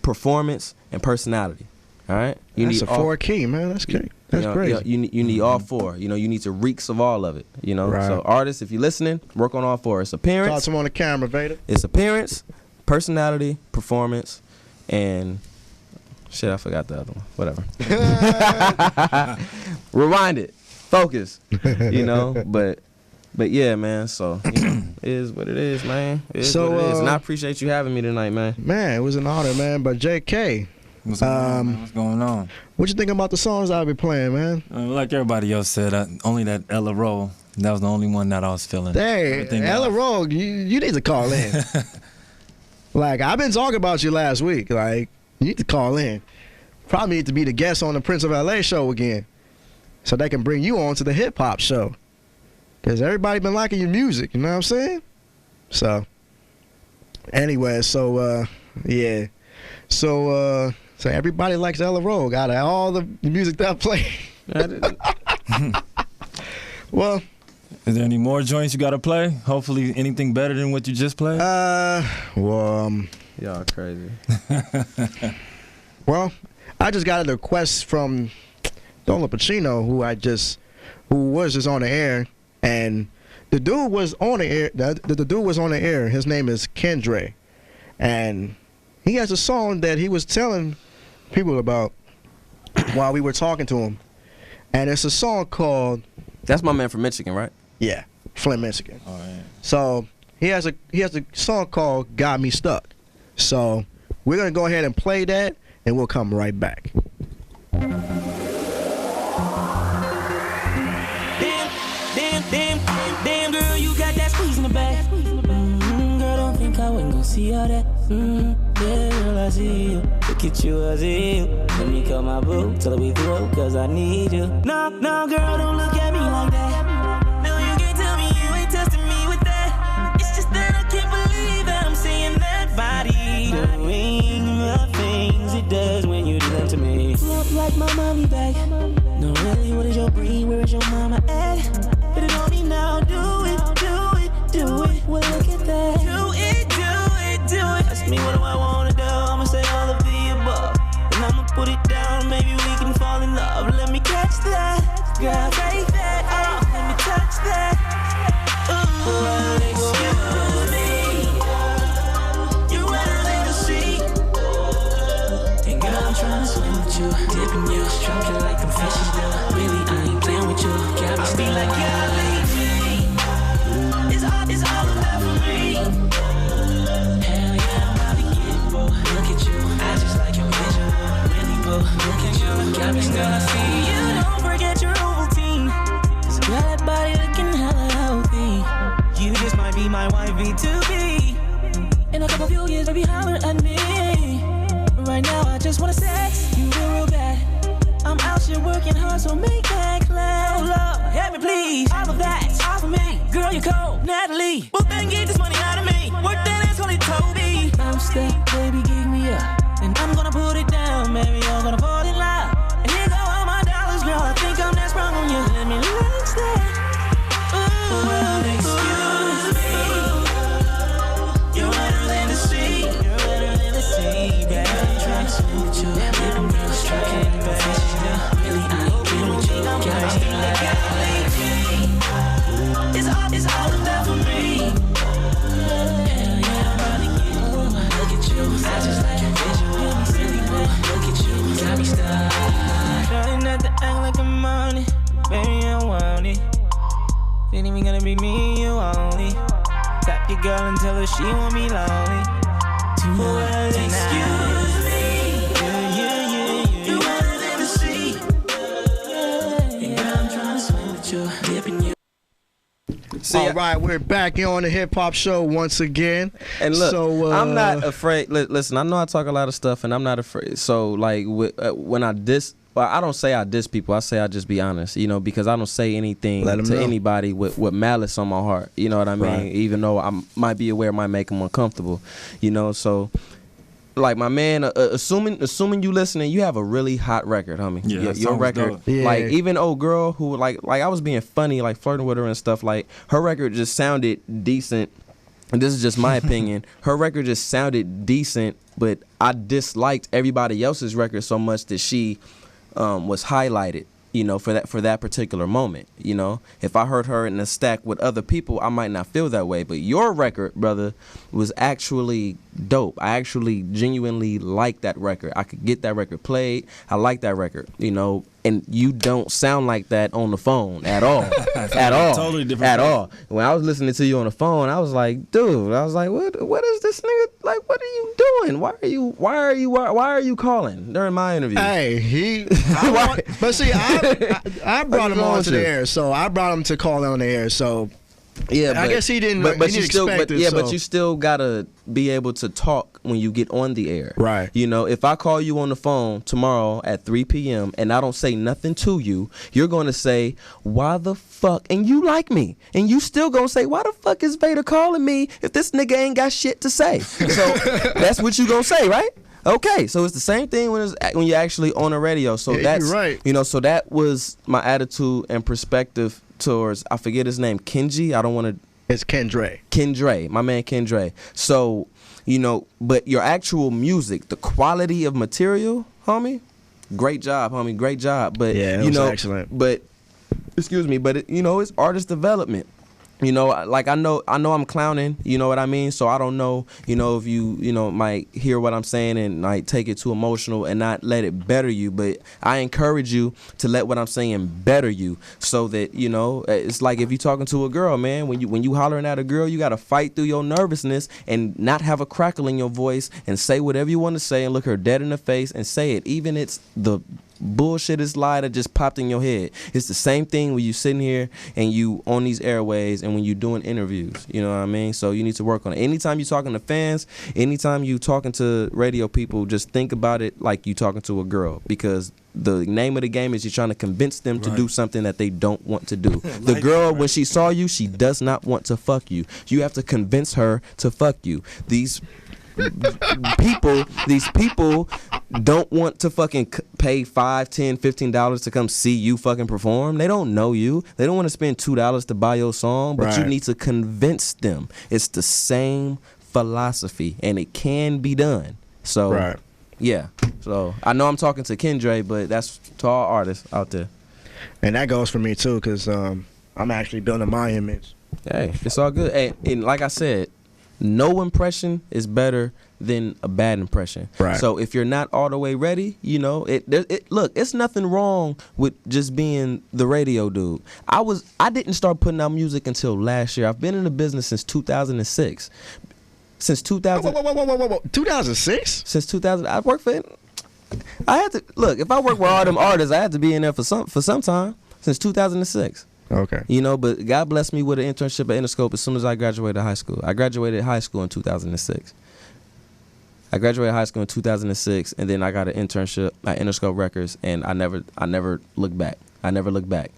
performance, and personality. All right. That's a 4 key, man. That's great. That's great. You need all 4. You need the reeks of all of it. Right. So artists, if you're listening, work on all 4. It's appearance. Talk to him on the camera, Vader. It's appearance, personality, performance, and shit. I forgot the other one. Whatever. Rewind it. Focus. But yeah, man. So it is what it is, man. It is what it is. And I appreciate you having me tonight, man. Man, it was an honor, man. But JK. What's going on? What you think about the songs I'll be playing, man? Like everybody else said, only that Ella Roll. That was the only one that I was feeling. Dang, Ella Roll, you need to call in. Like, I've been talking about you last week. Like, you need to call in. Probably need to be the guest on the Prince of LA show again, so they can bring you on to the hip hop show. Because everybody been liking your music, you know what I'm saying? So, anyway, yeah. So everybody likes Ella Roll out of all the music that I play. Well, is there any more joints you gotta play? Hopefully anything better than what you just played? Y'all crazy. Well, I just got a request from Dolo Pacino, who was just on the air, and the dude was on the air. The dude was on the air. His name is Kendre, and he has a song that he was telling people about while we were talking to him, and it's a song called. That's my man from Michigan, right? Yeah, Flint, Michigan. All right. So he has a song called "Got Me Stuck." So we're gonna go ahead and play that, and we'll come right back. Damn, girl, you got that squeeze in the back. Girl, don't think I wouldn't go see all that. Yeah, girl, I see you. Look at you, I see you. Let me call my boo, tell her we through, cause I need you. No, girl, don't look at me like that. No, you can't tell me you ain't testing me with that. It's just that I can't believe that I'm seeing that body doing the things it does when you do them to me. Look like my mommy bag. No, really, what is your breed? Where is your mama at? Put it on me now, do it. Well, look at that. Do it. Ask me what do I wanna do? I'ma say all of the above. And I'ma put it down, maybe we can fall in love. Let me catch that, girl, take that. Oh, let me touch that. Ooh, excuse me. You're wetter than the sea. And girl, I'm tryna swim with you, dipping you, stroking like them fishes do. Really, I ain't playing with you. Got me speak like you're leaving. It's all about for me. Hell yeah, I'm about to get boo. Look at you, I just like your vision. Really boo, look at you, got me stuck. See you, don't forget your Ovaltine. Cause girl, that body looking hella healthy. You just might be my wifey to be. In a couple few years, baby, holler at me. Right now, I just wanna sex you real bad. I'm out here working hard, so make that clap. Oh, love, help me please. All of that's all for me. Girl, you're cold, Natalie. Well, then get this money out of me. Work that ass, only Toby. Bounce that, baby, give me up. And I'm gonna put it down, baby, I'm gonna fall in love. And here go all my dollars, girl, I think I'm that sprung on you. Let me launch that. Ooh, excuse me. You're wetter than the sea. It's all about for me. Hell yeah, I'm about to get it. Look at you, I just like your visual. Silly boy, look at you, got me stuck. Trying not to act like I'm on it, baby, I want it. Ain't even gonna be me, you only. Tap your girl and tell her she won't be lonely. Well, excuse me. You wanted them to see. And girl, I'm trying to swim with you, dipping you. All right, we're back here on the Hip Hop Show once again. And look, so, I'm not afraid. Listen, I know I talk a lot of stuff, and I'm not afraid. So, like, when I diss, well, I don't say I diss people. I say I just be honest, you know, because I don't say anything to anybody with malice on my heart. You know what I mean? Right. Even though I might be aware it might make them uncomfortable, you know. So, like, my man, assuming you listening, you have a really hot record, homie. Yeah, that your song's record, dope. Yeah. like, even old girl who like I was being funny, like flirting with her and stuff. Like, her record just sounded decent. And this is just my opinion. Her record just sounded decent, but I disliked everybody else's record so much that she was highlighted, you know, for that particular moment. You know, if I heard her in a stack with other people, I might not feel that way. But your record, brother, was actually dope. I actually genuinely like that record. I could get that record played. I like that record, you know. And you don't sound like that on the phone at all. At all. Totally different. At all. When I was listening to you on the phone, I was like, dude, what is this nigga, like, what are you doing? Why are you calling during my interview? Hey, but see, I brought him on to the air, so I brought him to call on the air, so yeah, I guess he didn't. But he you didn't still, expect it, so. but you still gotta be able to talk when you get on the air, right? You know, if I call you on the phone tomorrow at 3 p.m. and I don't say nothing to you, you're gonna say, "Why the fuck?" And you like me, and you still gonna say, "Why the fuck is Vader calling me if this nigga ain't got shit to say?" So that's what you gonna say, right? Okay, so it's the same thing when you're actually on the radio. So Yeah, that's you're right. You know, so that was my attitude and perspective towards, I forget his name, Kenji. I don't want to. It's Kendra. Kendra, my man Kendra. So, you know, but your actual music, the quality of material, homie, great job, homie, great job. But yeah, it you was know, excellent. But excuse me, but you know, it's artist development. You know, like I know I'm clowning, you know what I mean? So I don't know, you know, if you know, might hear what I'm saying and might take it too emotional and not let it better you. But I encourage you to let what I'm saying better you, so that, you know, it's like if you're talking to a girl, man, when you hollering at a girl, you got to fight through your nervousness and not have a crackle in your voice and say whatever you want to say and look her dead in the face and say it. Even it's the bullshit is lie that just popped in your head. It's the same thing when you sitting here and you on these airways and when you doing interviews, you know what I mean? So you need to work on it. Anytime you talking to fans, anytime you talking to radio people, just think about it like you talking to a girl, because the name of the game is you're trying to convince them to do something that they don't want to do. The girl, when she saw you, she does not want to fuck you. You have to convince her to fuck you. These people don't want to fucking pay $5, $10, $15 to come see you fucking perform. They don't know you. They don't want to spend $2 to buy your song, but you Right. need to convince them. It's the same philosophy, and it can be done. So, Right. yeah. So I know I'm talking to Kendra, but that's to all artists out there. And that goes for me too, because I'm actually building my image. Hey, it's all good. Hey, and like I said, no impression is better than a bad impression. Right. So if you're not all the way ready, you know, look, it's nothing wrong with just being the radio dude. I didn't start putting out music until last year. I've been in the business since 2006. Since 2000. Whoa. 2006? Since 2000, I worked for. I had to look. If I work with all them artists, I had to be in there for some time. Since 2006. Okay. You know, but God blessed me with an internship at Interscope as soon as I graduated high school. I graduated high school in 2006. I graduated high school in 2006, and then I got an internship at Interscope Records, and I never looked back. I never looked back.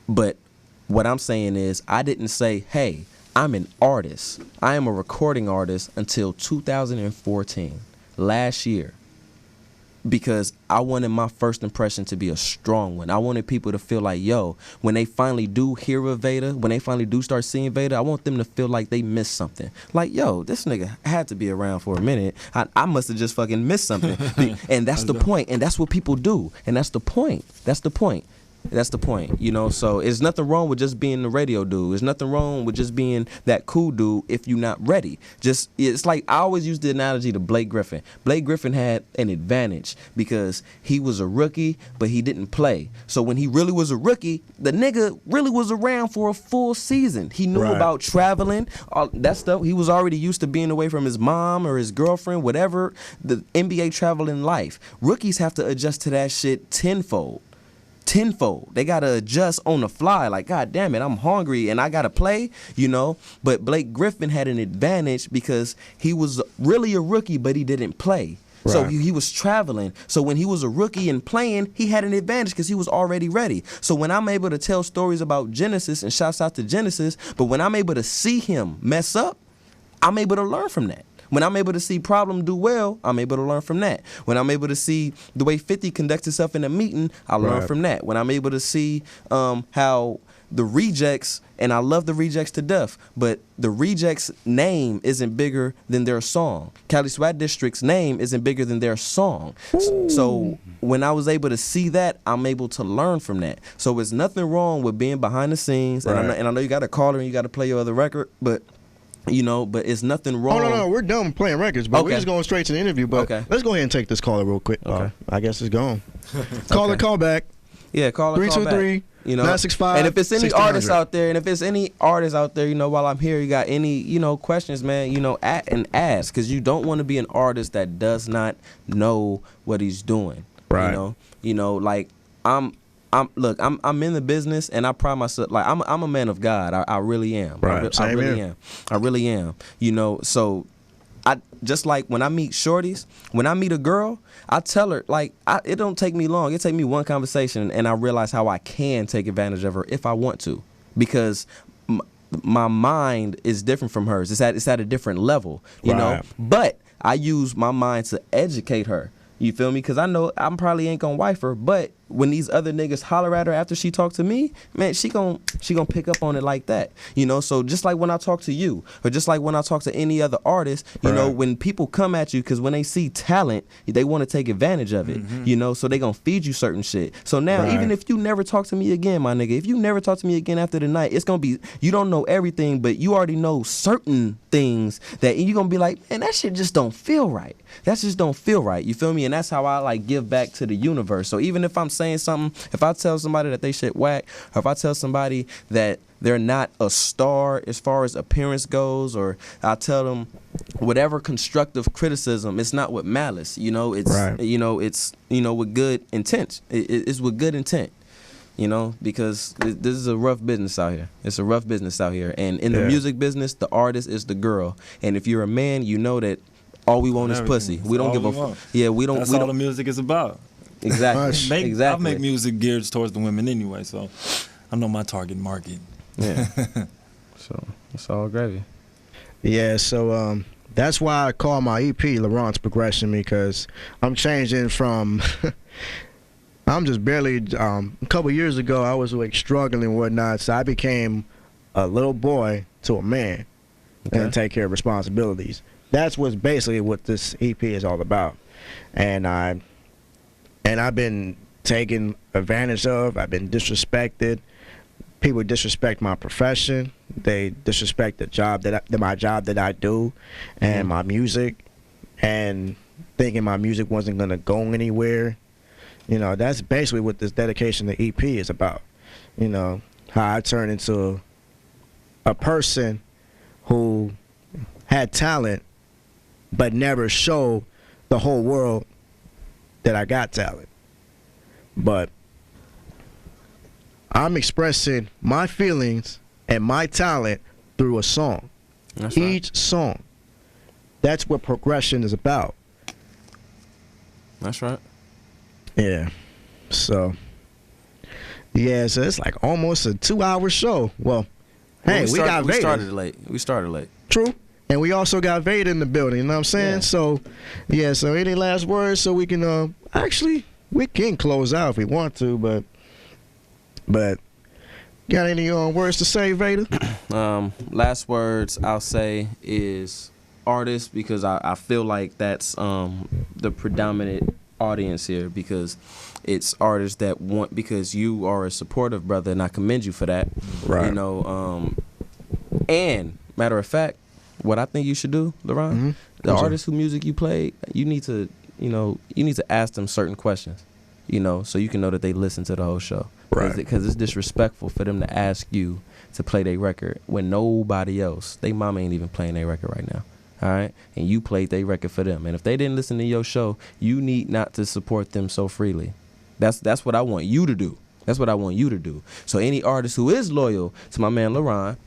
But what I'm saying is, I didn't say, hey, I'm an artist. I am a recording artist until 2014, last year. Because I wanted my first impression to be a strong one. I wanted people to feel like, yo, when they finally do hear of Vader, when they finally do start seeing Vader, I want them to feel like they missed something. Like, yo, this nigga had to be around for a minute. I must have just fucking missed something. And that's the point. And that's what people do. And that's the point. That's the point. That's the point, you know. So there's nothing wrong with just being the radio dude. There's nothing wrong with just being that cool dude if you're not ready. Just it's like I always use the analogy to Blake Griffin. Blake Griffin had an advantage because he was a rookie, but he didn't play. So when he really was a rookie, the nigga really was around for a full season. He knew about traveling, all that stuff. He was already used to being away from his mom or his girlfriend, whatever. The NBA traveling life. Rookies have to adjust to that shit tenfold. They gotta adjust on the fly. Like, God damn it, I'm hungry and I gotta play, you know. But Blake Griffin had an advantage because he was really a rookie, but he didn't play. So he was traveling. So when he was a rookie and playing, he had an advantage because he was already ready. So when I'm able to tell stories about Genesis, and shouts out to Genesis, but when I'm able to see him mess up, I'm able to learn from that. When I'm able to see Problem do well, I'm able to learn from that. When I'm able to see the way 50 conducts himself in a meeting, I learn from that. When I'm able to see how the Rejects, and I love the Rejects to death, but the Rejects' name isn't bigger than their song. Cali Swat District's name isn't bigger than their song. So when I was able to see that, I'm able to learn from that. So there's nothing wrong with being behind the scenes, and I know you got to call her and you got to play your other record, but you know, but it's nothing wrong. Oh, no, we're done playing records, but we're just going straight to the interview. But let's go ahead and take this caller real quick. I guess it's gone. Caller, call back. Yeah, call 323. You know, 965. And if it's any artists out there, you know, while I'm here, you got any, you know, questions, man, you know, and ask, because you don't want to be an artist that does not know what he's doing. Right. You know, like I'm in the business, and I pride myself. Like I'm a man of God. I really am. Right. I really am. You know, so I just like when I meet shorties, when I meet a girl, I tell her like it don't take me long. It take me one conversation, and I realize how I can take advantage of her if I want to, because my mind is different from hers. It's at a different level, you know. But I use my mind to educate her. You feel me? Because I know I probably ain't gonna wife her, but when these other niggas holler at her after she talk to me, man, she gon' pick up on it like that, you know. So just like when I talk to you, or just like when I talk to any other artist, you know, when people come at you, because when they see talent, they want to take advantage of it, you know. So they gonna feed you certain shit. So now, even if you never talk to me again, my nigga, if you never talk to me again after the night, it's gonna be, you don't know everything, but you already know certain things that you gonna be like, man, that shit just don't feel right. That just don't feel right. You feel me? And that's how I like give back to the universe. So even if I'm saying something, if I tell somebody that they shit whack, or if I tell somebody that they're not a star as far as appearance goes, or I tell them whatever constructive criticism, it's not with malice, you know. It's you know, it's, you know, with good intent. It's with good intent, you know, because this is a rough business out here. It's a rough business out here, and in the music business, the artist is the girl, and if you're a man, you know that all we want is pussy. We don't give a yeah. We don't. That's all the music is about. Exactly. Exactly. I make music geared towards the women anyway, so I know my target market. Yeah. So it's all gravy. Yeah. So that's why I call my EP Laurent's Progression, because I'm changing from. I'm just barely. A couple years ago, I was like struggling and whatnot, so I became a little boy to a man, and take care of responsibilities. That's what's basically what this EP is all about, and I've been taken advantage of. I've been disrespected. People disrespect my profession. They disrespect the job my job that I do, and my music, and thinking my music wasn't gonna go anywhere. You know, that's basically what this dedication to EP is about. You know, how I turned into a person who had talent, but never showed the whole world that I got talent. But I'm expressing my feelings and my talent through a song. That's each song. That's what progression is about. That's right. Yeah. So it's like almost a 2-hour show. Well, we got Vader. We started late. True. And we also got Vader in the building, you know what I'm saying? Yeah. So any last words so we can actually we can close out if we want to, but got any words to say, Vader? Last words I'll say is artist, because I feel like that's the predominant audience here because it's artists that want, because you are a supportive brother, and I commend you for that. Right. You know, and matter of fact, what I think you should do, LaRon, the What's artists who music you play, you need to ask them certain questions, you know, so you can know that they listen to the whole show. Right. Because it's disrespectful for them to ask you to play their record when nobody else, they mama ain't even playing their record right now. All right, and you played their record for them, and if they didn't listen to your show, you need not to support them so freely. That's what I want you to do. That's what I want you to do. So any artist who is loyal to my man LaRon,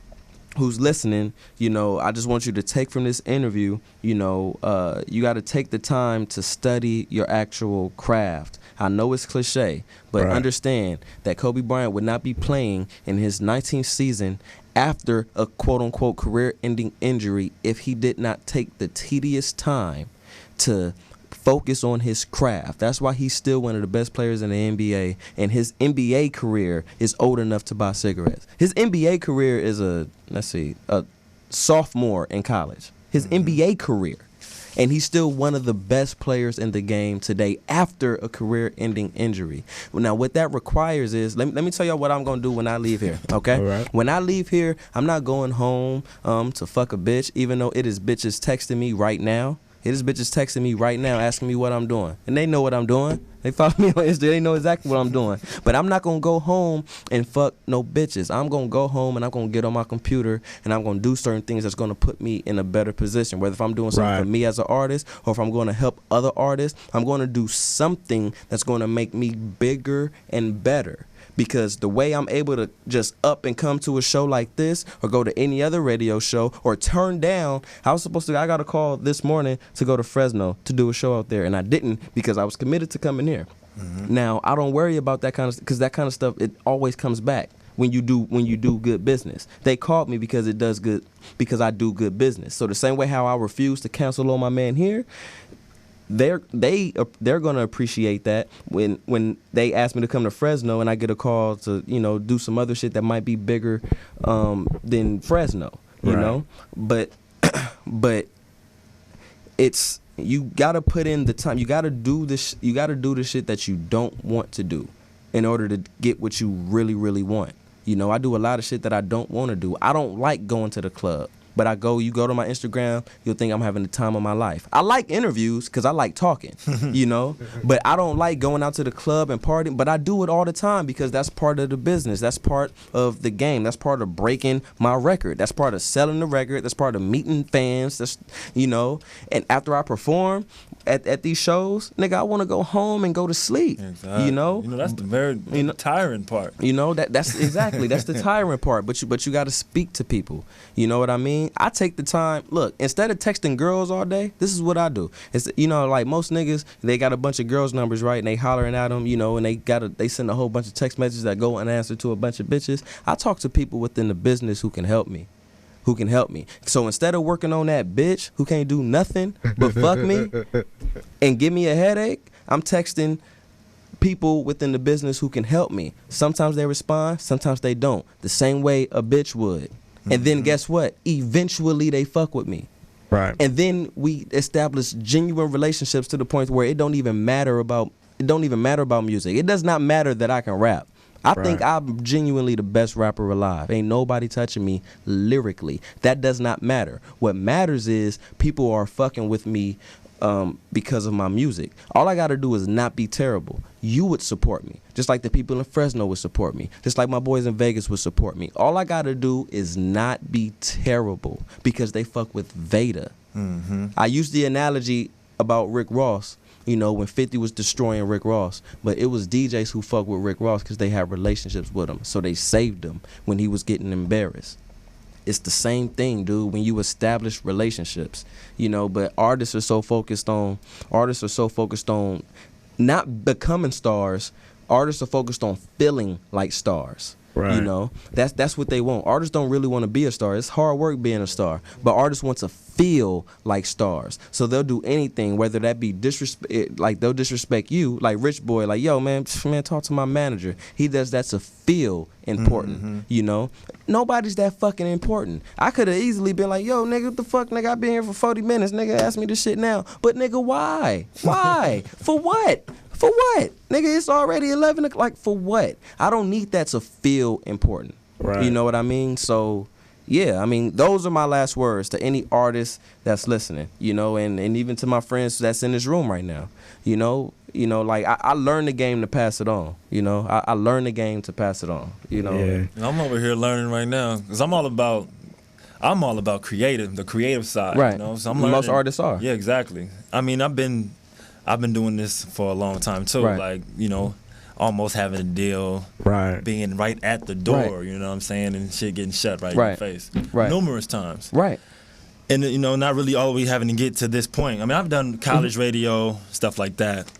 who's listening, you know, I just want you to take from this interview, you know, you got to take the time to study your actual craft. I know it's cliche, but understand that Kobe Bryant would not be playing in his 19th season after a quote-unquote career-ending injury if he did not take the tedious time to focus on his craft. That's why he's still one of the best players in the NBA, and his NBA career is old enough to buy cigarettes. His NBA career is a sophomore in college. His NBA career. And he's still one of the best players in the game today after a career-ending injury. Now, what that requires is, let me tell y'all what I'm going to do when I leave here, okay? All right. When I leave here, I'm not going home to fuck a bitch, even though it is bitches texting me right now. It is bitches texting me right now asking me what I'm doing. And they know what I'm doing. They follow me on Instagram. They know exactly what I'm doing. But I'm not going to go home and fuck no bitches. I'm going to go home and I'm going to get on my computer and I'm going to do certain things that's going to put me in a better position. Whether if I'm doing something for me as an artist or if I'm going to help other artists, I'm going to do something that's going to make me bigger and better. Because the way I'm able to just up and come to a show like this or go to any other radio show or turn down, I got a call this morning to go to Fresno to do a show out there, and I didn't because I was committed to coming here. Now, I don't worry about that kind of, because that kind of stuff, it always comes back when you do good business. They called me because I do good business. So the same way how I refuse to cancel on my man here, they're going to appreciate that when they ask me to come to Fresno and I get a call to, you know, do some other shit that might be bigger than Fresno, you know. But it's, you got to put in the time. You got to do this. You got to do the shit that you don't want to do in order to get what you really, really want. You know, I do a lot of shit that I don't want to do. I don't like going to the club. But you go to my Instagram, you'll think I'm having the time of my life. I like interviews because I like talking, you know. But I don't like going out to the club and partying. But I do it all the time because that's part of the business. That's part of the game. That's part of breaking my record. That's part of selling the record. That's part of meeting fans. That's, you know. And after I perform at these shows, nigga, I want to go home and go to sleep. Exactly. You know. You know, that's the very tiring part. You know, that's exactly, that's the tiring part. But you got to speak to people. You know what I mean? I take the time. Look, instead of texting girls all day, this is what I do. It's, you know, like most niggas, they got a bunch of girls' numbers, right? And they hollering at them, you know, and they send a whole bunch of text messages that go unanswered to a bunch of bitches. I talk to people within the business who can help me. So instead of working on that bitch who can't do nothing but fuck me and give me a headache, I'm texting people within the business who can help me. Sometimes they respond, sometimes they don't. The same way a bitch would. And then guess what? Eventually they fuck with me. Right. And then we establish genuine relationships to the point where it don't even matter about music. It does not matter that I can rap. I think I'm genuinely the best rapper alive. Ain't nobody touching me lyrically. That does not matter. What matters is people are fucking with me because of my music. All I got to do is not be terrible. You would support me, just like the people in Fresno would support me, just like my boys in Vegas would support me. All I got to do is not be terrible because they fuck with Veda. I used the analogy about Rick Ross, you know, when 50 was destroying Rick Ross, but it was DJs who fuck with Rick Ross because they had relationships with him, so they saved him when he was getting embarrassed. It's the same thing, dude, when you establish relationships, you know, but artists are so focused on not becoming stars. Artists are focused on feeling like stars. Right. You know, that's what they want. Artists don't really want to be a star. It's hard work being a star, but artists want to feel like stars. So they'll do anything, whether that be disrespect, like they'll disrespect you, like Rich Boy, like, yo, man, talk to my manager. He does that to feel important. You know, nobody's that fucking important. I could have easily been like, yo, nigga, what the fuck, nigga, I've been here for 40 minutes, nigga, ask me this shit now. But nigga, why? For what? For what? Nigga, it's already 11 o'clock. Like, for what? I don't need that to feel important. Right. You know what I mean? So, yeah, I mean, those are my last words to any artist that's listening, you know, and even to my friends that's in this room right now. You know, like, I learned the game to pass it on. You know, I learned the game to pass it on, you know. Yeah. I'm over here learning right now because I'm all about the creative side. Right. You know? So I'm learning. Most artists are. Yeah, exactly. I mean, I've been doing this for a long time too. Right. Like, you know, almost having a deal, right, being right at the door, Right. you know what I'm saying, and shit getting shut right in Right. your face, Right. numerous times, right, and you know, not really always having to get to this point. I mean, I've done college radio stuff like that,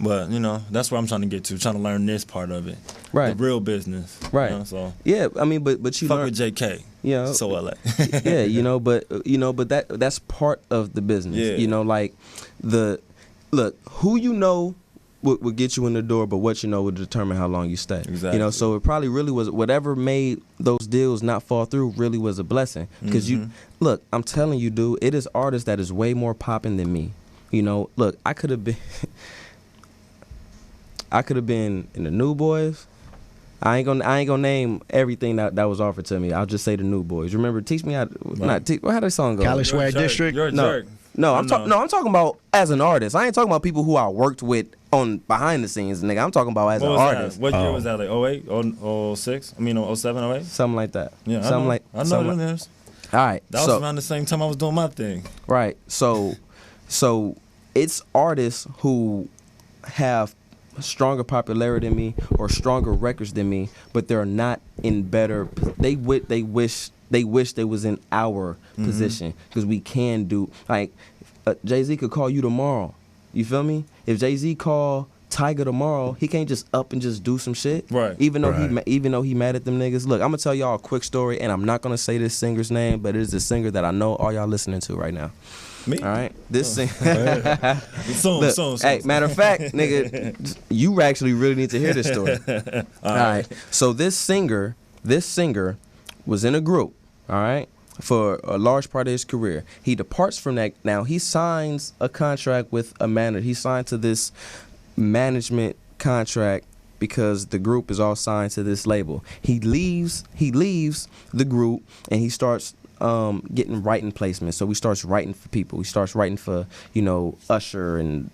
but you know, that's where I'm trying to get to, trying to learn this part of it, Right. the real business, Right. You know, so Yeah, I mean, but you fuck learn, with JK, you know, so LA. yeah, but that's part of the business. Yeah. You know, like look, who you know would get you in the door, but what you know would determine how long you stay. Exactly. You know, so it probably really was whatever made those deals not fall through really was a blessing. Because you look, I'm telling you, dude, it is artists that is way more popping than me. You know, look, I could have been in the New Boys. I ain't gonna name everything that was offered to me. I'll just say the New Boys. Remember, teach me how. How that song go? Cali Swag District. You're a jerk. No, I'm talking about as an artist. I ain't talking about people who I worked with on behind the scenes, nigga. I'm talking about as an artist. What year was that? Like 08, 06? I mean, 07, 08? Something like that. Yeah, I know them is. All right. That was around the same time I was doing my thing. Right. So it's artists who have stronger popularity than me or stronger records than me, but they're not in better. They wish they was in our position because we can do like Jay-Z could call you tomorrow. You feel me? If Jay-Z call Tiger tomorrow, he can't just up and just do some shit. Right. Even though he mad at them niggas. Look, I'm gonna tell y'all a quick story, and I'm not gonna say this singer's name, but it is a singer that I know all y'all listening to right now. Me? All right. This singer. Soon. Hey, matter of fact, nigga, you actually really need to hear this story. All right. So this singer was in a group. All right. For a large part of his career. He departs from that. Now he signs a contract with a manager. He signed to this management contract because the group is all signed to this label. He leaves the group and he starts getting writing placements. So he starts writing for people. He starts writing for, you know, Usher and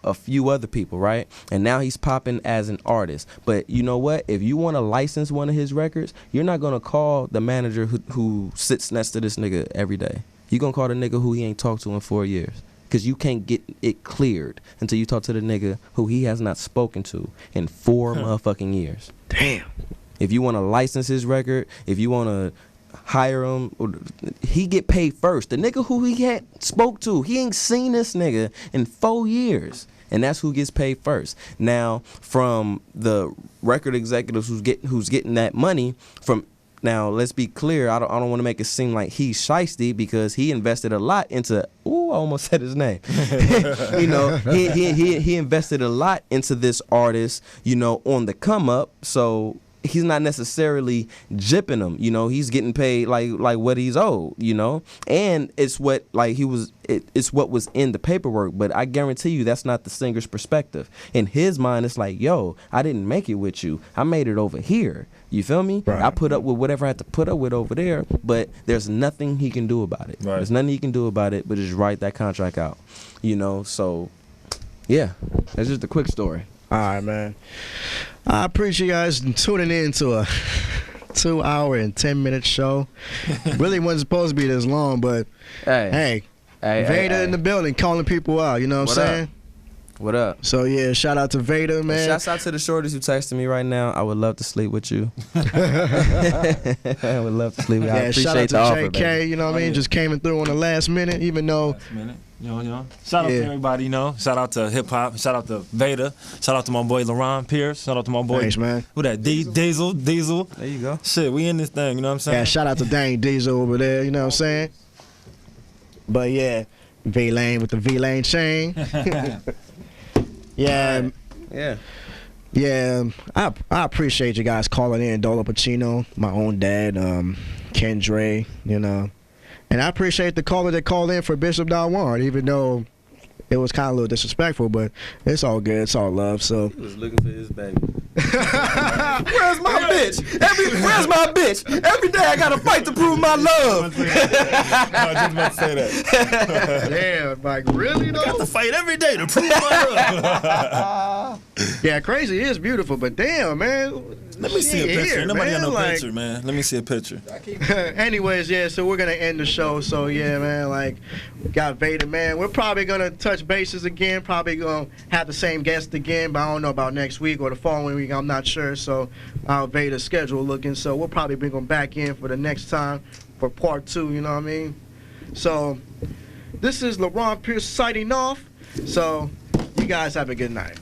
a few other people, right? And now he's popping as an artist. But you know what? If you want to license one of his records, you're not going to call the manager who sits next to this nigga every day. You're going to call the nigga who he ain't talked to in 4 years. Because you can't get it cleared until you talk to the nigga who he has not spoken to in 4 motherfucking years. Damn. If you want to license his record, if you want to hire him, he get paid first. The nigga who he had spoke to, he ain't seen this nigga in 4 years, and that's who gets paid first. Now, from the record executives who's getting that money from. Now, let's be clear. I don't want to make it seem like he's shiesty because he invested a lot into. Ooh, I almost said his name. You know, he invested a lot into this artist. You know, on the come up. So he's not necessarily jipping him. You know, he's getting paid like what he's owed. You know, and it's what it's what was in the paperwork. But I guarantee you, that's not the singer's perspective. In his mind, it's like, yo, I didn't make it with you. I made it over here. You feel me? Right. I put up with whatever I had to put up with over there, but there's nothing he can do about it. Right. There's nothing he can do about it but just write that contract out. You know, so yeah, that's just a quick story. All right, man. I appreciate you guys tuning in to a 2 hour and 10-minute show. Really wasn't supposed to be this long, but hey, Vader in the building calling people out. You know what I'm saying? What up? So yeah, shout out to Vader, man. Shouts out to the shorties who texting me right now. I would love to sleep with you. I would love to sleep with you. I appreciate shout out to the offer, JK, baby. you know what I mean? Just came through on the last minute, even though Shout out to everybody, Shout out to hip hop. Shout out to Veda. Shout out to my boy LaRon Pierce. Shout out to my boy. Thanks, man. Who that? Diesel. There you go. Shit, we in this thing. You know what I'm saying? Yeah, shout out to Dang Diesel over there. You know what I'm saying? But yeah, V-Lane with the V-Lane chain. Yeah. I appreciate you guys calling in. Dolo Pacino, my own dad, Ken Dre, And I appreciate the caller that called in for Bishop Dawan, even though it was kind of a little disrespectful, but it's all good. It's all love. So he was looking for his baby. Where's my bitch? Where's my bitch? Every day I gotta fight to prove my love. I was just about to say that. Damn, Mike, really though? Got to fight every day to prove my love. Yeah, crazy is beautiful, but damn, man. Let me see a picture. Nobody got no picture, man. Let me see a picture. Anyways, yeah, so we're gonna end the show. So yeah, man, got Vader, man. We're probably gonna touch bases again. Probably gonna have the same guest again, but I don't know about next week or the following week. I'm not sure. So our Vader's schedule looking. So we'll probably bring him back in for the next time for part 2. You know what I mean? So this is LaRon Pierce signing off. So you guys have a good night.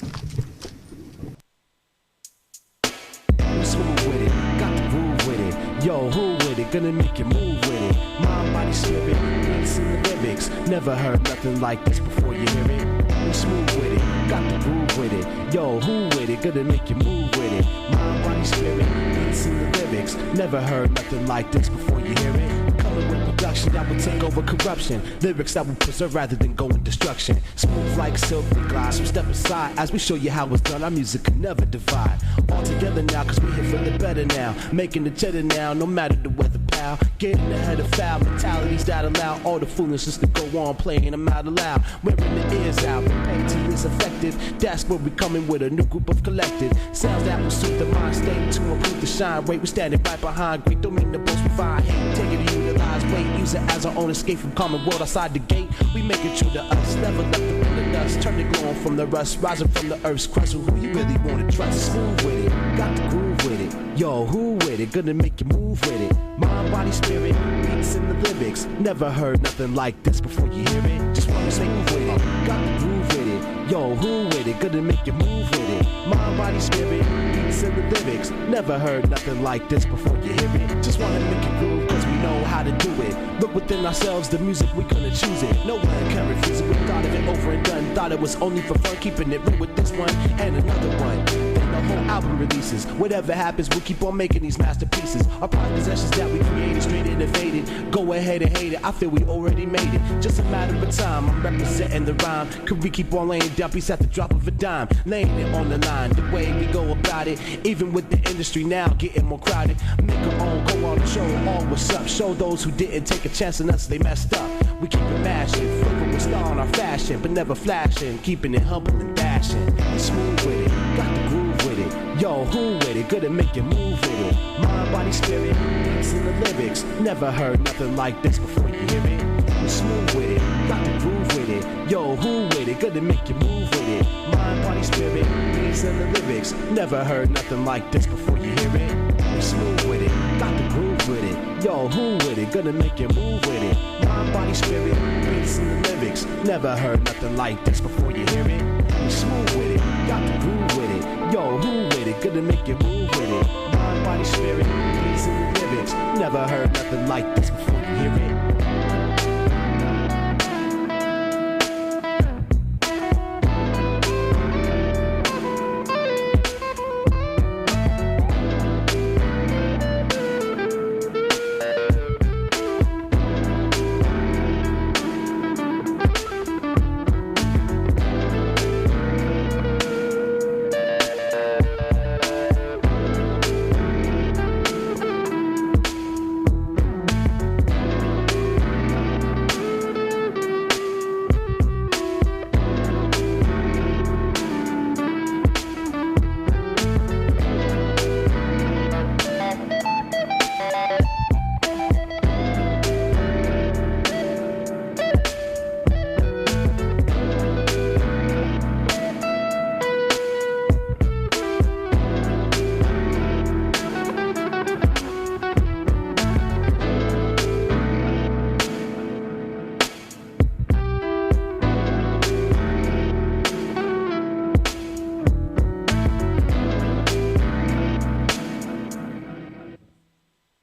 Smooth with it, got the groove with it. Yo, who with it? Gonna make you move with it. Mind, body, spirit, beats in the lyrics. Never heard nothing like this before you hear it. We smooth with it, got the groove with it. Yo, who with it? Gonna make you move with it. Mind, body, spirit, beats in the lyrics. Never heard nothing like this before you hear it. Coming with production that will take over corruption. Lyrics that will preserve rather than go in destruction. Smooth like silk and glass. We step aside as we show you how it's done. Our music can never divide. All together now, cause we here for the better now. Making the cheddar now, no matter the weather, pal. Getting ahead of foul mentalities that allow all the foolishness to go on, playing them out aloud. Wearing the ears out, painting is effective. That's where we coming with a new group of collective sounds that will suit the mind state to improve the shine rate. We standing right behind great, don't mean the boast provide. Hate, take it to utilize, wait, use it as our own escape from common world outside the gate. We make it true to us, never left the real in us. Turn it glowing from the rust, rising from the earth's crust. So who you really wanna trust? Smooth with it, got the groove with it. Yo, who with it? Gonna make you move with it. Mind, body, spirit, beats in the lyrics. Never heard nothing like this before you hear it. Just wanna say move with it, got the groove with it. Yo, who with it? Gonna make you move with it. Mind, body, spirit, beats in the lyrics. Never heard nothing like this before you hear it. Just wanna make it groove cause we know how to do it. Look within ourselves, the music, we gonna choose it. No one can refuse it, we thought of it over and done. Thought it was only for fun, keeping it real with this one and another one. Then the whole album releases. Whatever happens, we'll keep on making these masterpieces. Our pride possessions that we created, straight innovated. Go ahead and hate it, I feel we already made it. Just a matter of time, I'm representing the rhyme. Could we keep on laying down beats at the drop of a dime? Laying it on the line, the way we go about it. Even with the industry now getting more crowded. Make our own, go on and show all what's up. Show those who didn't take a chance on us, they messed up. We keep it mashing, flipping with style on our fashion, but never flashing, keeping it humble and dashing. We smooth with it, got the groove with it. Yo, who with it? Good at make you move with it. Mind, body, spirit, beats in the lyrics. Never heard nothing like this before you hear it. We smooth with it, got the groove with it. Yo, who with it? Good at make you move with it. Mind, body, spirit, beats in the lyrics. Never heard nothing like this before you hear it. We smooth with it, got the groove with it. Yo, who with it? Gonna make you move with it. Mind, body, spirit, beats in the lyrics. Never heard nothing like this before you hear it. We smooth with it, got the groove with it. Yo, who with it? Gonna make you move with it. Mind, body, spirit, beats in the lyrics. Never heard nothing like this before you hear it.